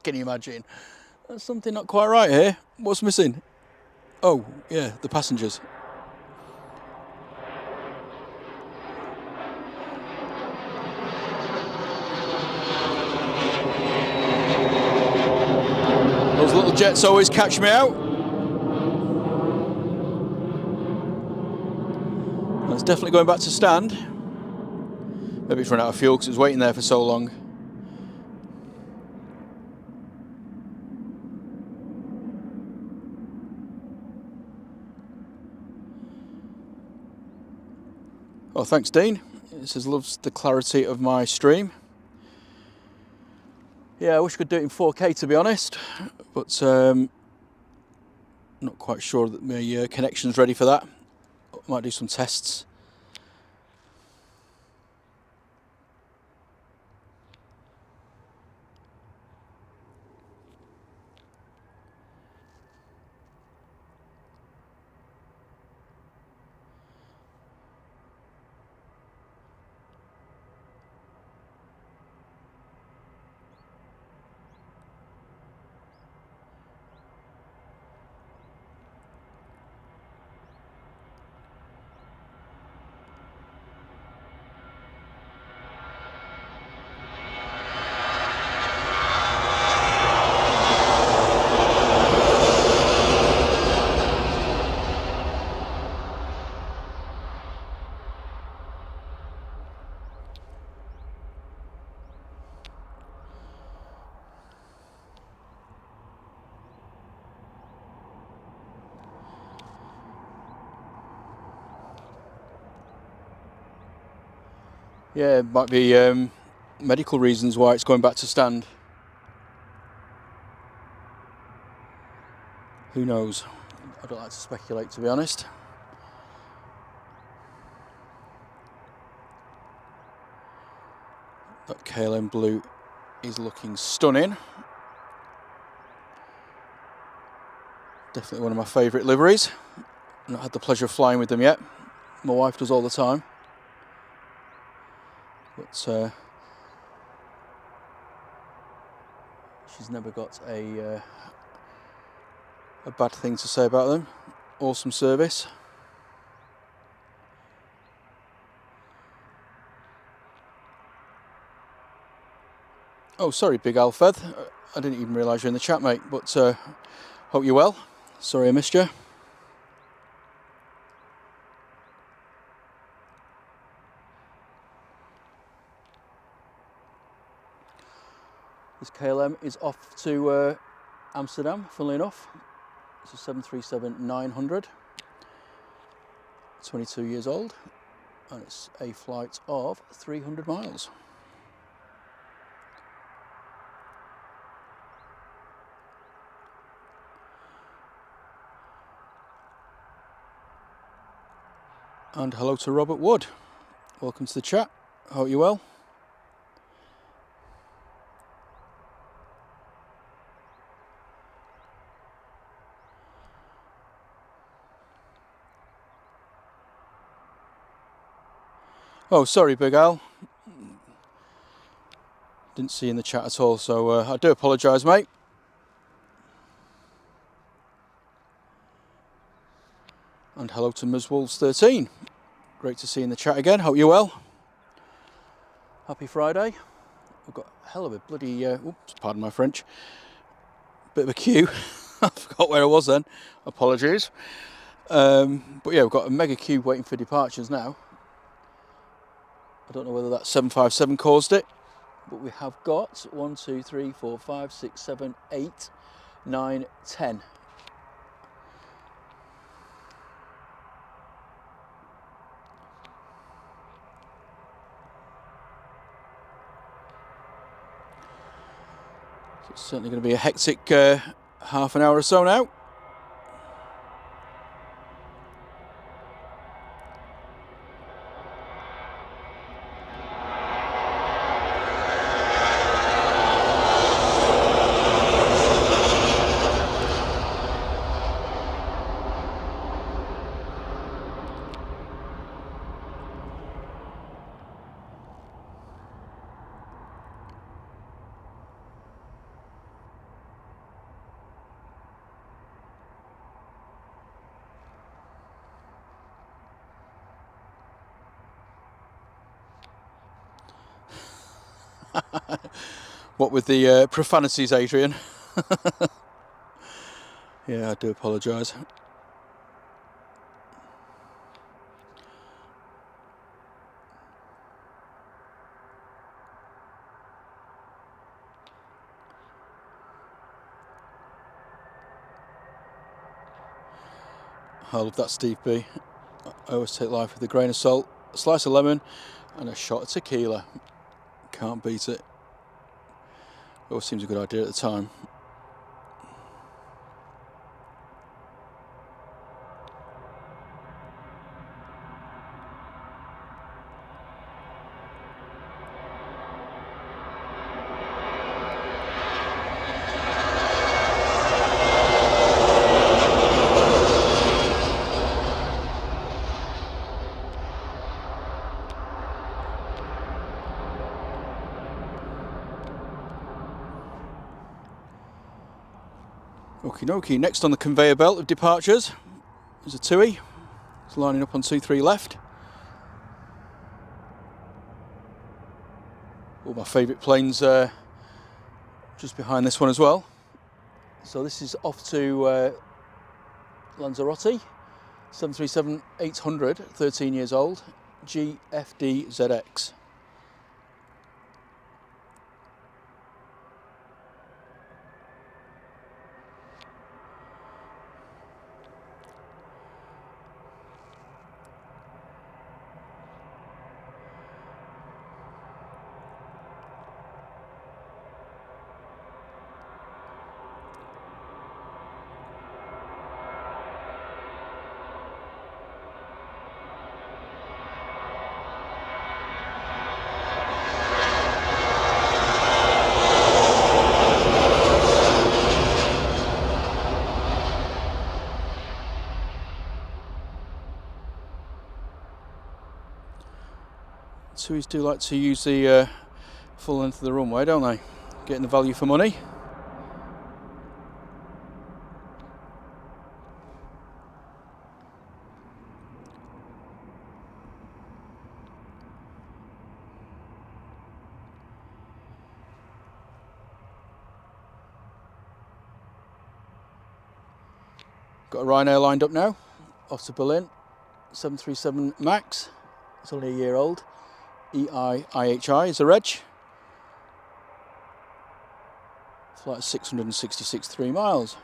Can you imagine? There's something not quite right here. What's missing? Oh, yeah, the passengers. Those little jets always catch me out. It's definitely going back to stand. Maybe it's run out of fuel because it was waiting there for so long. Oh, thanks, Dean. It says loves the clarity of my stream. Yeah, I wish I could do it in 4K to be honest, but not quite sure that my connection's ready for that. Might do some tests. Yeah, it might be medical reasons why it's going back to stand. Who knows? I don't like to speculate, to be honest. That KLM blue is looking stunning. Definitely one of my favourite liveries. I've not had the pleasure of flying with them yet. My wife does all the time. But She's never got a bad thing to say about them. Awesome service. Oh, sorry, Big Alfred. I didn't even realise you're in the chat, mate, but hope you're well. Sorry I missed you. This KLM is off to Amsterdam, funnily enough. It's a 737-900, 22 years old, and it's a flight of 300 miles. And hello to Robert Wood. Welcome to the chat. Hope you're well. Oh, sorry, Big Al. Didn't see you in the chat at all, so I do apologise, mate. And hello to MuzWolves13. Great to see you in the chat again. Hope you're well. Happy Friday. I've got a hell of a bloody, oops, pardon my French, bit of a queue. I forgot where I was then. Apologies. But yeah, we've got a mega queue waiting for departures now. I don't know whether that 757 caused it, but we have got 1, 2, 3, 4, 5, 6, 7, 8, 9, 10. So it's certainly going to be a hectic half an hour or so now. What with the profanities, Adrian? Yeah, I do apologise. I love that, Steve B. I always take life with a grain of salt, a slice of lemon and a shot of tequila. Can't beat it. Always seems a good idea at the time. Okie dokie, next on the conveyor belt of departures is a TUI. It's lining up on 2-3 left. All my favourite planes just behind this one as well. So this is off to Lanzarote, 737-800, 13 years old, GFDZX. TUIs do like to use the full length of the runway, don't they? Getting the value for money. Got a Ryanair lined up now, off to Berlin, 737 MAX, it's only a year old, EIIHI is the reg. Flight 666 3 miles.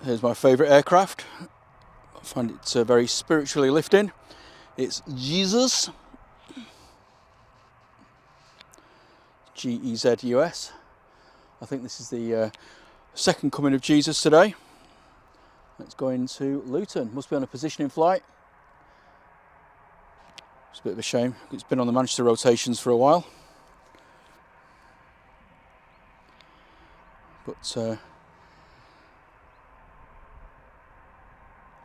Here's my favourite aircraft. I find it very spiritually lifting. It's Jesus, G-E-Z-U-S. I think this is the second coming of Jesus today. It's going to Luton. Must be on a positioning flight. It's a bit of a shame. It's been on the Manchester rotations for a while. But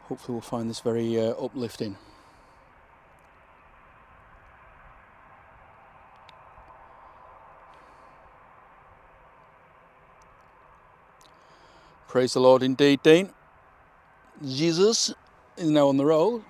hopefully we'll find this very uplifting. Praise the Lord indeed, Dean. Jesus is now on the roll.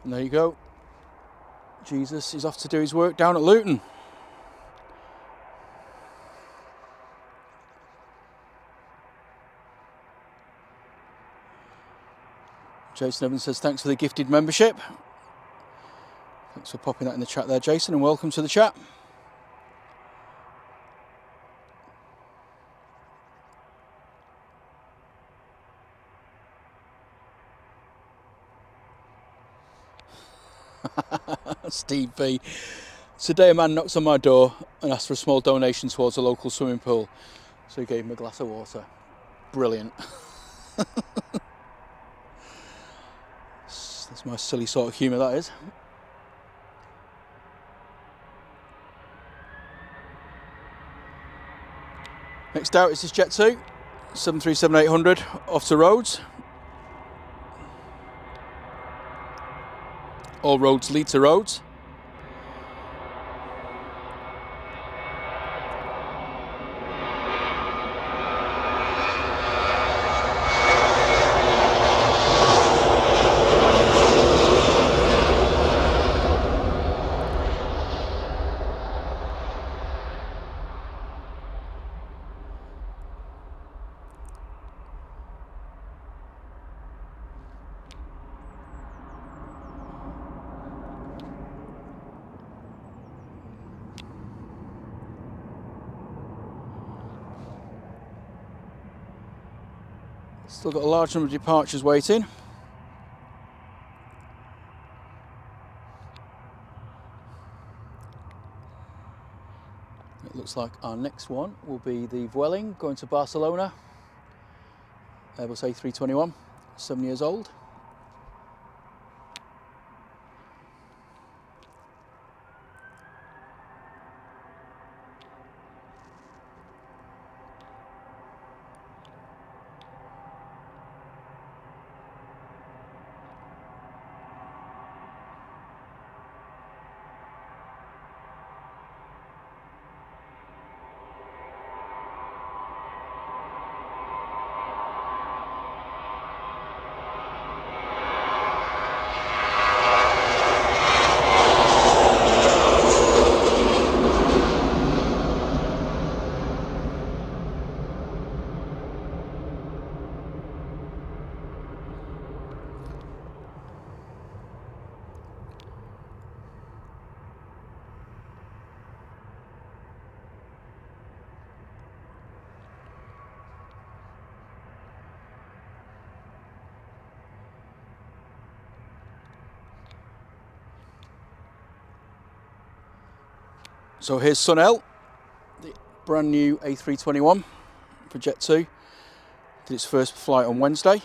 And there you go. Jesus is off to do his work down at Luton. Jason Evans says thanks for the gifted membership. Thanks for popping that in the chat there, Jason, and welcome to the chat. Steve B. Today a man knocked on my door and asked for a small donation towards a local swimming pool. So he gave him a glass of water. Brilliant. That's my silly sort of humour, that is. Next out is this Jet 2, 737-800, off to Rhodes. All roads lead to Rhodes. Still got a large number of departures waiting. It looks like our next one will be the Vueling going to Barcelona. Airbus A321, 7 years old. So here's Sunel, the brand new A321 for Jet2. Did its first flight on Wednesday.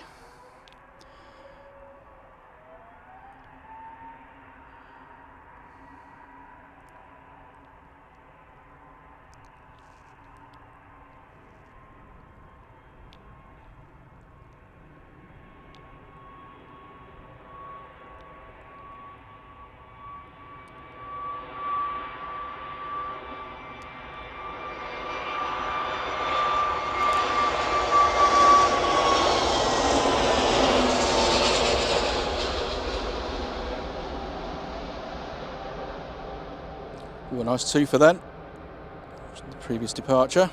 Ooh, a nice twofer then, the previous departure.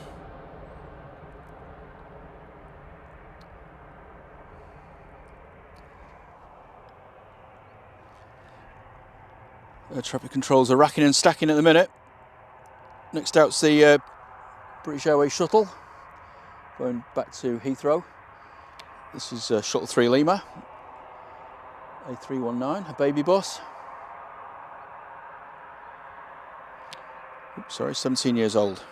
Traffic controls are racking and stacking at the minute. Next out's the British Airways shuttle, going back to Heathrow. This is Shuttle 3 Lima, A319, a baby bus. Oops, sorry, 17 years old.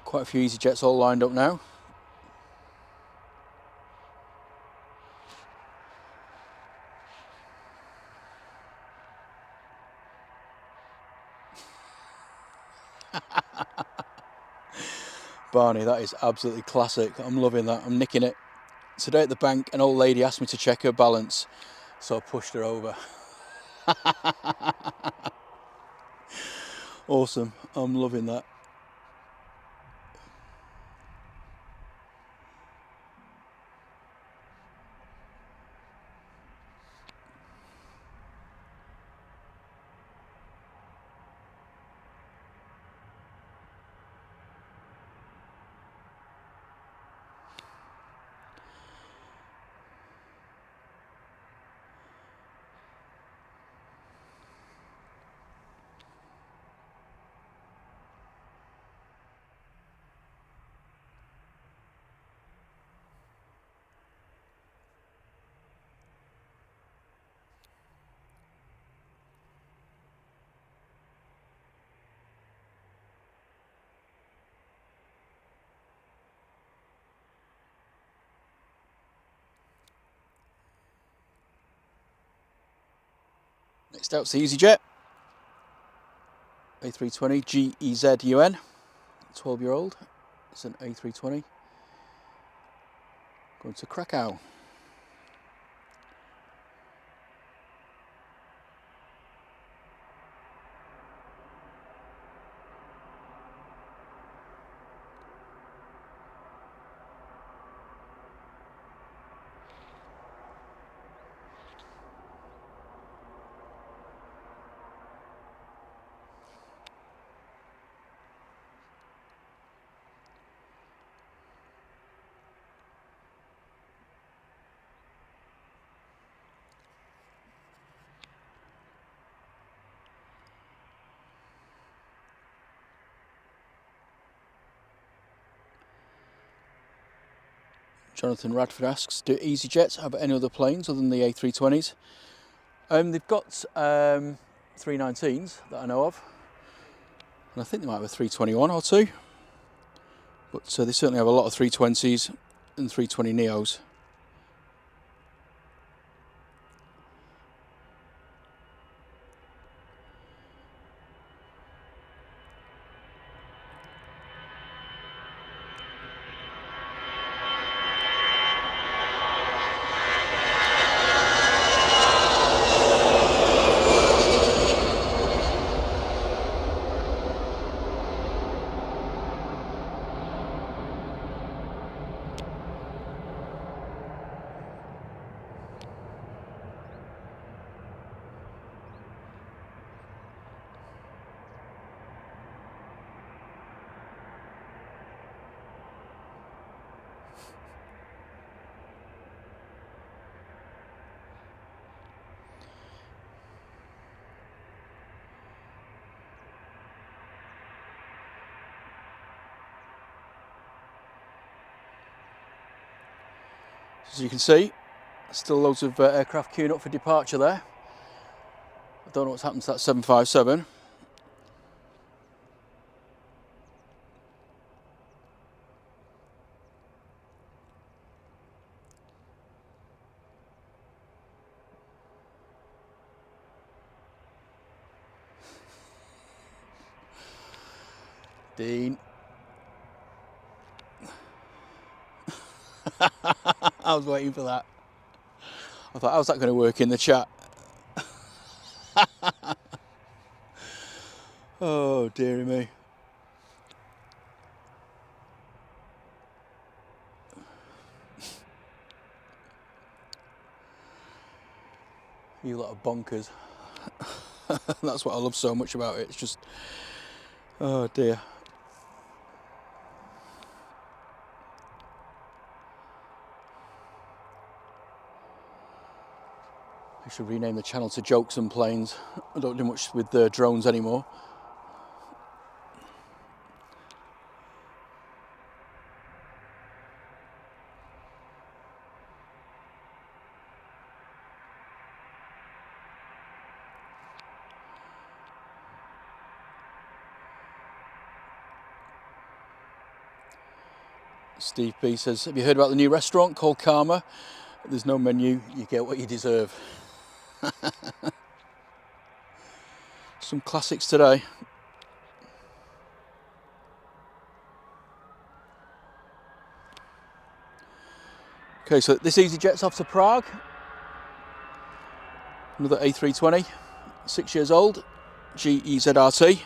Quite a few easyJets all lined up now. Barney, that is absolutely classic. I'm loving that. I'm nicking it. Today at the bank, an old lady asked me to check her balance, so I pushed her over. Awesome. I'm loving that. Next out's the easyJet A320 GEZUN, 12-year-old. It's an A320 going to Krakow. Jonathan Radford asks, do easyJets have any other planes other than the A320s? They've got 319s that I know of, and I think they might have a 321 or two, but they certainly have a lot of 320s and 320 Neos. As you can see, still loads of aircraft queuing up for departure there. I don't know what's happened to that 757. Dean. I was waiting for that. I thought, how's that going to work in the chat? Oh, dearie me. You lot of bonkers. That's what I love so much about it. It's just, oh dear. I should rename the channel to Jokes and Planes. I don't do much with drones anymore. Steve B says, have you heard about the new restaurant called Karma? There's no menu, you get what you deserve. Some classics today. Okay, so this easyJet's off to Prague. Another A320, 6 years old, GEZRT.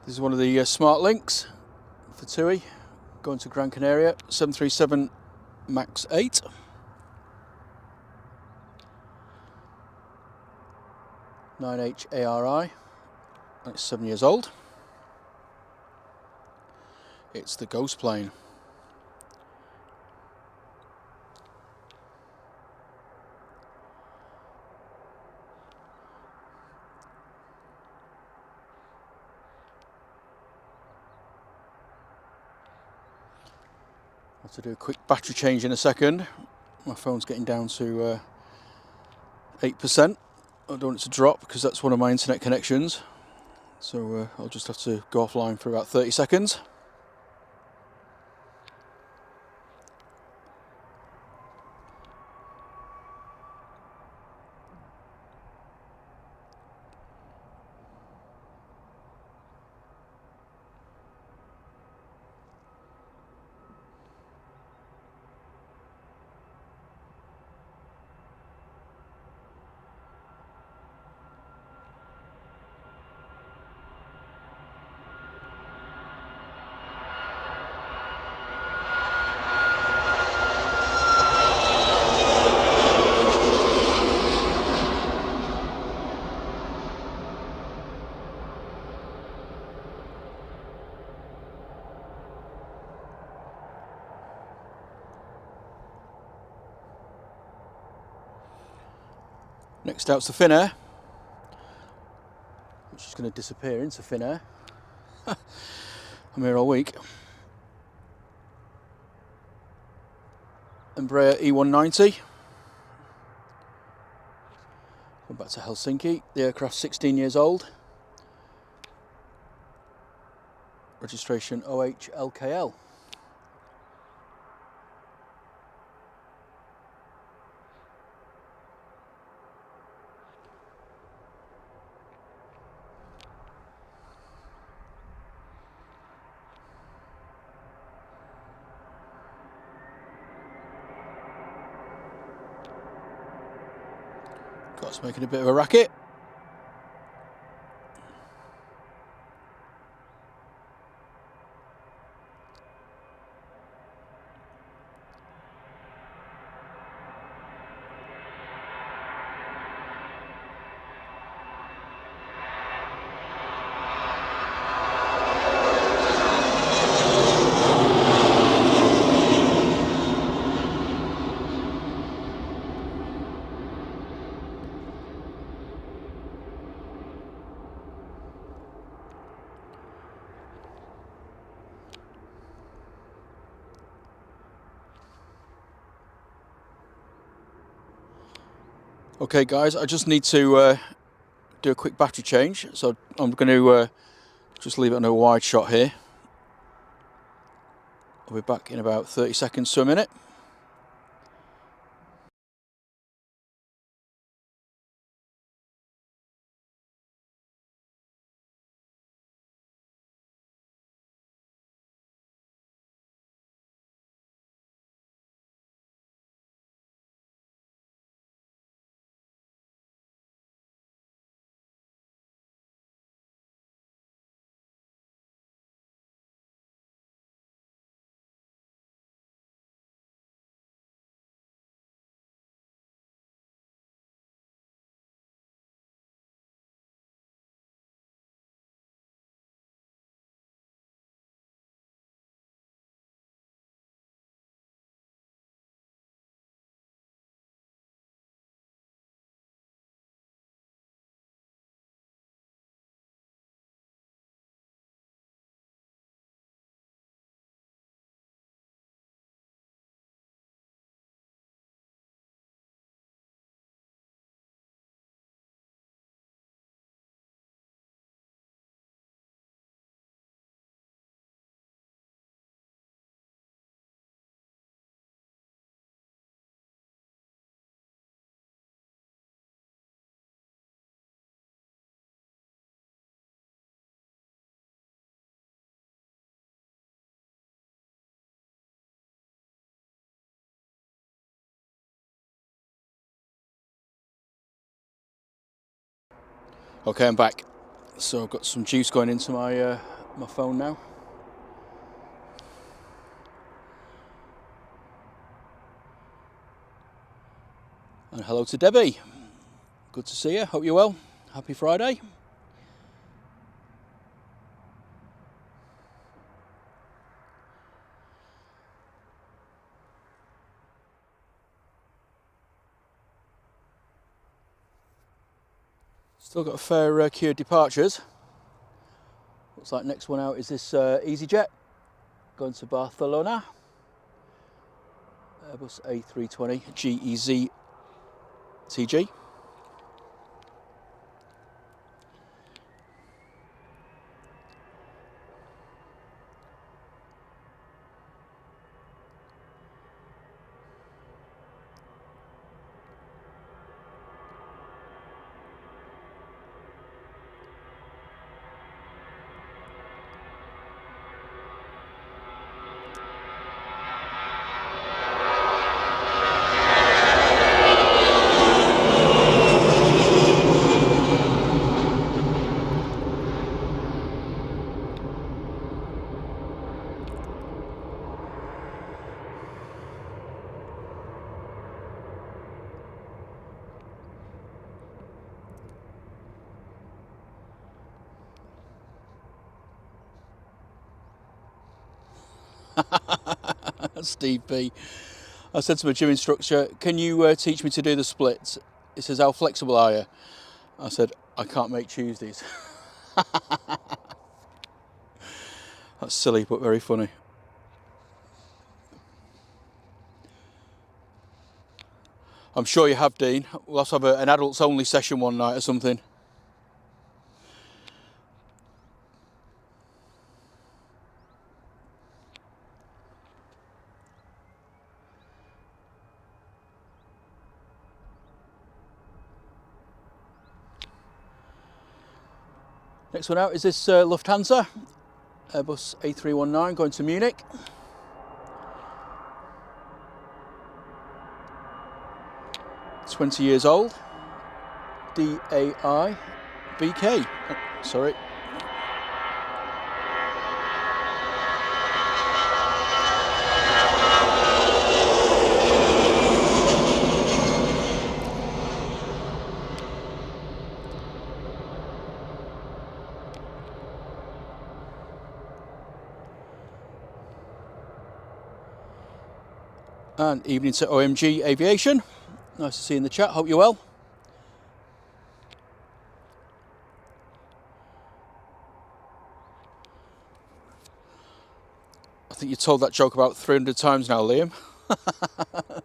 This is one of the smart links for TUI, going to Gran Canaria, 737 MAX 8. (9H ARI), and it's 7 years old. It's the ghost plane. I'll have to do a quick battery change in a second. My phone's getting down to 8%. I don't want it to drop because that's one of my internet connections. So I'll just have to go offline for about 30 seconds. Next out's the Finnair, which is going to disappear into Finnair. I'm here all week. Embraer E190. Going back to Helsinki. The aircraft's 16 years old. Registration OHLKL. Car's making a bit of a racket. Okay guys, I just need to do a quick battery change, so I'm going to just leave it on a wide shot here. I'll be back in about 30 seconds to a minute. Okay, I'm back. So I've got some juice going into my my phone now. And hello to Debbie. Good to see you. Hope you're well. Happy Friday. Still got a fair queue of departures. Looks like next one out is this easyJet going to Barcelona. Airbus A320 GEZ TG. Steve B. I said to my gym instructor, can you teach me to do the splits? It says, how flexible are you? I said, I can't make Tuesdays. That's silly, but very funny. I'm sure you have, Dean. We'll have to have an adults only session one night or something. Next one out is this Lufthansa Airbus A319 going to Munich. $20 old. DAI BK. Oh, sorry. And evening to OMG Aviation. Nice to see you in the chat, hope you're well. I think you told that joke about 300 times now, Liam. I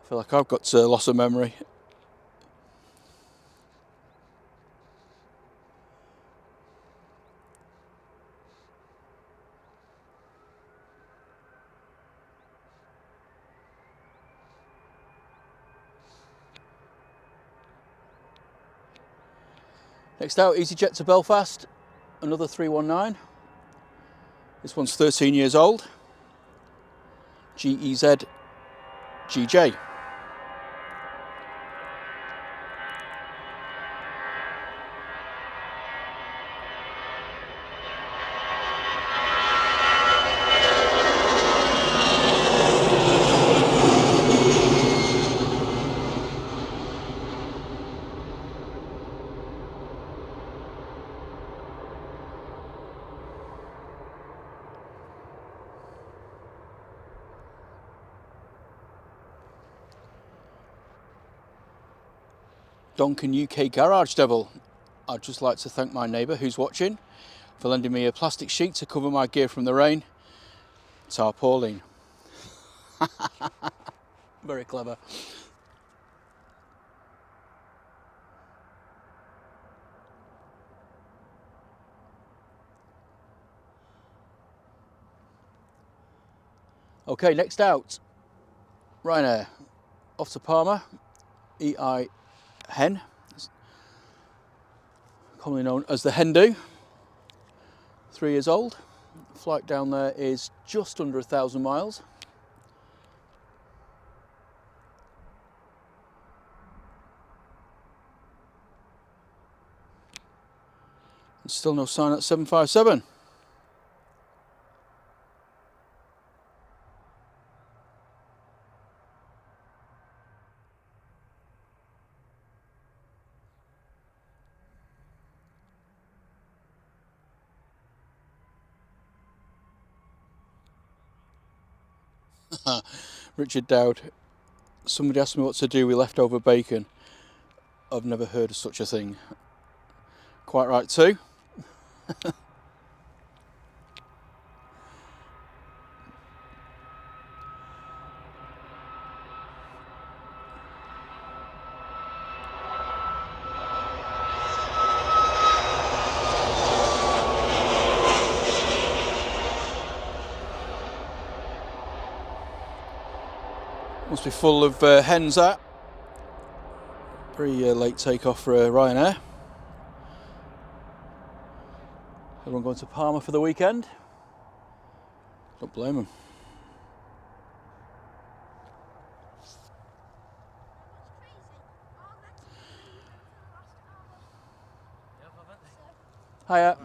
feel like I've got loss of memory. Next out, easyJet to Belfast, another 319. This one's 13 years old. GEZ GJ. Donkin UK Garage Devil. I'd just like to thank my neighbour who's watching for lending me a plastic sheet to cover my gear from the rain. Tarpaulin. Very clever. Okay, next out, Ryanair, off to Palma, EI Hen, commonly known as the Hindu, 3 years old. Flight down there is just under 1,000 miles. And still no sign at 757. Richard Dowd, somebody asked me what to do with leftover bacon. I've never heard of such a thing. Quite right too. Must be full of hens that. Very late takeoff for Ryanair. Everyone going to Palma for the weekend? Don't blame them. Hiya.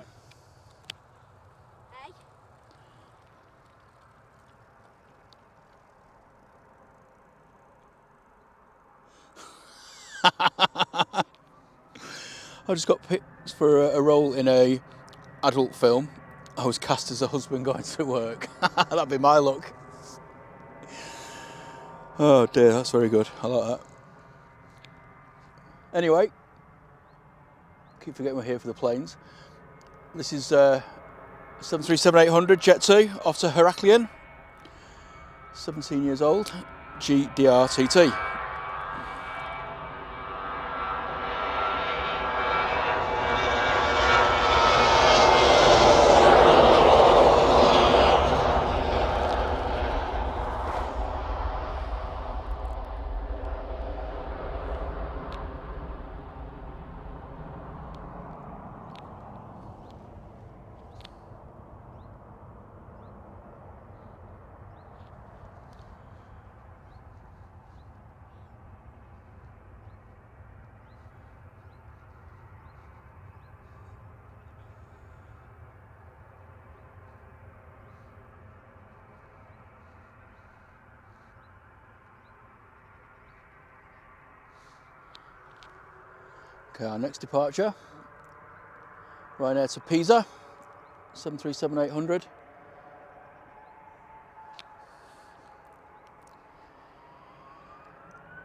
I just got picked for a role in a adult film. I was cast as a husband going to work. That'd be my luck. Oh dear, that's very good. I like that. Anyway, keep forgetting we're here for the planes. This is 737-800 Jet 2 off to Heraklion. 17 years old, GDRTT. Okay, our next departure, Ryanair to Pisa, 737-800.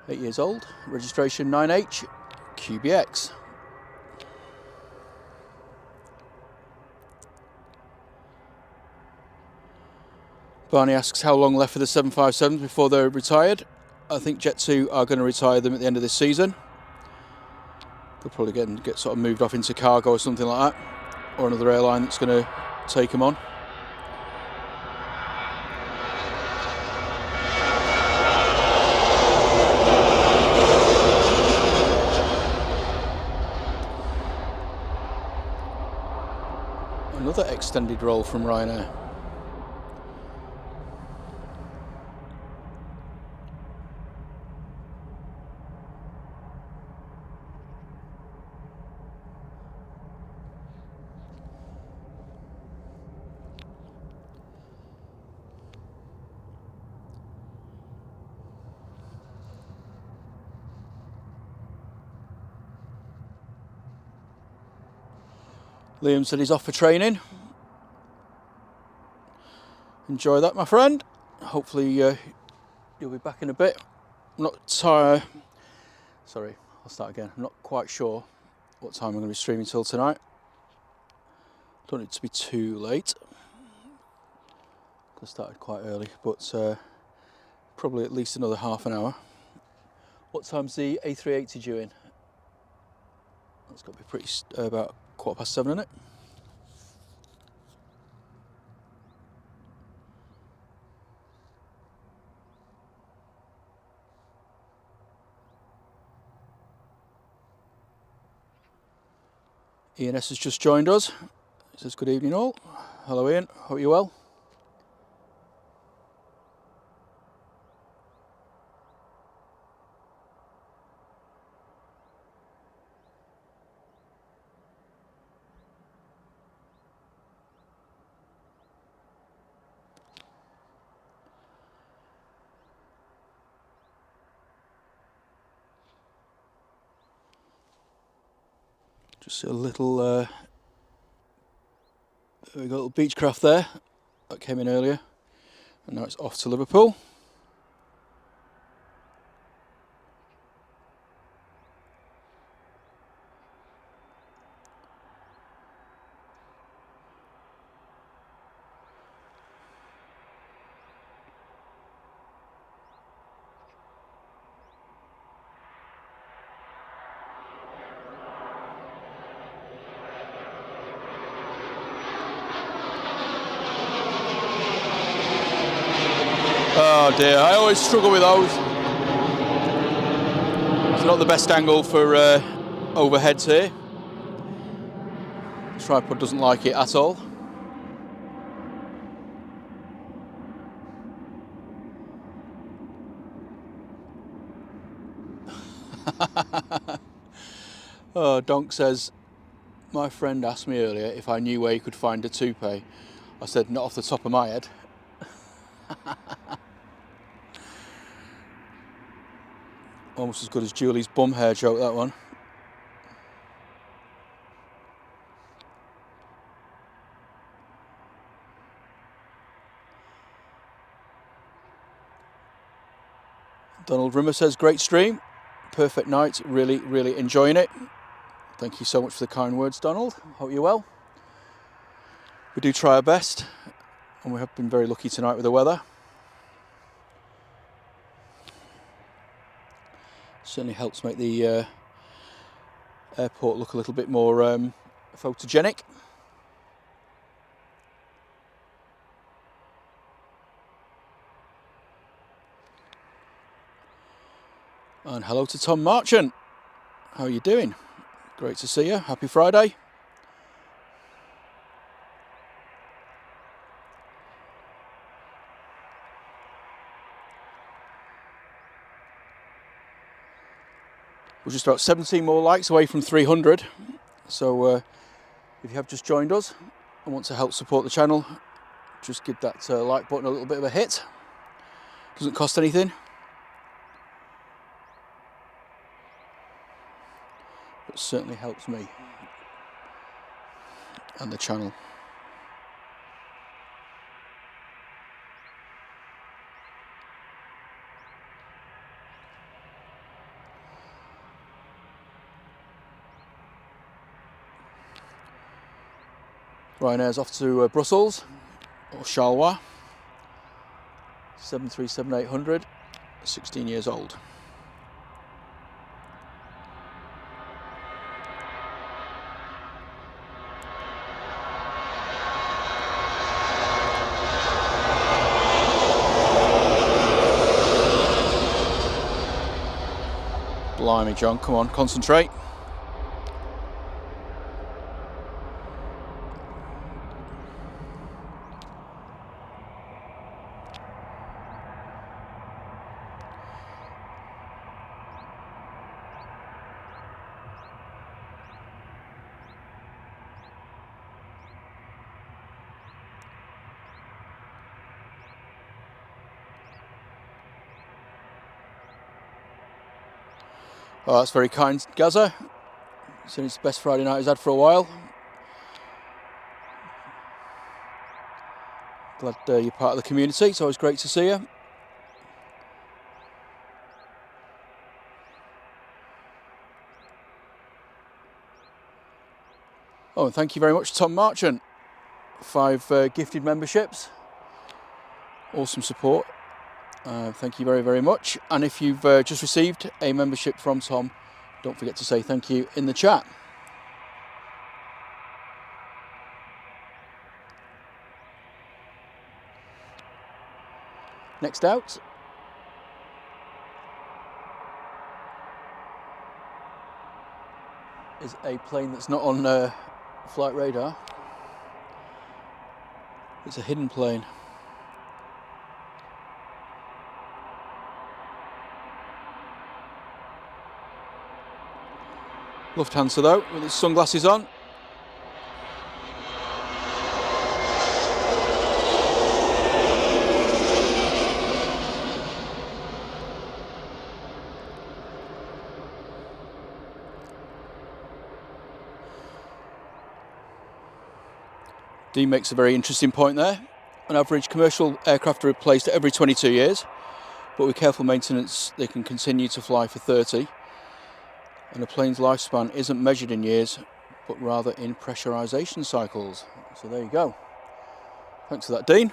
Eight years old, registration 9H, QBX. Barney asks how long left for the 757s before they're retired. I think Jet 2 are going to retire them at the end of this season. They'll probably get sort of moved off into cargo or something like that, or another airline that's going to take them on. Another extended roll from Ryanair. Liam said he's off for training. Enjoy that, my friend. Hopefully you'll be back in a bit. I'm not sorry, I'll start again. I'm not quite sure what time I'm going to be streaming till tonight. Don't need it to be too late. I started quite early, but probably at least another half an hour. What time's the A380 due in? That's got to be pretty about 7:15, isn't it? Ian S has just joined us. He says good evening all. Hello Ian, hope you're well. Just a little, there we got a little Beechcraft there that came in earlier, and now it's off to Liverpool. Oh dear, I always struggle with those. It's not the best angle for overheads here. The tripod doesn't like it at all. Oh, Donk says, my friend asked me earlier if I knew where you could find a toupee. I said, not off the top of my head. Almost as good as Julie's bum hair joke, that one. Donald Rimmer says, great stream. perfect night. Really, really enjoying it. Thank you so much for the kind words, Donald. Hope you're well. We do try our best, and we have been very lucky tonight with the weather. Certainly helps make the airport look a little bit more photogenic. And hello to Tom Marchant. How are you doing? Great to see you. Happy Friday. We're just about 17 more likes away from 300. So if you have just joined us and want to help support the channel, just give that like button a little bit of a hit. Doesn't cost anything. But certainly helps me and the channel. Ryanair's off to Brussels or Charleroi. 737-800, 16 years old. Blimey, John, come on, concentrate. Oh, that's very kind, Gaza. Said it's the best Friday night he's had for a while. Glad you're part of the community. It's always great to see you. Oh, and thank you very much, Tom Marchant. 5 gifted memberships. Awesome support. Thank you very, very much. And if you've just received a membership from Tom, don't forget to say thank you in the chat. Next out is a plane that's not on flight radar. It's a hidden plane. Lufthansa though, with its sunglasses on. Dean makes a very interesting point there. On average, commercial aircraft are replaced every 22 years, but with careful maintenance they can continue to fly for 30. And a plane's lifespan isn't measured in years, but rather in pressurisation cycles. So there you go. Thanks for that, Dean.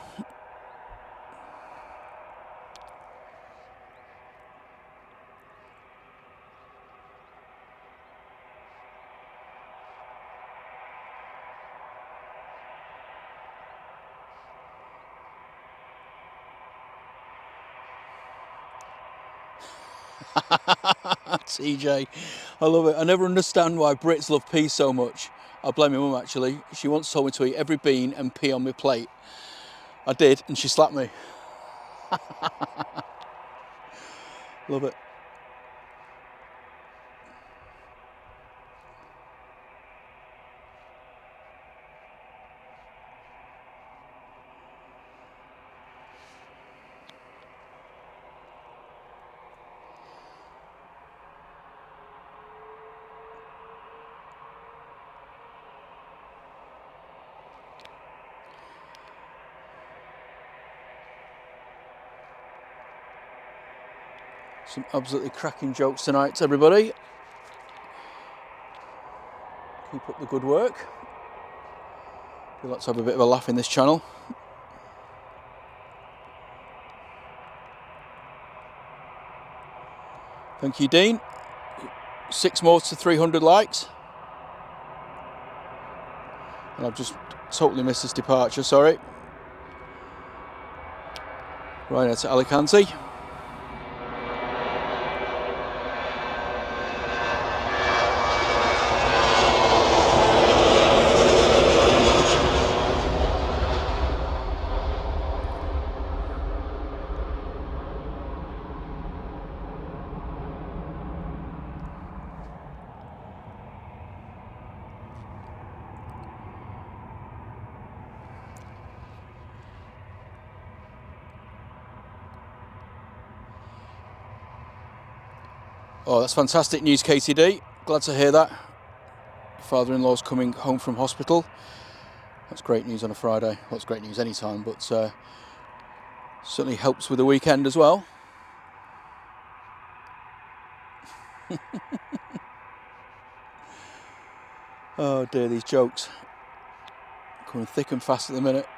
TJ, I love it. I never understand why Brits love peas so much. I blame my mum actually. She once told me to eat every bean and pea on my plate. I did, and she slapped me. Love it. Some absolutely cracking jokes tonight, everybody. Keep up the good work. Let's have a bit of a laugh in this channel. Thank you, Dean. 6 more to 300 likes. And I've just totally missed this departure, sorry. Ryanair to Alicante. Oh, that's fantastic news, KTD. Glad to hear that. Father-in-law's coming home from hospital. That's great news on a Friday. Well, it's great news anytime, but certainly helps with the weekend as well. Oh dear, these jokes. Coming thick and fast at the minute.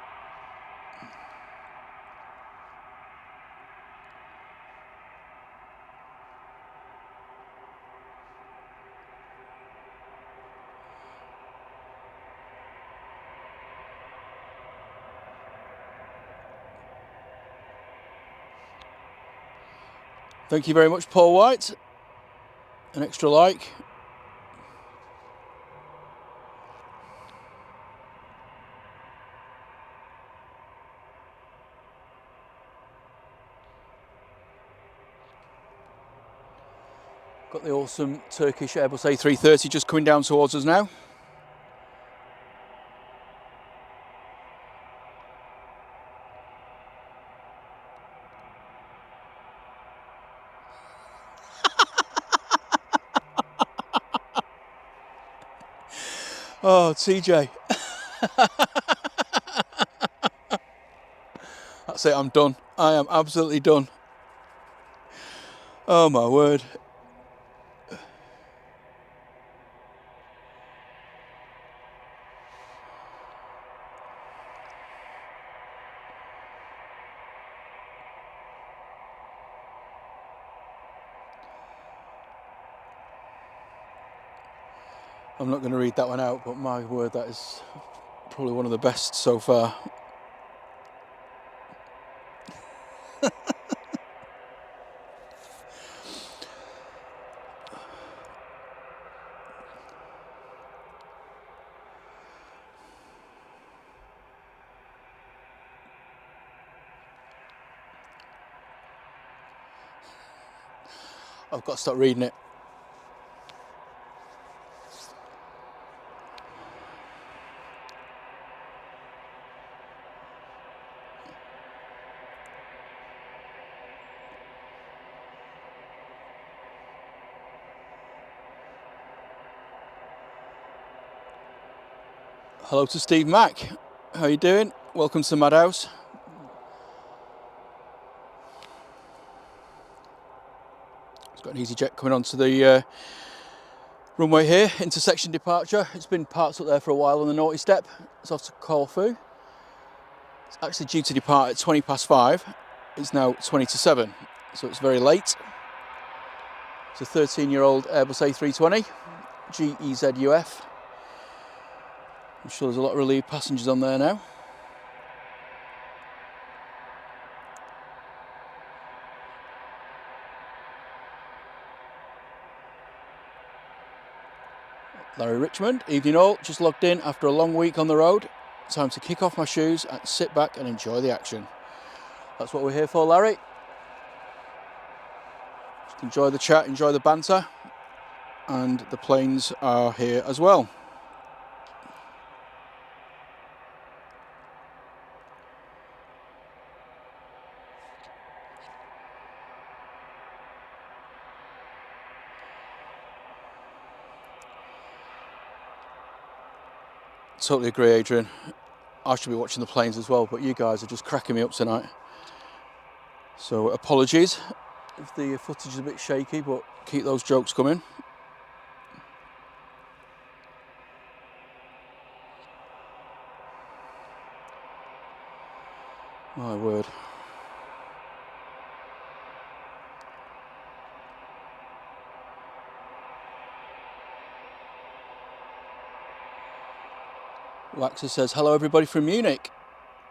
Thank you very much, Paul White. An extra like. Got the awesome Turkish Airbus A330 just coming down towards us now. Oh, TJ. That's it, I'm done. I am absolutely done. Oh my word. I'm not going to read that one out, but my word, that is probably one of the best so far. I've got to start reading it. Hello to Steve Mack. How you doing? Welcome to Madhouse. It's got an easyJet coming onto the runway here, intersection departure. It's been parked up there for a while on the naughty step. It's off to Corfu. It's actually due to depart at 5:20. It's now 7:20, so it's very late. It's a 13-year-old Airbus A320, GEZUF. I'm sure there's a lot of relieved passengers on there now. Larry Richmond, evening all, just logged in after a long week on the road. Time to kick off my shoes and sit back and enjoy the action. That's what we're here for, Larry. Just enjoy the chat, enjoy the banter, and the planes are here as well. Totally agree, Adrian. I should be watching the planes as well, but you guys are just cracking me up tonight. So apologies. if the footage is a bit shaky, but keep those jokes coming. My word. Waxer says, hello everybody from Munich.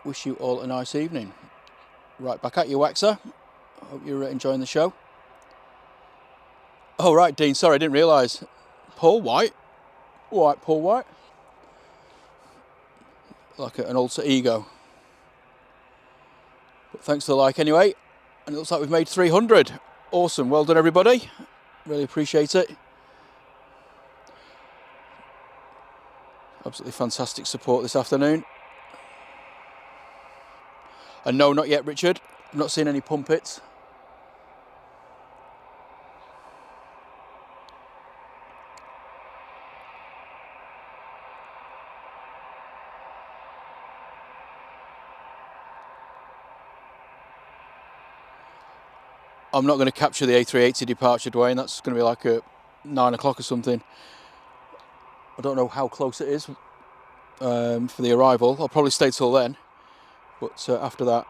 Wish you all a nice evening. Right back at you, Waxer. Hope you're enjoying the show. Oh, right, Dean. Sorry, I didn't realise. Paul White. Paul White. Like an alter ego. But thanks for the like anyway. And it looks like we've made 300. Awesome. Well done, everybody. Really appreciate it. Absolutely fantastic support this afternoon. And no, not yet, Richard. I've not seen any pumpets. I'm not going to capture the A380 departure, Dwayne. That's going to be like at 9 o'clock or something. I don't know how close it is for the arrival. I'll probably stay till then. But after that,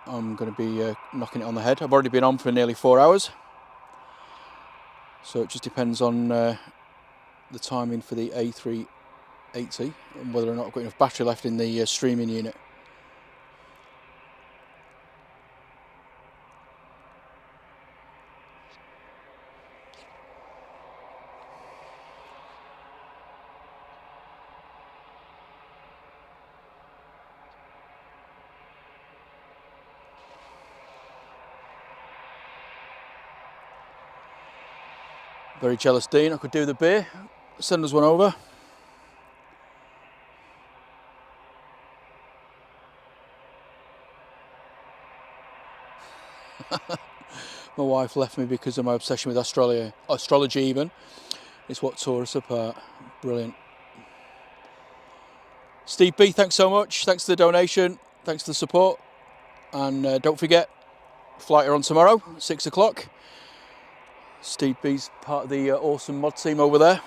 I'm going to be knocking it on the head. I've already been on for nearly 4 hours. So it just depends on the timing for the A380 and whether or not I've got enough battery left in the streaming unit. Very jealous, Dean. I could do the beer. Send us one over. My wife left me because of my obsession with astrology even. It's what tore us apart. Brilliant. Steve B, thanks so much. Thanks for the donation. Thanks for the support. And don't forget, flight are on tomorrow, 6 o'clock. Steve B's part of the awesome mod team over there.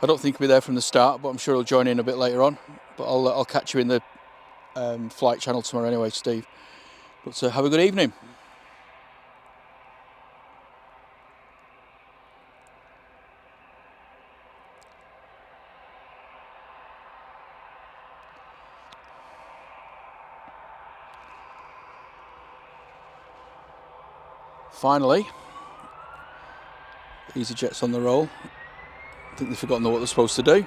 I don't think he'll be there from the start, but I'm sure he'll join in a bit later on. But I'll catch you in the flight channel tomorrow anyway, Steve. But have a good evening. Finally, easyJet's on the roll. I think they've forgotten what they're supposed to do.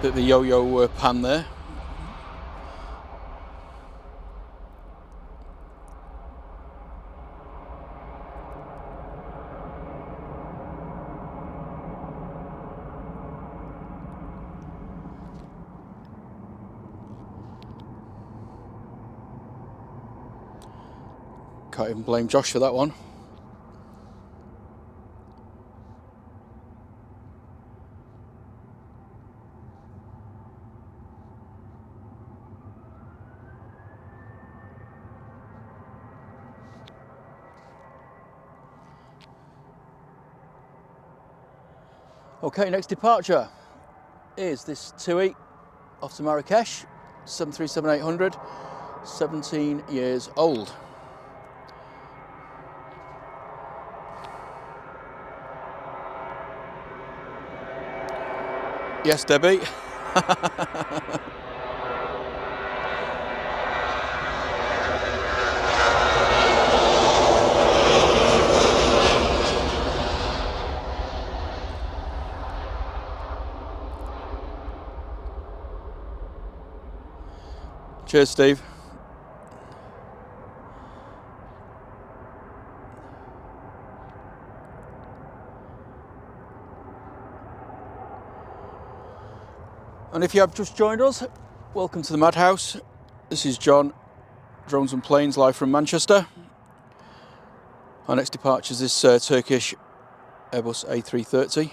Bit of a yo-yo pan there. Can't even blame Josh for that one. Okay, next departure is this TUI off to Marrakesh, 737-800, 17 years old. Yes, Debbie. Cheers, Steve. And if you have just joined us, welcome to the Madhouse. This is John, Drones and Planes, live from Manchester. Our next departure is this Turkish Airbus A330.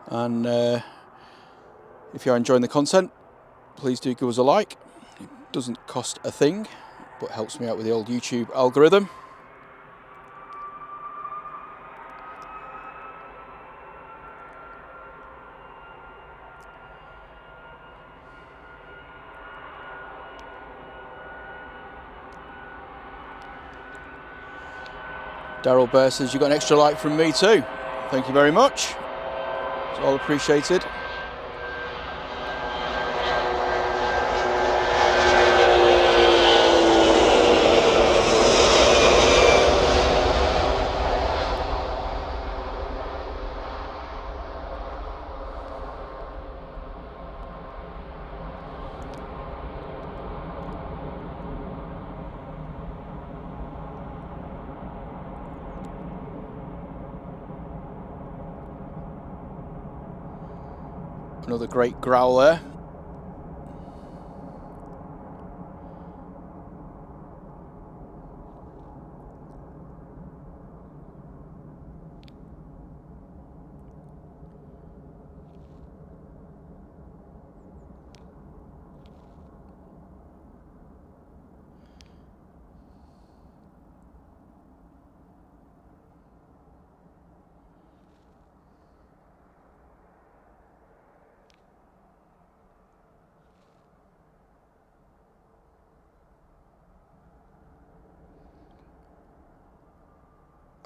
And if you're enjoying the content, please do give us a like. It doesn't cost a thing, but helps me out with the old YouTube algorithm. Daryl Bear says you got an extra like from me too. Thank you very much. It's all appreciated. Another great growl there.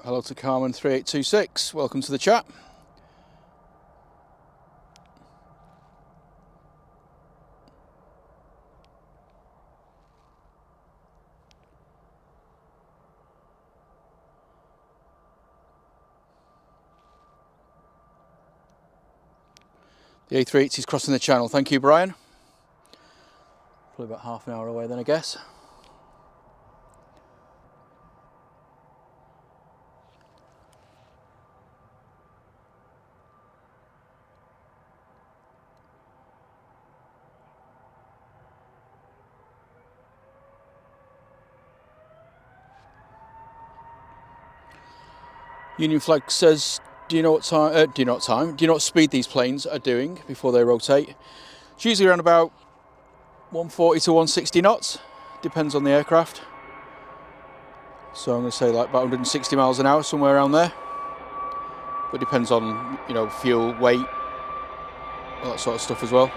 Hello to Carmen 3826, welcome to the chat. The A380 is crossing the channel, thank you Brian. Probably about half an hour away then I guess. Union Flag says, do you know what speed these planes are doing before they rotate? It's usually around about 140 to 160 knots, depends on the aircraft. So I'm going to say like about 160 miles an hour, somewhere around there. But it depends on, you know, fuel, weight, all that sort of stuff as well.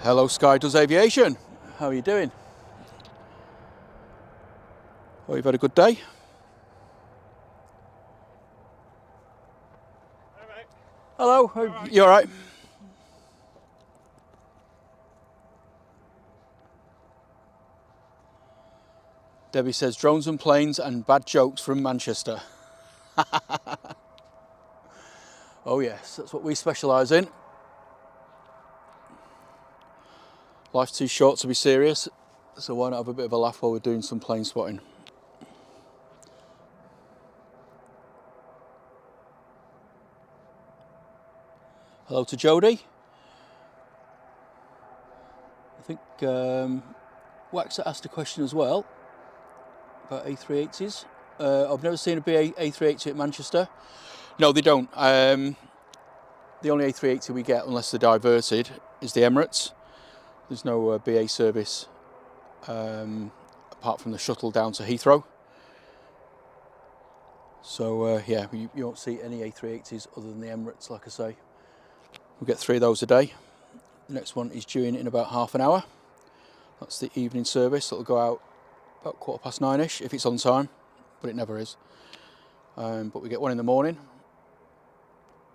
Hello Sky Does Aviation, how are you doing? Well, you've had a good day? Hello, you alright? Debbie says drones and planes and bad jokes from Manchester. Oh yes, that's what we specialise in. Life's too short to be serious, so why not have a bit of a laugh while we're doing some plane spotting. Hello to Jodie. I think Waxer asked a question as well about A380s. I've never seen a A380 at Manchester. No, they don't. The only A380 we get, unless they're diverted, is the Emirates. There's no BA service apart from the shuttle down to Heathrow. So yeah, you won't see any A380s other than the Emirates, like I say. We'll get 3 of those a day. The next one is due in about half an hour. That's the evening service. It'll go out about 9:15ish if it's on time, but it never is. But we get one in the morning,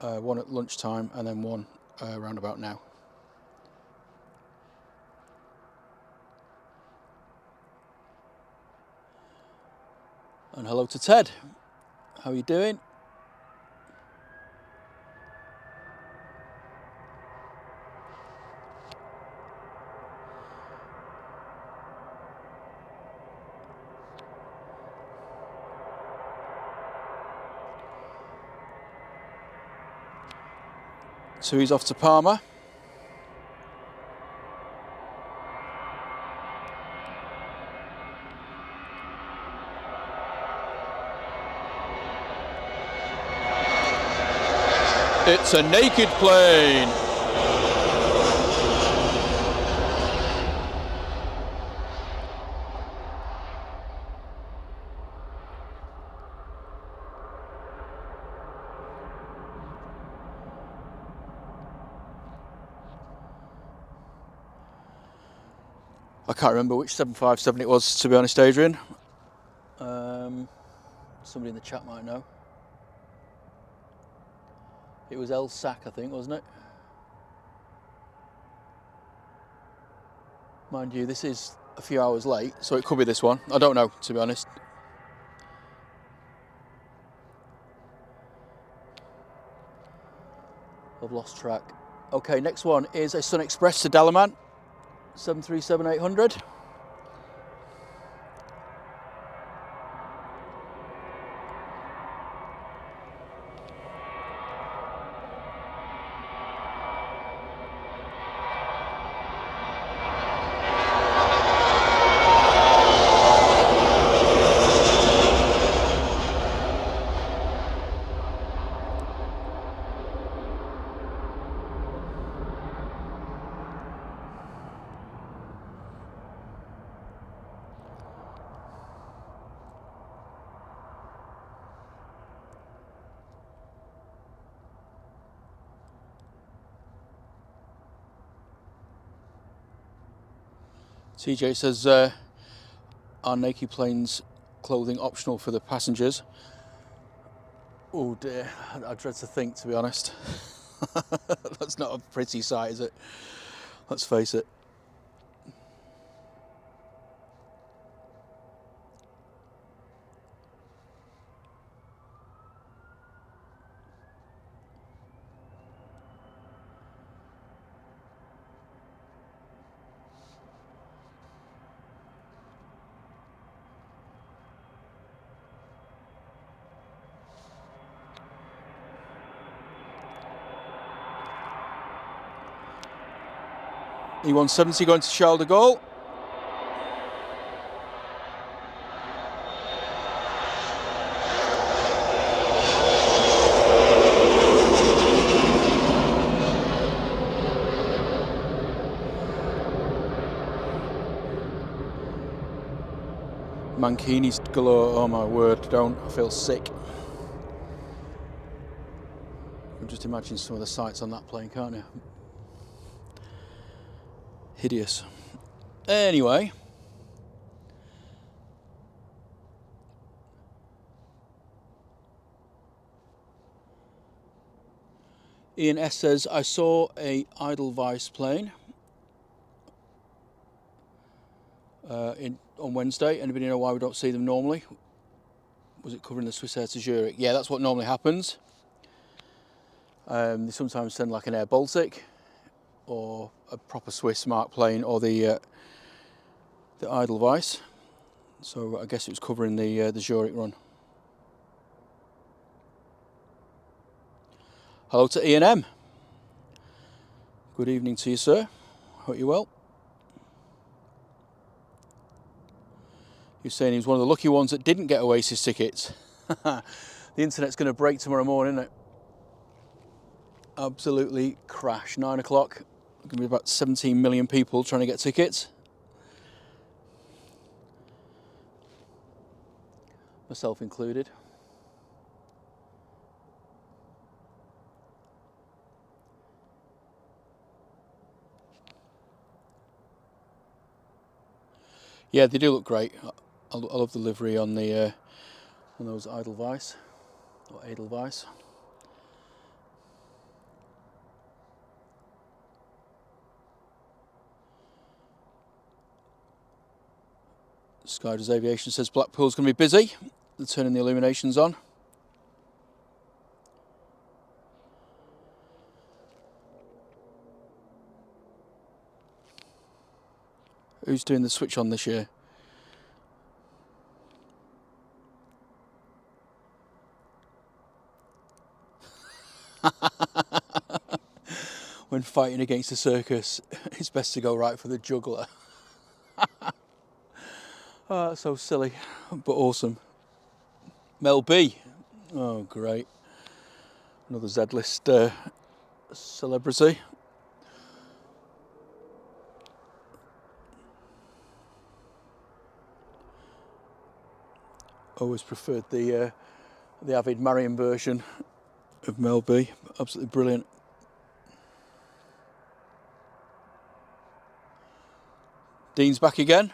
one at lunchtime, and then one around about now. And hello to Ted. How are you doing? So he's off to Palma. It's a naked plane. I can't remember which 757 it was, to be honest, Adrian. Somebody in the chat might know. It was El Sac, I think, wasn't it? Mind you, this is a few hours late, so it could be this one. I don't know, to be honest. I've lost track. Okay, next one is a SunExpress to Dalaman, 737-800. TJ says, are naked planes clothing optional for the passengers? Oh dear, I dread to think, to be honest. That's not a pretty sight, is it? Let's face it. E170 going to Charles de Gaulle. Mankinis galore, oh my word, don't, I feel sick. You can just imagine some of the sights on that plane, can't you? Hideous. Anyway, Ian S says, I saw a Edelweiss plane on Wednesday. Anybody know why we don't see them normally? Was it covering the Swiss Air to Zurich? Yeah, that's what normally happens. They sometimes send like an Air Baltic or a proper Swiss mark plane, or the Edelweiss. So I guess it was covering the Zurich run. Hello to Ian M. Good evening to you, sir. Hope you're well. You're saying he was one of the lucky ones that didn't get Oasis tickets. The internet's going to break tomorrow morning, isn't it? Absolutely crash. 9 o'clock. Going to be about 17 million people trying to get tickets. Myself included. Yeah, they do look great. I love the livery on the on those Edelweiss or Edelweiss. Skydoes Aviation says Blackpool's going to be busy. They're turning the illuminations on. Who's doing the switch on this year? when fighting against the circus, it's best to go right for the jugular. Oh, that's so silly, but awesome. Mel B. Oh, great. Another Z-list celebrity. Always preferred the Avid Marion version of Mel B. Absolutely brilliant. Dean's back again.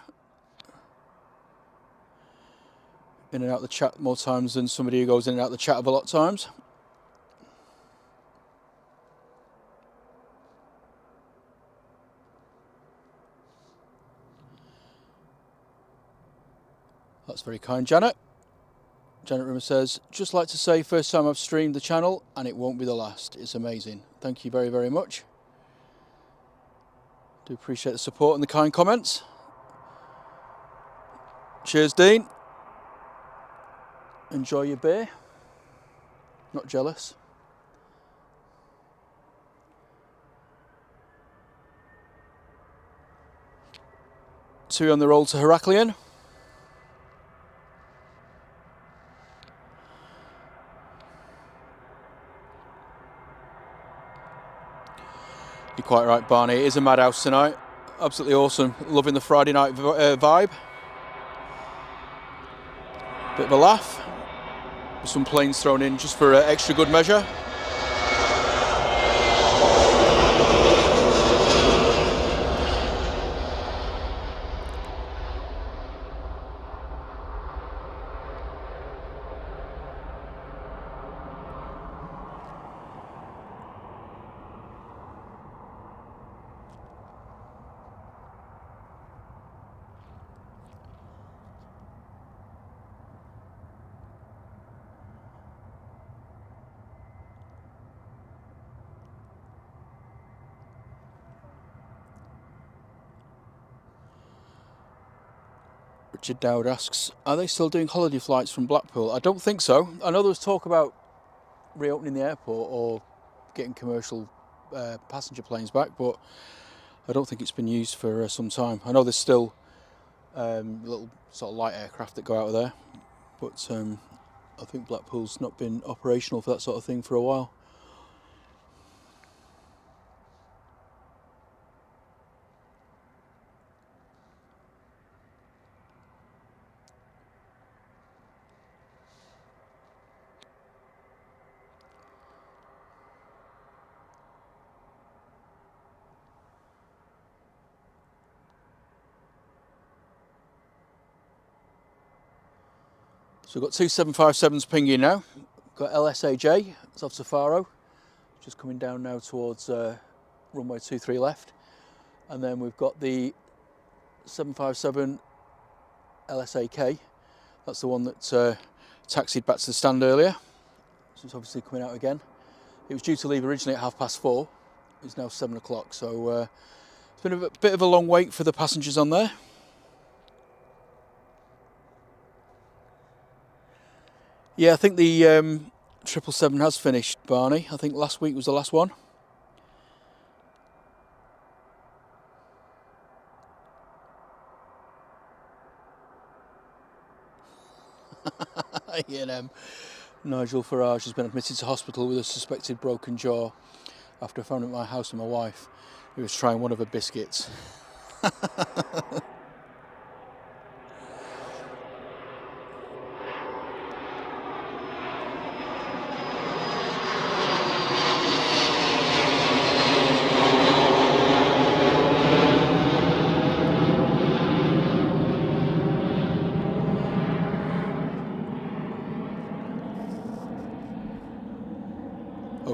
In and out of the chat more times than somebody who goes in and out of the chat a lot of times. That's very kind, Janet. Janet Rimmer says, just like to say, first time I've streamed the channel and it won't be the last. It's amazing. Thank you very, very much. Do appreciate the support and the kind comments. Cheers, Dean. Enjoy your beer. Not jealous. Two on the roll to Heraklion. You're quite right, Barney. It is a madhouse tonight. Absolutely awesome. Loving the Friday night vibe. Bit of a laugh. With some planes thrown in just for extra good measure. Richard Dowd asks, are they still doing holiday flights from Blackpool? I don't think so. I know there was talk about reopening the airport or getting commercial passenger planes back, but I don't think it's been used for some time. I know there's still little sort of light aircraft that go out of there, but I think Blackpool's not been operational for that sort of thing for a while. So we've got two 757s pinging now. Got LSAJ, it's off to Faro, just coming down now towards runway 23 left. And then we've got the 757 LSAK, that's the one that taxied back to the stand earlier. So it's obviously coming out again. It was due to leave originally at 4:30. It's now 7 o'clock, so it's been a bit of a long wait for the passengers on there. Yeah, I think the 777 has finished, Barney. I think last week was the last one. E&M. Nigel Farage has been admitted to hospital with a suspected broken jaw after I found him at my house with my wife. He was trying one of her biscuits.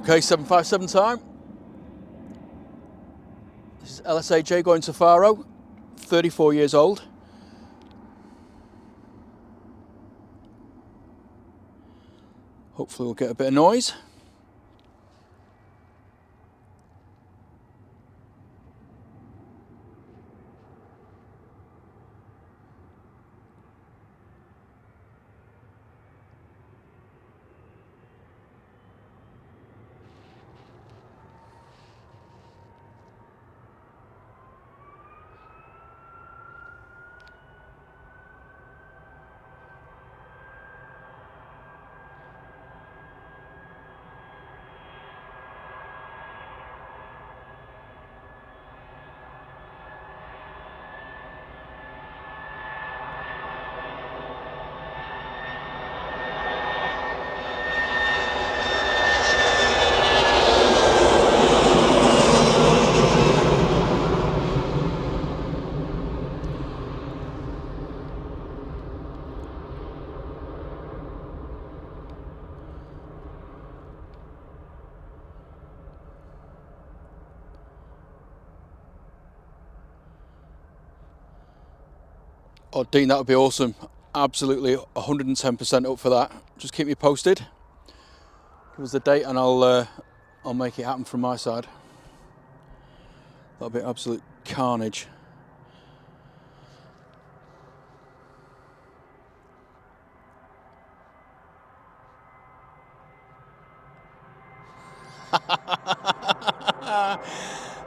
Okay, 757 time. This is LSAJ going to Faro, 34 years old. Hopefully we'll get a bit of noise. Oh, Dean, that would be awesome. Absolutely 110% up for that. Just keep me posted. Give us the date and I'll make it happen from my side. That'll be absolute carnage.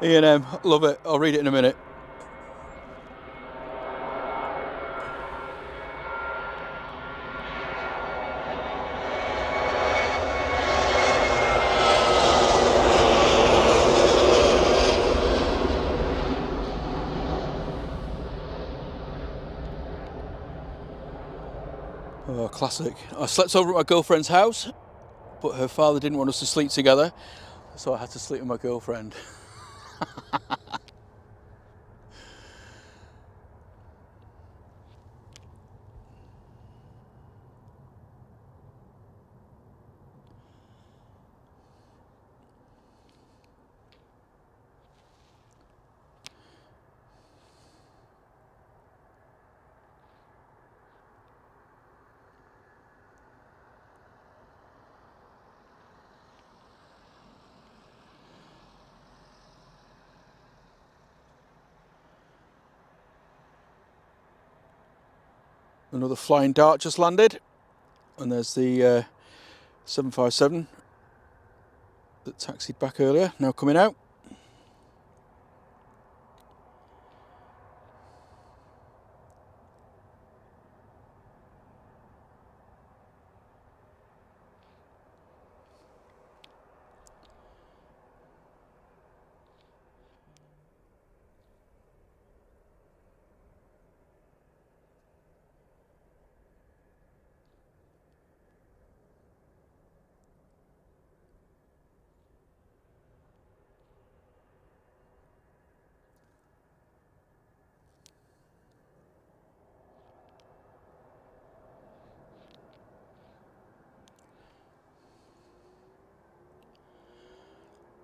E&M, love it. I'll read it in a minute. Oh, classic. I slept over at my girlfriend's house, but her father didn't want us to sleep together, so I had to sleep with my girlfriend. Another Flying Dart just landed, and there's the 757 that taxied back earlier, now coming out.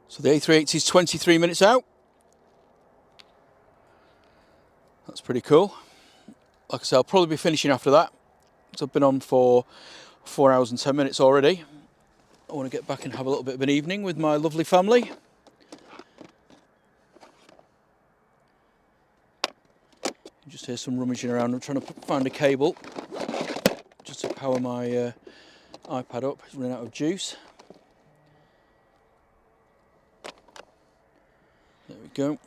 So the A380 is 23 minutes out. That's pretty cool. Like I said, I'll probably be finishing after that. So I've been on for 4 hours and 10 minutes already. I want to get back and have a little bit of an evening with my lovely family. You just hear some rummaging around. I'm trying to find a cable just to power my iPad up. It's running out of juice. There we go.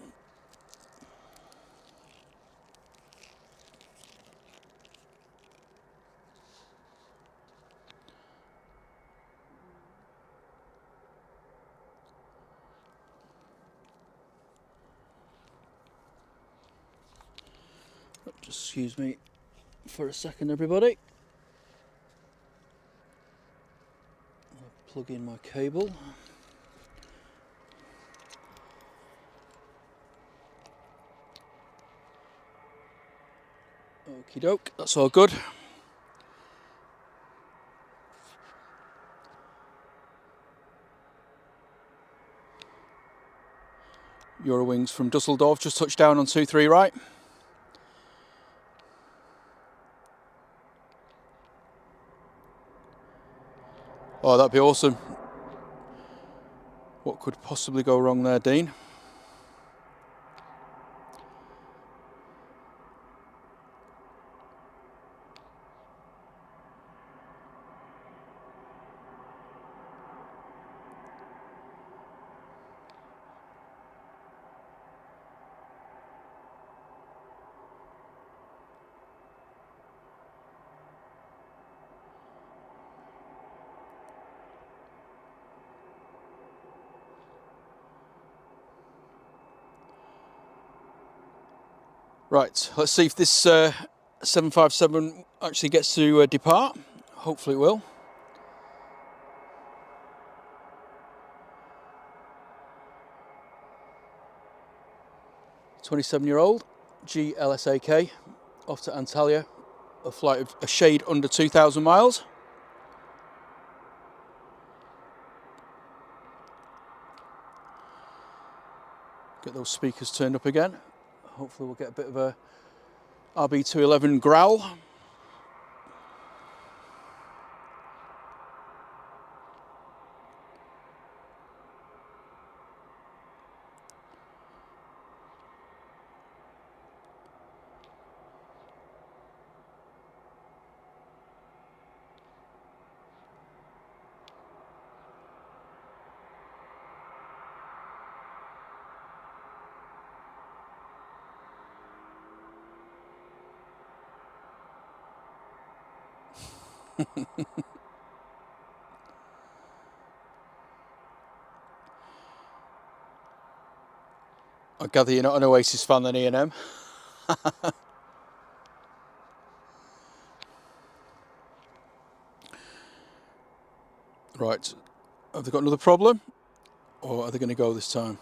Just excuse me for a second, everybody. I'll plug in my cable. Okie doke, that's all good. Eurowings from Dusseldorf just touched down on 23 right. Oh, that'd be awesome. What could possibly go wrong there, Dean? Right, let's see if this 757 actually gets to depart. Hopefully it will. "27-year-old GLSAK off to Antalya, a flight of a shade under 2,000 miles. Get those speakers turned up again. Hopefully we'll get a bit of a RB211 Growl. I gather you're not an Oasis fan then, Ian. Right, have they got another problem? Or are they going to go this time?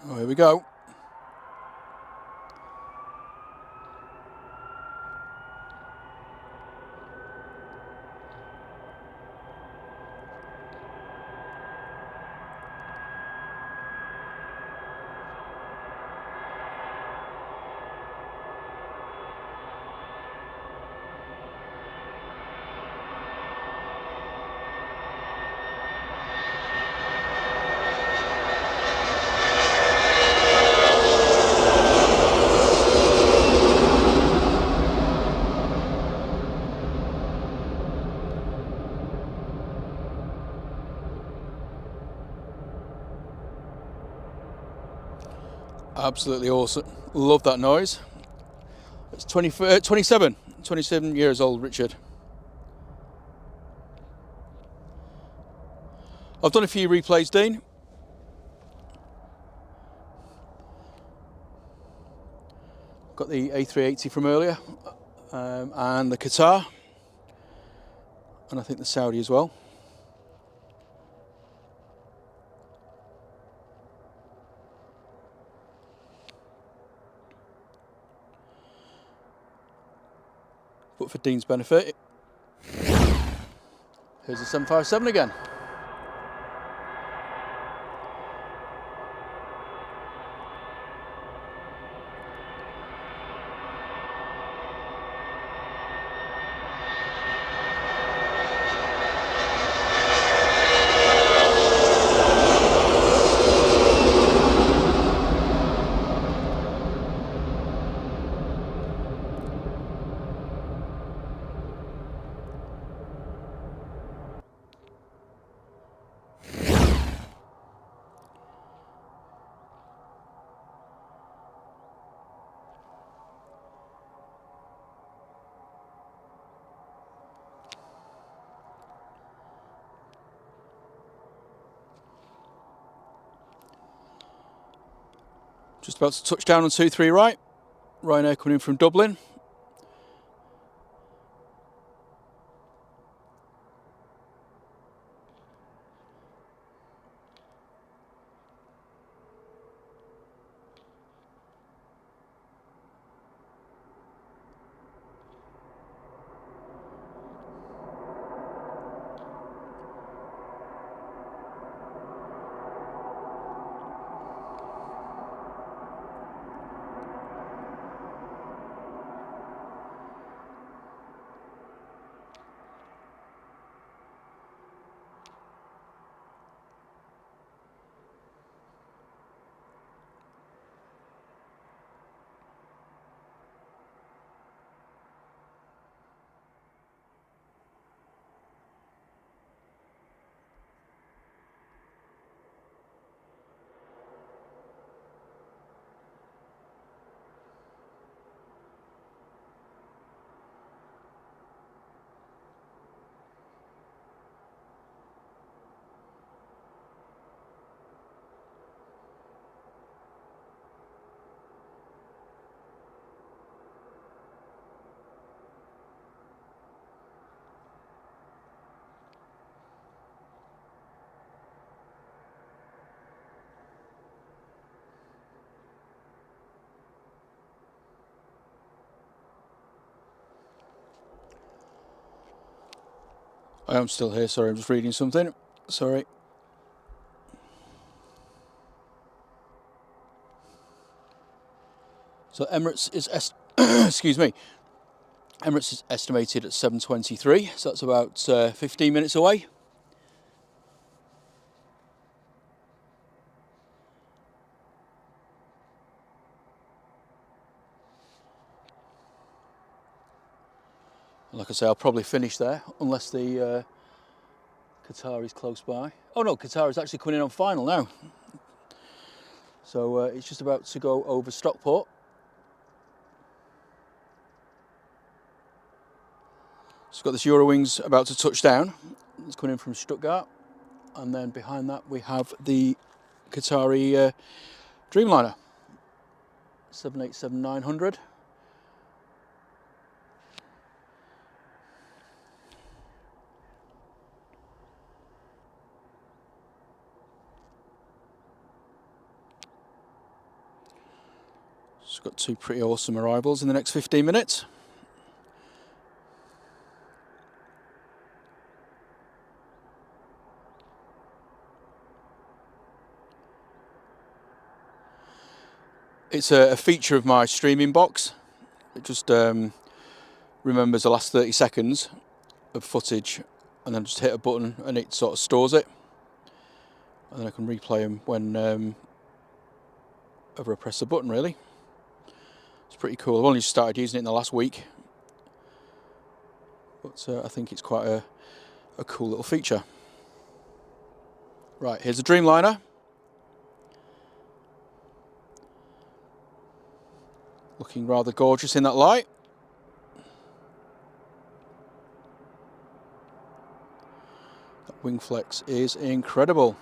Oh, here we go. Absolutely awesome. Love that noise. It's 27 years old, Richard. I've done a few replays, Dean. Got the A380 from earlier, and the Qatar, and I think the Saudi as well. But for Dean's benefit, here's the 757 again. Just about to touch down on 23 right. Ryanair coming in from Dublin. I am still here, sorry, I'm just reading something. Sorry. So Emirates is excuse me. Emirates is estimated at 7:23, so that's about 15 minutes away. Like I say, I'll probably finish there unless the Qatar is close by. Oh no, Qatar is actually coming in on final now. So it's just about to go over Stockport. So got this Eurowings about to touch down. It's coming in from Stuttgart. And then behind that we have the Qatari Dreamliner 787-900. It's got two pretty awesome arrivals in the next 15 minutes. It's a feature of my streaming box. It just remembers the last 30 seconds of footage and then just hit a button and it sort of stores it. And then I can replay them when ever I press the button, really. It's pretty cool. I've only just started using it in the last week. But I think it's quite a cool little feature. Right, here's the Dreamliner. Looking rather gorgeous in that light. That wing flex is incredible.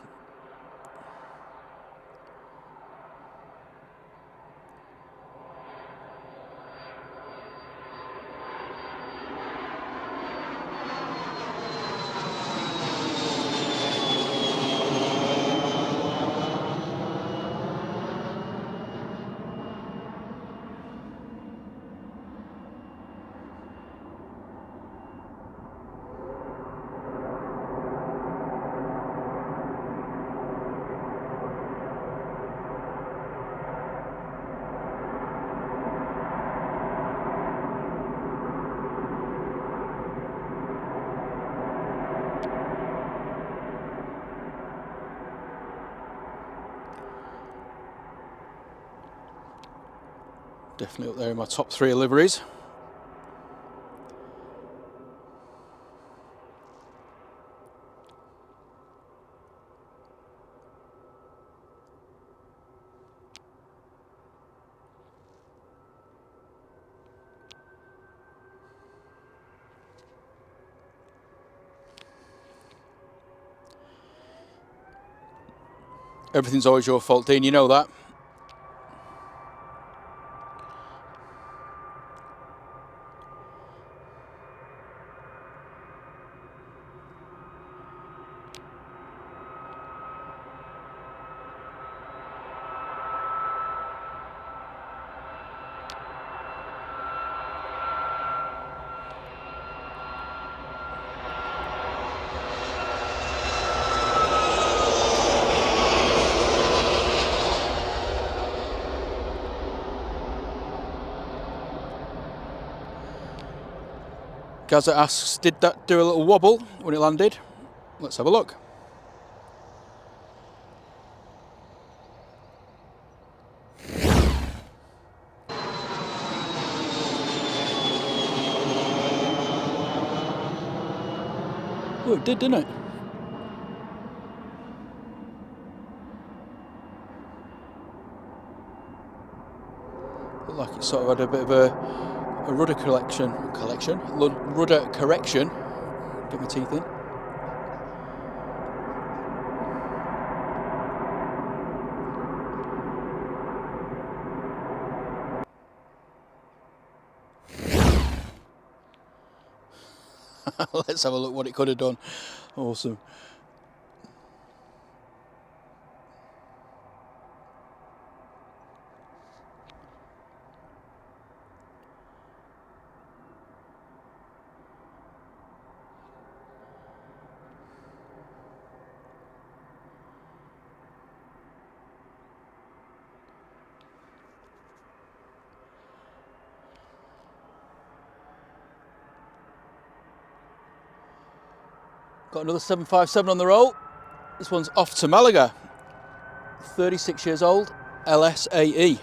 Definitely up there in my top 3 liveries. Everything's always your fault, Dean, you know that. Gaza asks, did that do a little wobble when it landed? Let's have a look. Oh, it did, didn't it? Looked like it sort of had a bit of a rudder rudder correction. Get my teeth in. Let's have a look what it could have done. Awesome. Got another 757 on the roll. This one's off to Malaga. 36 years old, LSAE.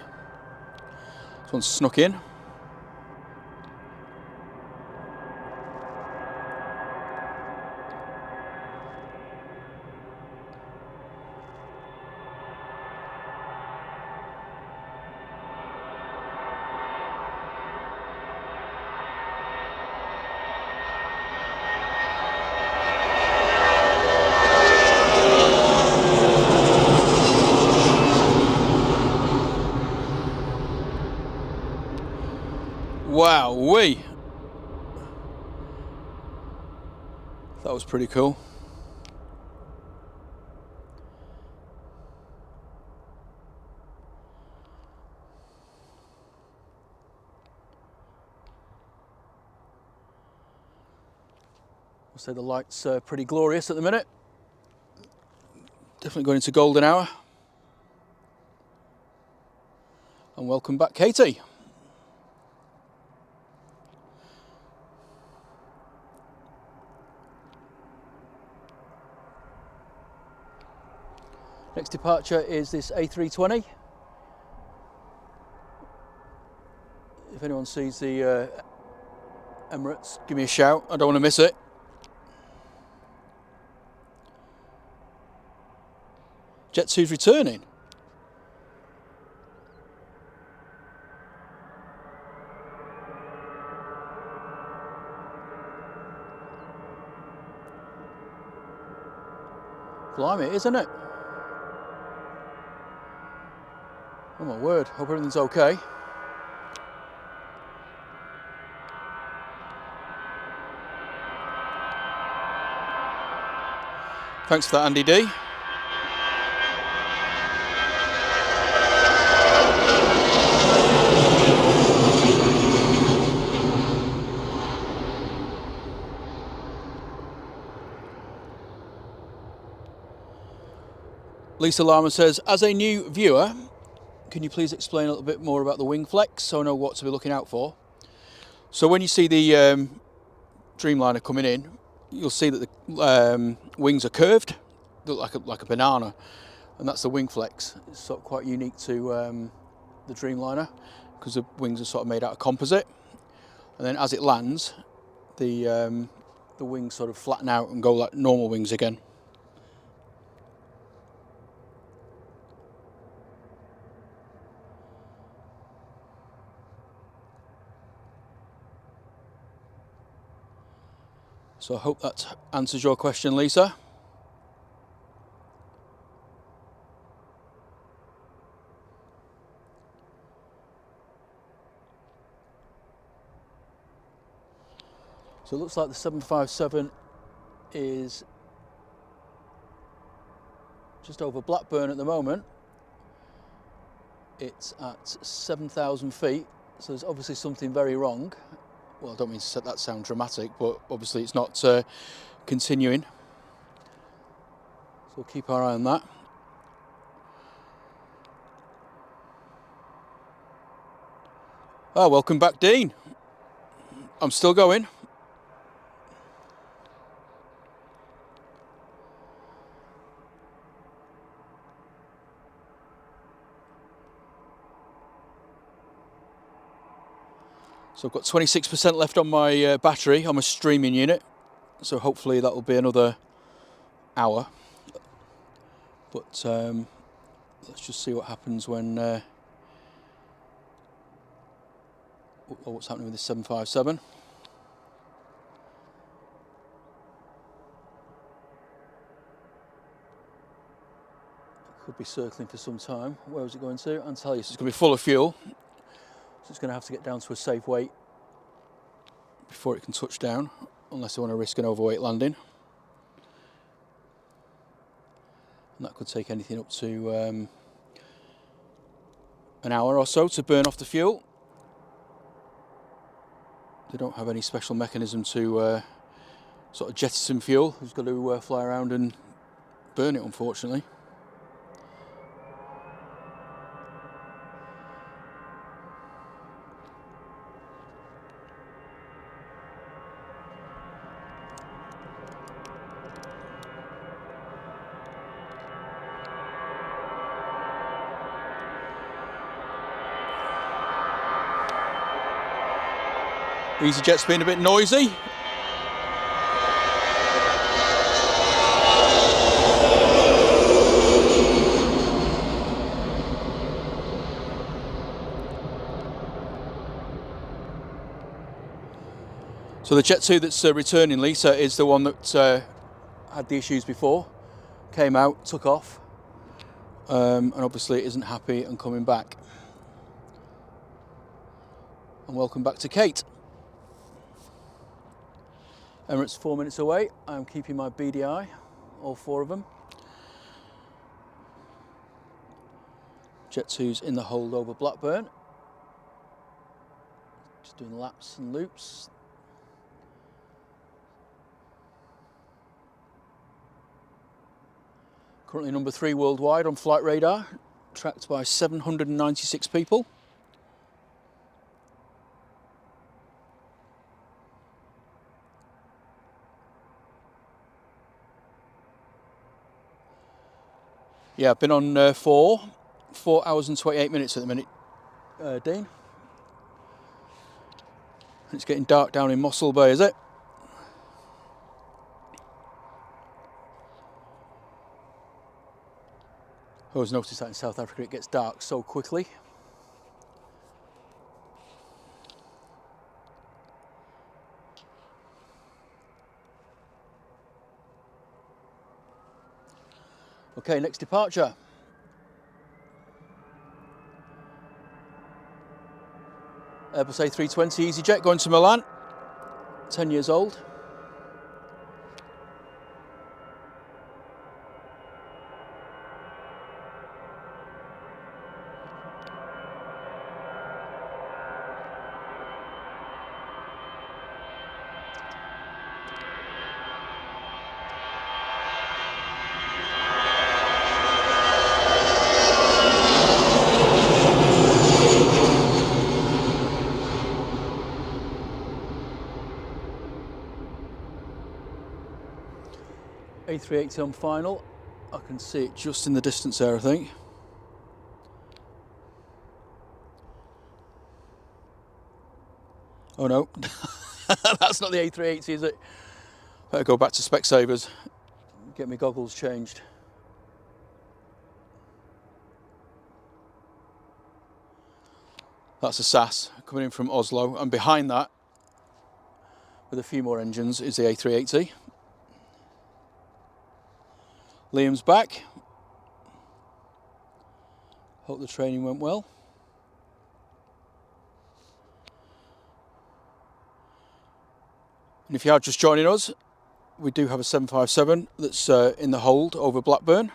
This one's snuck in. Wowee! That was pretty cool. I'll say the light's pretty glorious at the minute. Definitely going into golden hour. And welcome back, Katie. Next departure is this A320. If anyone sees the Emirates, give me a shout. I don't want to miss it. Jet 2's returning. Blimey, isn't it? Oh my word, hope everything's okay. Thanks for that, Andy D. Lisa Lama says, as a new viewer, can you please explain a little bit more about the wing flex so I know what to be looking out for? So when you see the Dreamliner coming in, you'll see that the wings are curved, look like a banana, and that's the wing flex. It's sort of quite unique to the Dreamliner because the wings are sort of made out of composite, and then as it lands, the wings sort of flatten out and go like normal wings again. So I hope that answers your question, Lisa. So it looks like the 757 is just over Blackburn at the moment. It's at 7,000 feet, so there's obviously something very wrong. Well, I don't mean to set that sound dramatic, but obviously it's not continuing. So we'll keep our eye on that. Oh, welcome back, Dean. I'm still going. So I've got 26% left on my battery on my streaming unit, so hopefully that will be another hour. But let's just see what happens when what's happening with this 757. Could be circling for some time. Where is it going to? Antalya. It's going to be full of fuel. So it's going to have to get down to a safe weight before it can touch down, unless I want to risk an overweight landing. And that could take anything up to an hour or so to burn off the fuel. They don't have any special mechanism to sort of jettison fuel. You've got to fly around and burn it, unfortunately. easyJet's been a bit noisy. So the Jet 2 that's returning, Lisa, is the one that had the issues before, came out, took off, and obviously isn't happy and coming back. And welcome back to Kate. Emirates 4 minutes away. I'm keeping my beady eye, all 4 of them. Jet 2's in the hold over Blackburn. Just doing laps and loops. Currently number 3 worldwide on flight radar, tracked by 796 people. Yeah, I've been on 4 hours and 28 minutes at the minute, Dean. It's getting dark down in Mossel Bay, is it? I always noticed that in South Africa it gets dark so quickly. Okay, next departure. Airbus A320 easyJet going to Milan, 10 years old. A380 on final. I can see it just in the distance there, I think. Oh no, that's not the A380, is it? Better go back to Specsavers, get my goggles changed. That's a SAS coming in from Oslo, and behind that, with a few more engines, is the A380. Liam's back. Hope the training went well. And if you are just joining us, we do have a 757 that's in the hold over Blackburn.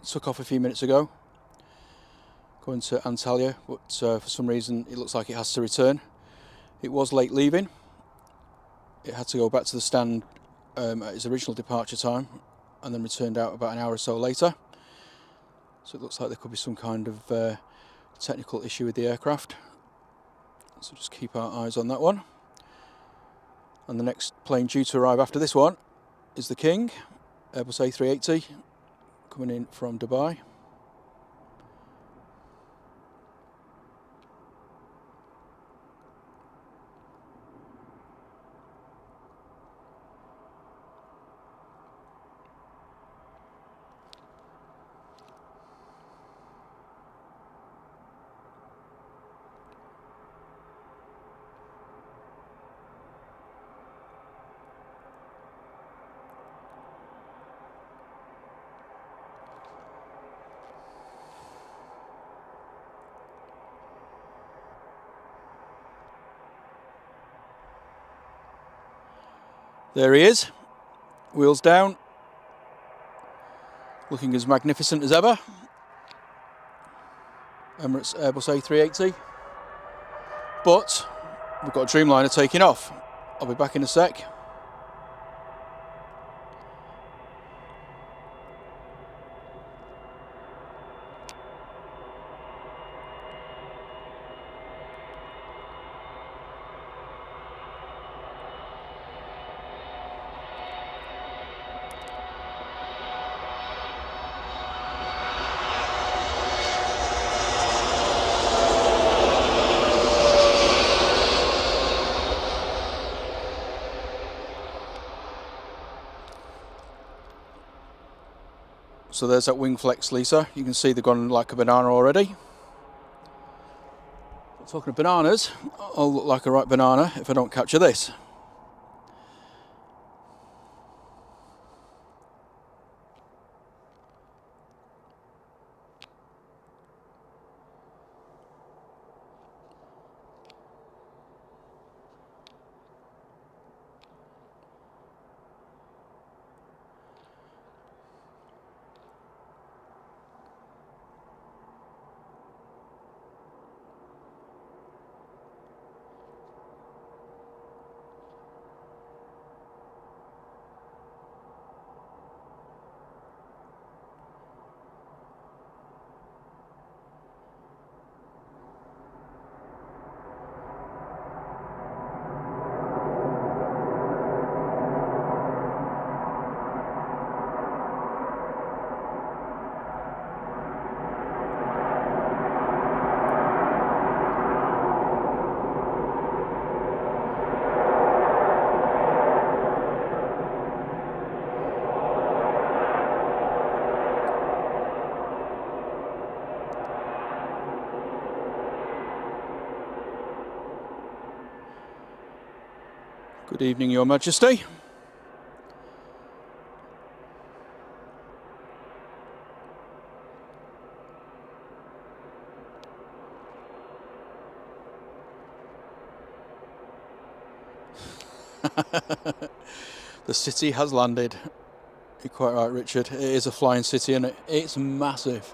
Took off a few minutes ago, going to Antalya, but for some reason it looks like it has to return. It was late leaving. It had to go back to the stand at its original departure time, and then returned out about an hour or so later. So it looks like there could be some kind of technical issue with the aircraft. So just keep our eyes on that one. And the next plane due to arrive after this one is the King, Airbus A380, coming in from Dubai. There he is, wheels down, looking as magnificent as ever. Emirates Airbus A380. But we've got a Dreamliner taking off. I'll be back in a sec. So there's that wing flex, Lisa. You can see they've gone like a banana already. Talking of bananas, I'll look like a right banana if I don't capture this. Good evening, Your Majesty. The city has landed. You're quite right, Richard. It is a flying city, and it's massive.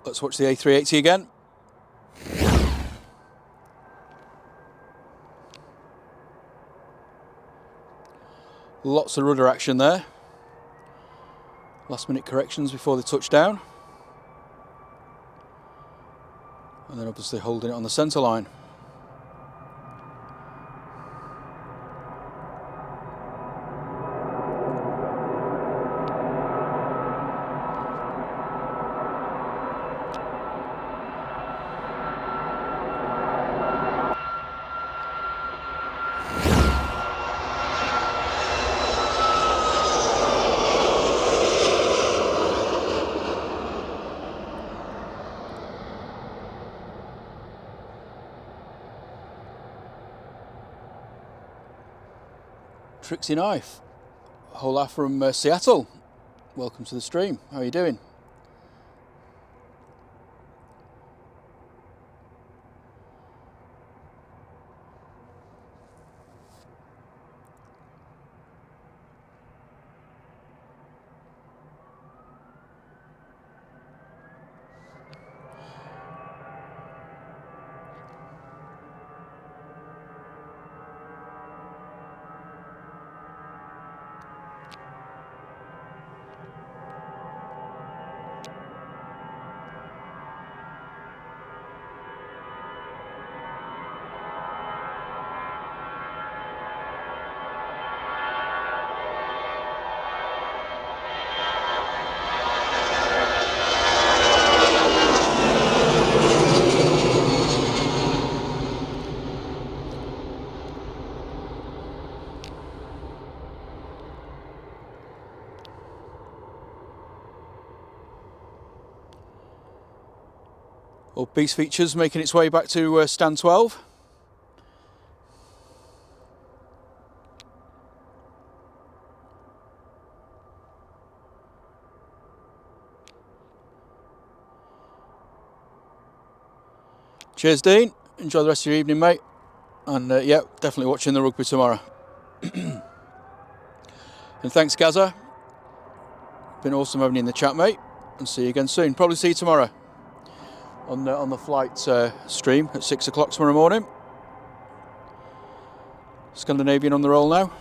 Let's watch the A380 again. Lots of rudder action there. Last minute corrections before the touchdown. And then obviously holding it on the centre line. Trixie Knife, hola from Seattle. Welcome to the stream. How are you doing? Well, Beast Features making its way back to stand 12. Cheers, Dean. Enjoy the rest of your evening, mate. And yeah, definitely watching the rugby tomorrow. And thanks, Gaza. Been awesome having you in the chat, mate, and see you again soon. Probably see you tomorrow on the flight stream at 6 o'clock tomorrow morning. Scandinavian on the roll now.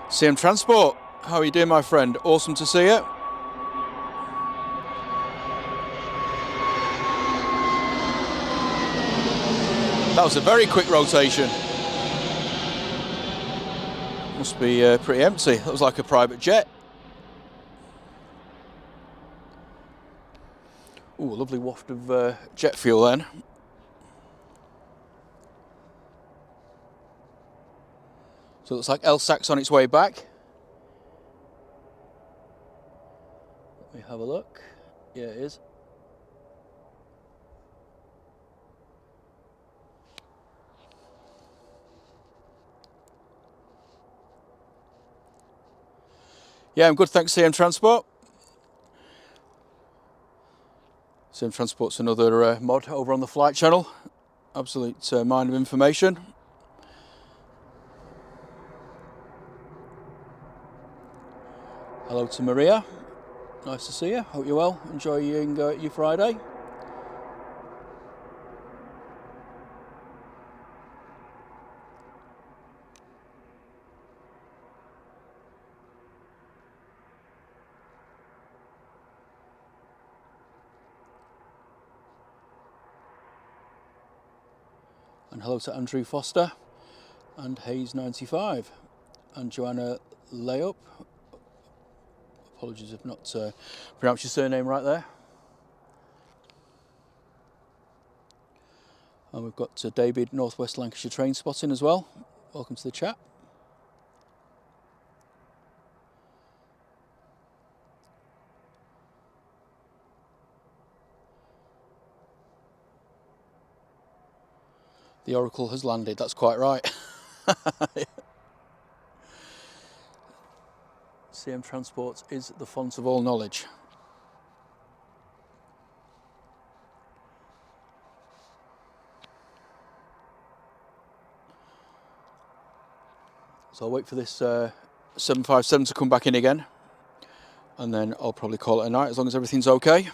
CM Transport, how are you doing, my friend? Awesome to see you. That was a very quick rotation. Must be pretty empty. That was like a private jet. Ooh, a lovely waft of jet fuel then. So it looks like LSAC's on its way back. Let me have a look. Yeah, it is. Yeah, I'm good, thanks, CM Transport. CM Transport's another mod over on the flight channel. Absolute mine of information. Hello to Maria. Nice to see you. Hope you're well. Enjoying your Friday. And hello to Andrew Foster and Hayes95 and Joanna Layup. Apologies if not pronounced your surname right there. And we've got David, Northwest Lancashire Train Spotting as well. Welcome to the chat. The Oracle has landed, that's quite right. CM Transport is the font of all knowledge. So I'll wait for this 757 to come back in again, and then I'll probably call it a night as long as everything's okay.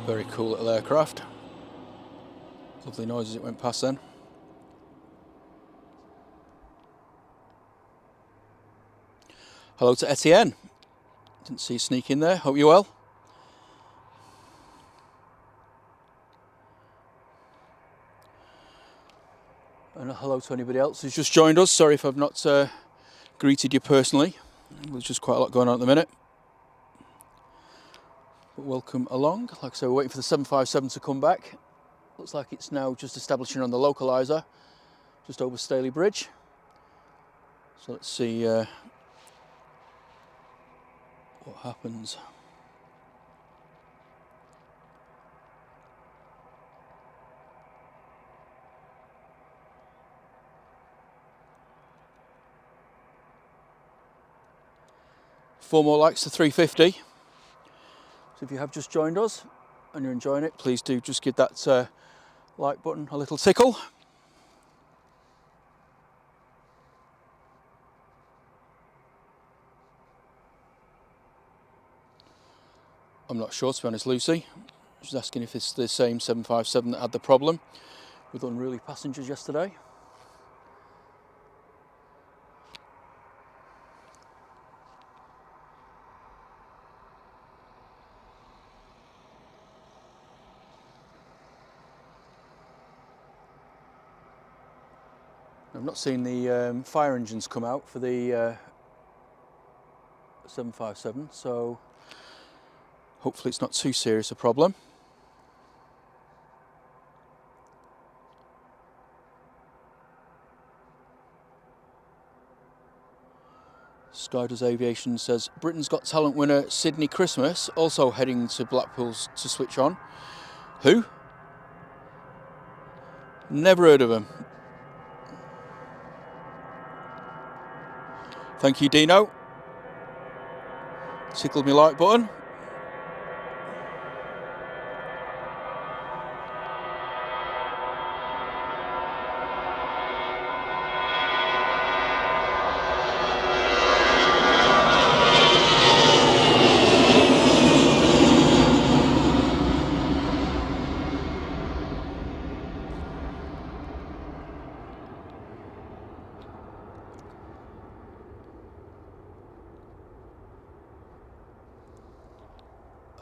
Very cool little aircraft. Lovely noise as it went past then. Hello to Etienne. Didn't see you sneak in there. Hope you're well. And hello to anybody else who's just joined us. Sorry if I've not greeted you personally. There's just quite a lot going on at the minute. But welcome along. Like I say, we're waiting for the 757 to come back. Looks like it's now just establishing on the localizer, just over Staley Bridge. So let's see what happens. Four more likes to 350. So if you have just joined us and you're enjoying it, please do just give that like button a little tickle. I'm not sure, to be honest, Lucy. She's asking if it's the same 757 that had the problem with unruly passengers yesterday. I've not seen the fire engines come out for the 757, so hopefully it's not too serious a problem. Stardust Aviation says, Britain's Got Talent winner Sydney Christmas also heading to Blackpool's to switch on. Who? Never heard of him. Thank you, Dino. Tickled me like button.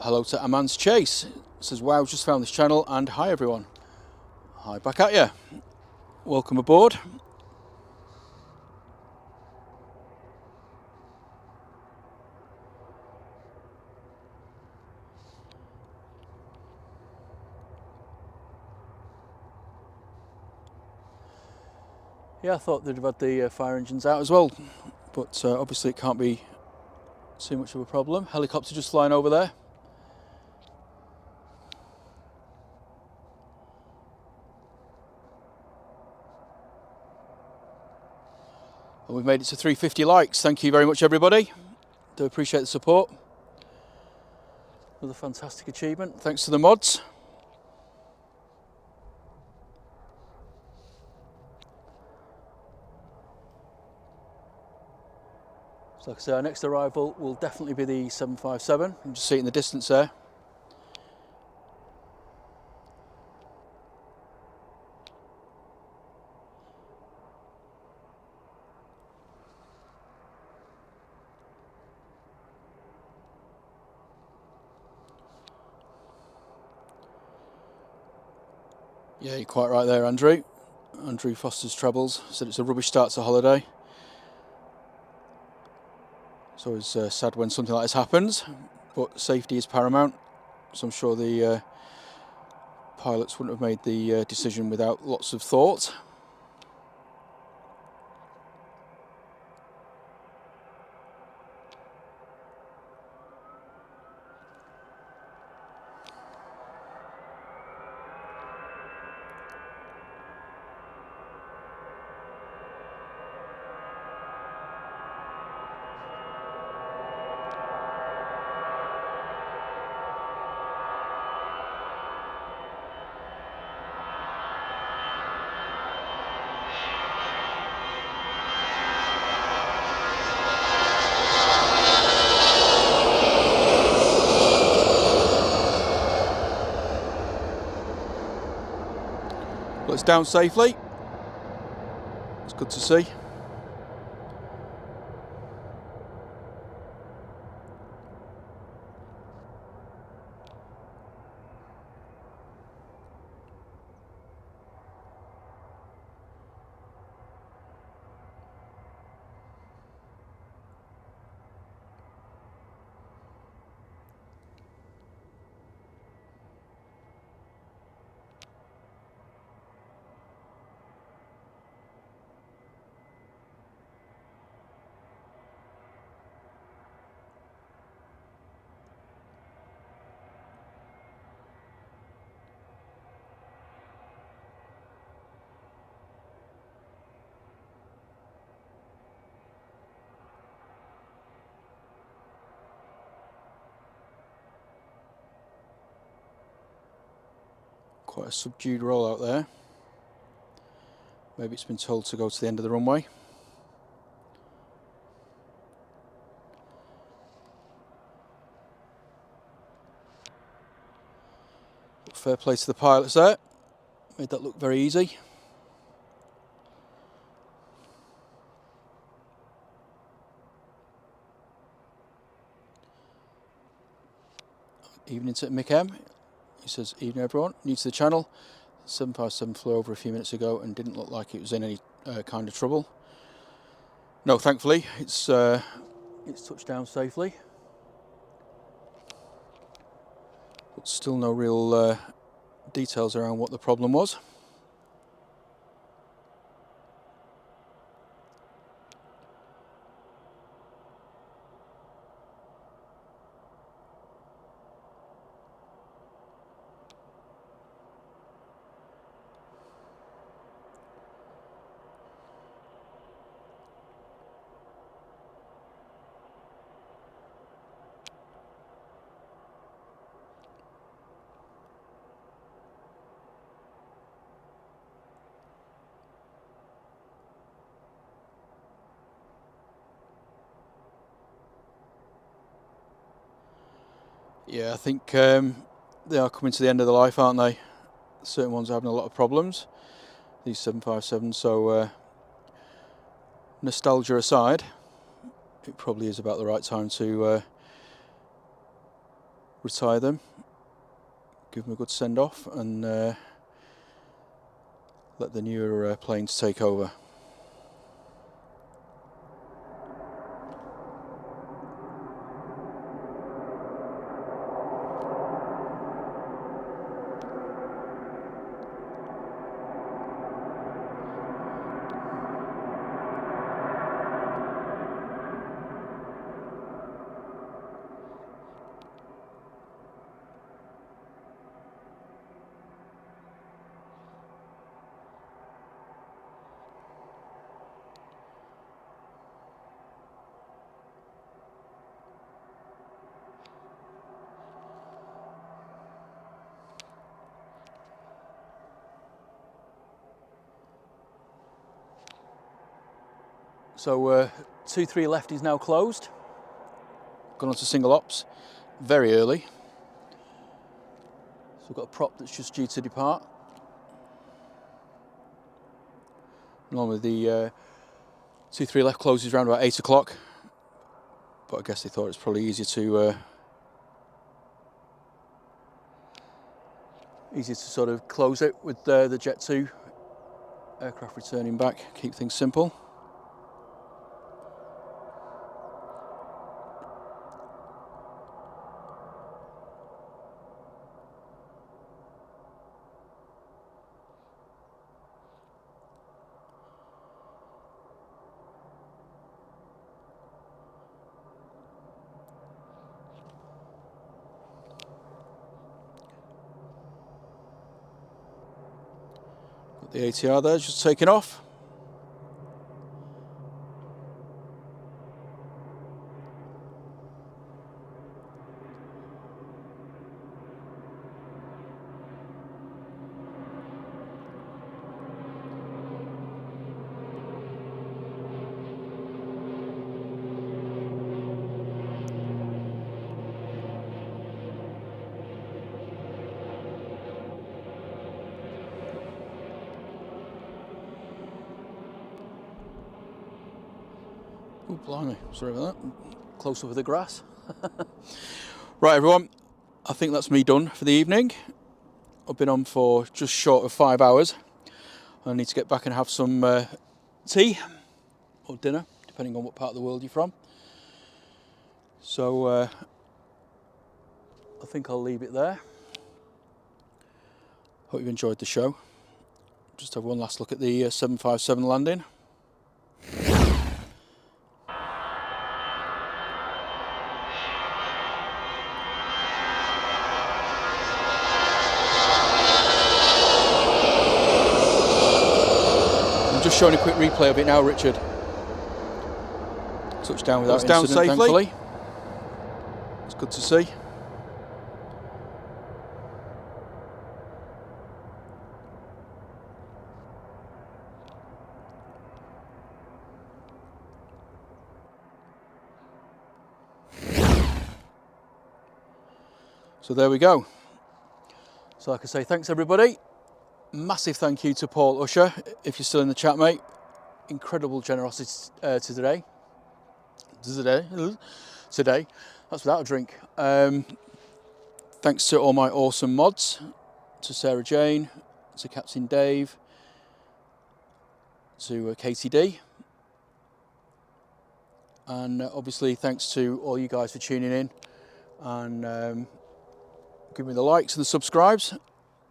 Hello to Aman's Chase. It says, wow, just found this channel, and hi everyone. Hi back at you. Welcome aboard. Yeah, I thought they'd have had the fire engines out as well, but obviously it can't be too much of a problem. Helicopter just flying over there. And we've made it to 350 likes. Thank you very much, everybody. Do appreciate the support. Another fantastic achievement. Thanks to the mods. So like I say, our next arrival will definitely be the 757. You can just see it in the distance there. Yeah, you're quite right there, Andrew. Andrew Foster's Trebles said it's a rubbish start to holiday. It's always sad when something like this happens, but safety is paramount. So I'm sure the pilots wouldn't have made the decision without lots of thought. But it's down safely. It's good to see. Quite a subdued rollout there. Maybe it's been told to go to the end of the runway. But fair play to the pilots there. Made that look very easy. Evening to Mick M. He says, evening everyone, new to the channel. 757 flew over a few minutes ago and didn't look like it was in any kind of trouble. No, thankfully, it's touched down safely. But still no real details around what the problem was. Yeah, I think they are coming to the end of their life, aren't they? Certain ones are having a lot of problems, these 757s, so nostalgia aside, it probably is about the right time to retire them, give them a good send-off, and let the newer planes take over. So 2-3 left is now closed. Gone on to single ops very early. So we've got a prop that's just due to depart. Normally the 2-3 left closes around about 8 o'clock, but I guess they thought it's probably easier to sort of close it with the Jet 2 aircraft returning back, keep things simple. Got the ATR there just taking off. Oh, blimey, sorry about that. Close up with the grass. Right, everyone, I think that's me done for the evening. I've been on for just short of 5 hours. I need to get back and have some tea or dinner, depending on what part of the world you're from. So I think I'll leave it there. Hope you've enjoyed the show. Just have one last look at the 757 landing. Just showing a quick replay of it now, Richard. Touchdown without incident, safely. Thankfully. It's good to see. So there we go. So like I say, thanks everybody. Massive thank you to Paul Usher, if you're still in the chat, mate. Incredible generosity today. That's without a drink. Thanks to all my awesome mods, to Sarah Jane, to Captain Dave, to KTD. And obviously thanks to all you guys for tuning in and giving me the likes and the subscribes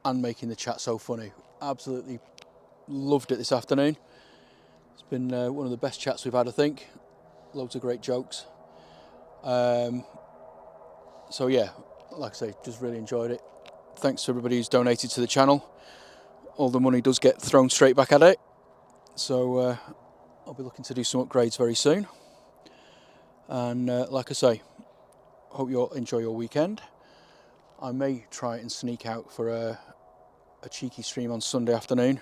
and making the chat so funny. Absolutely loved it this afternoon. It's been one of the best chats we've had, I think. Loads of great jokes. So yeah, like I say, just really enjoyed it. Thanks to everybody who's donated to the channel. All the money does get thrown straight back at it. So I'll be looking to do some upgrades very soon. And like I say, hope you all enjoy your weekend. I may try and sneak out for a cheeky stream on Sunday afternoon,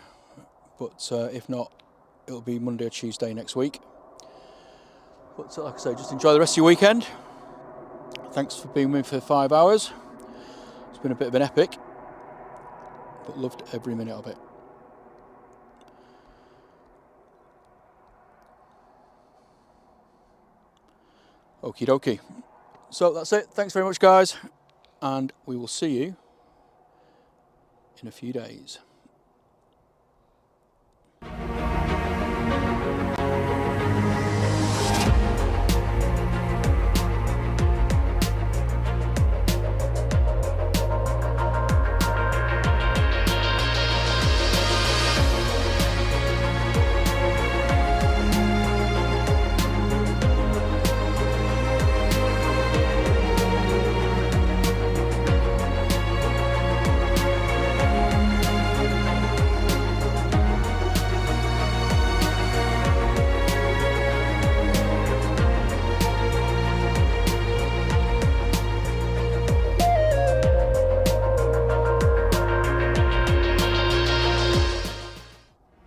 but if not, it'll be Monday or Tuesday next week. But like I say, just enjoy the rest of your weekend. Thanks for being with me for 5 hours. It's been a bit of an epic, but loved every minute of it. Okie dokie. So that's it. Thanks very much, guys, and we will see you in a few days.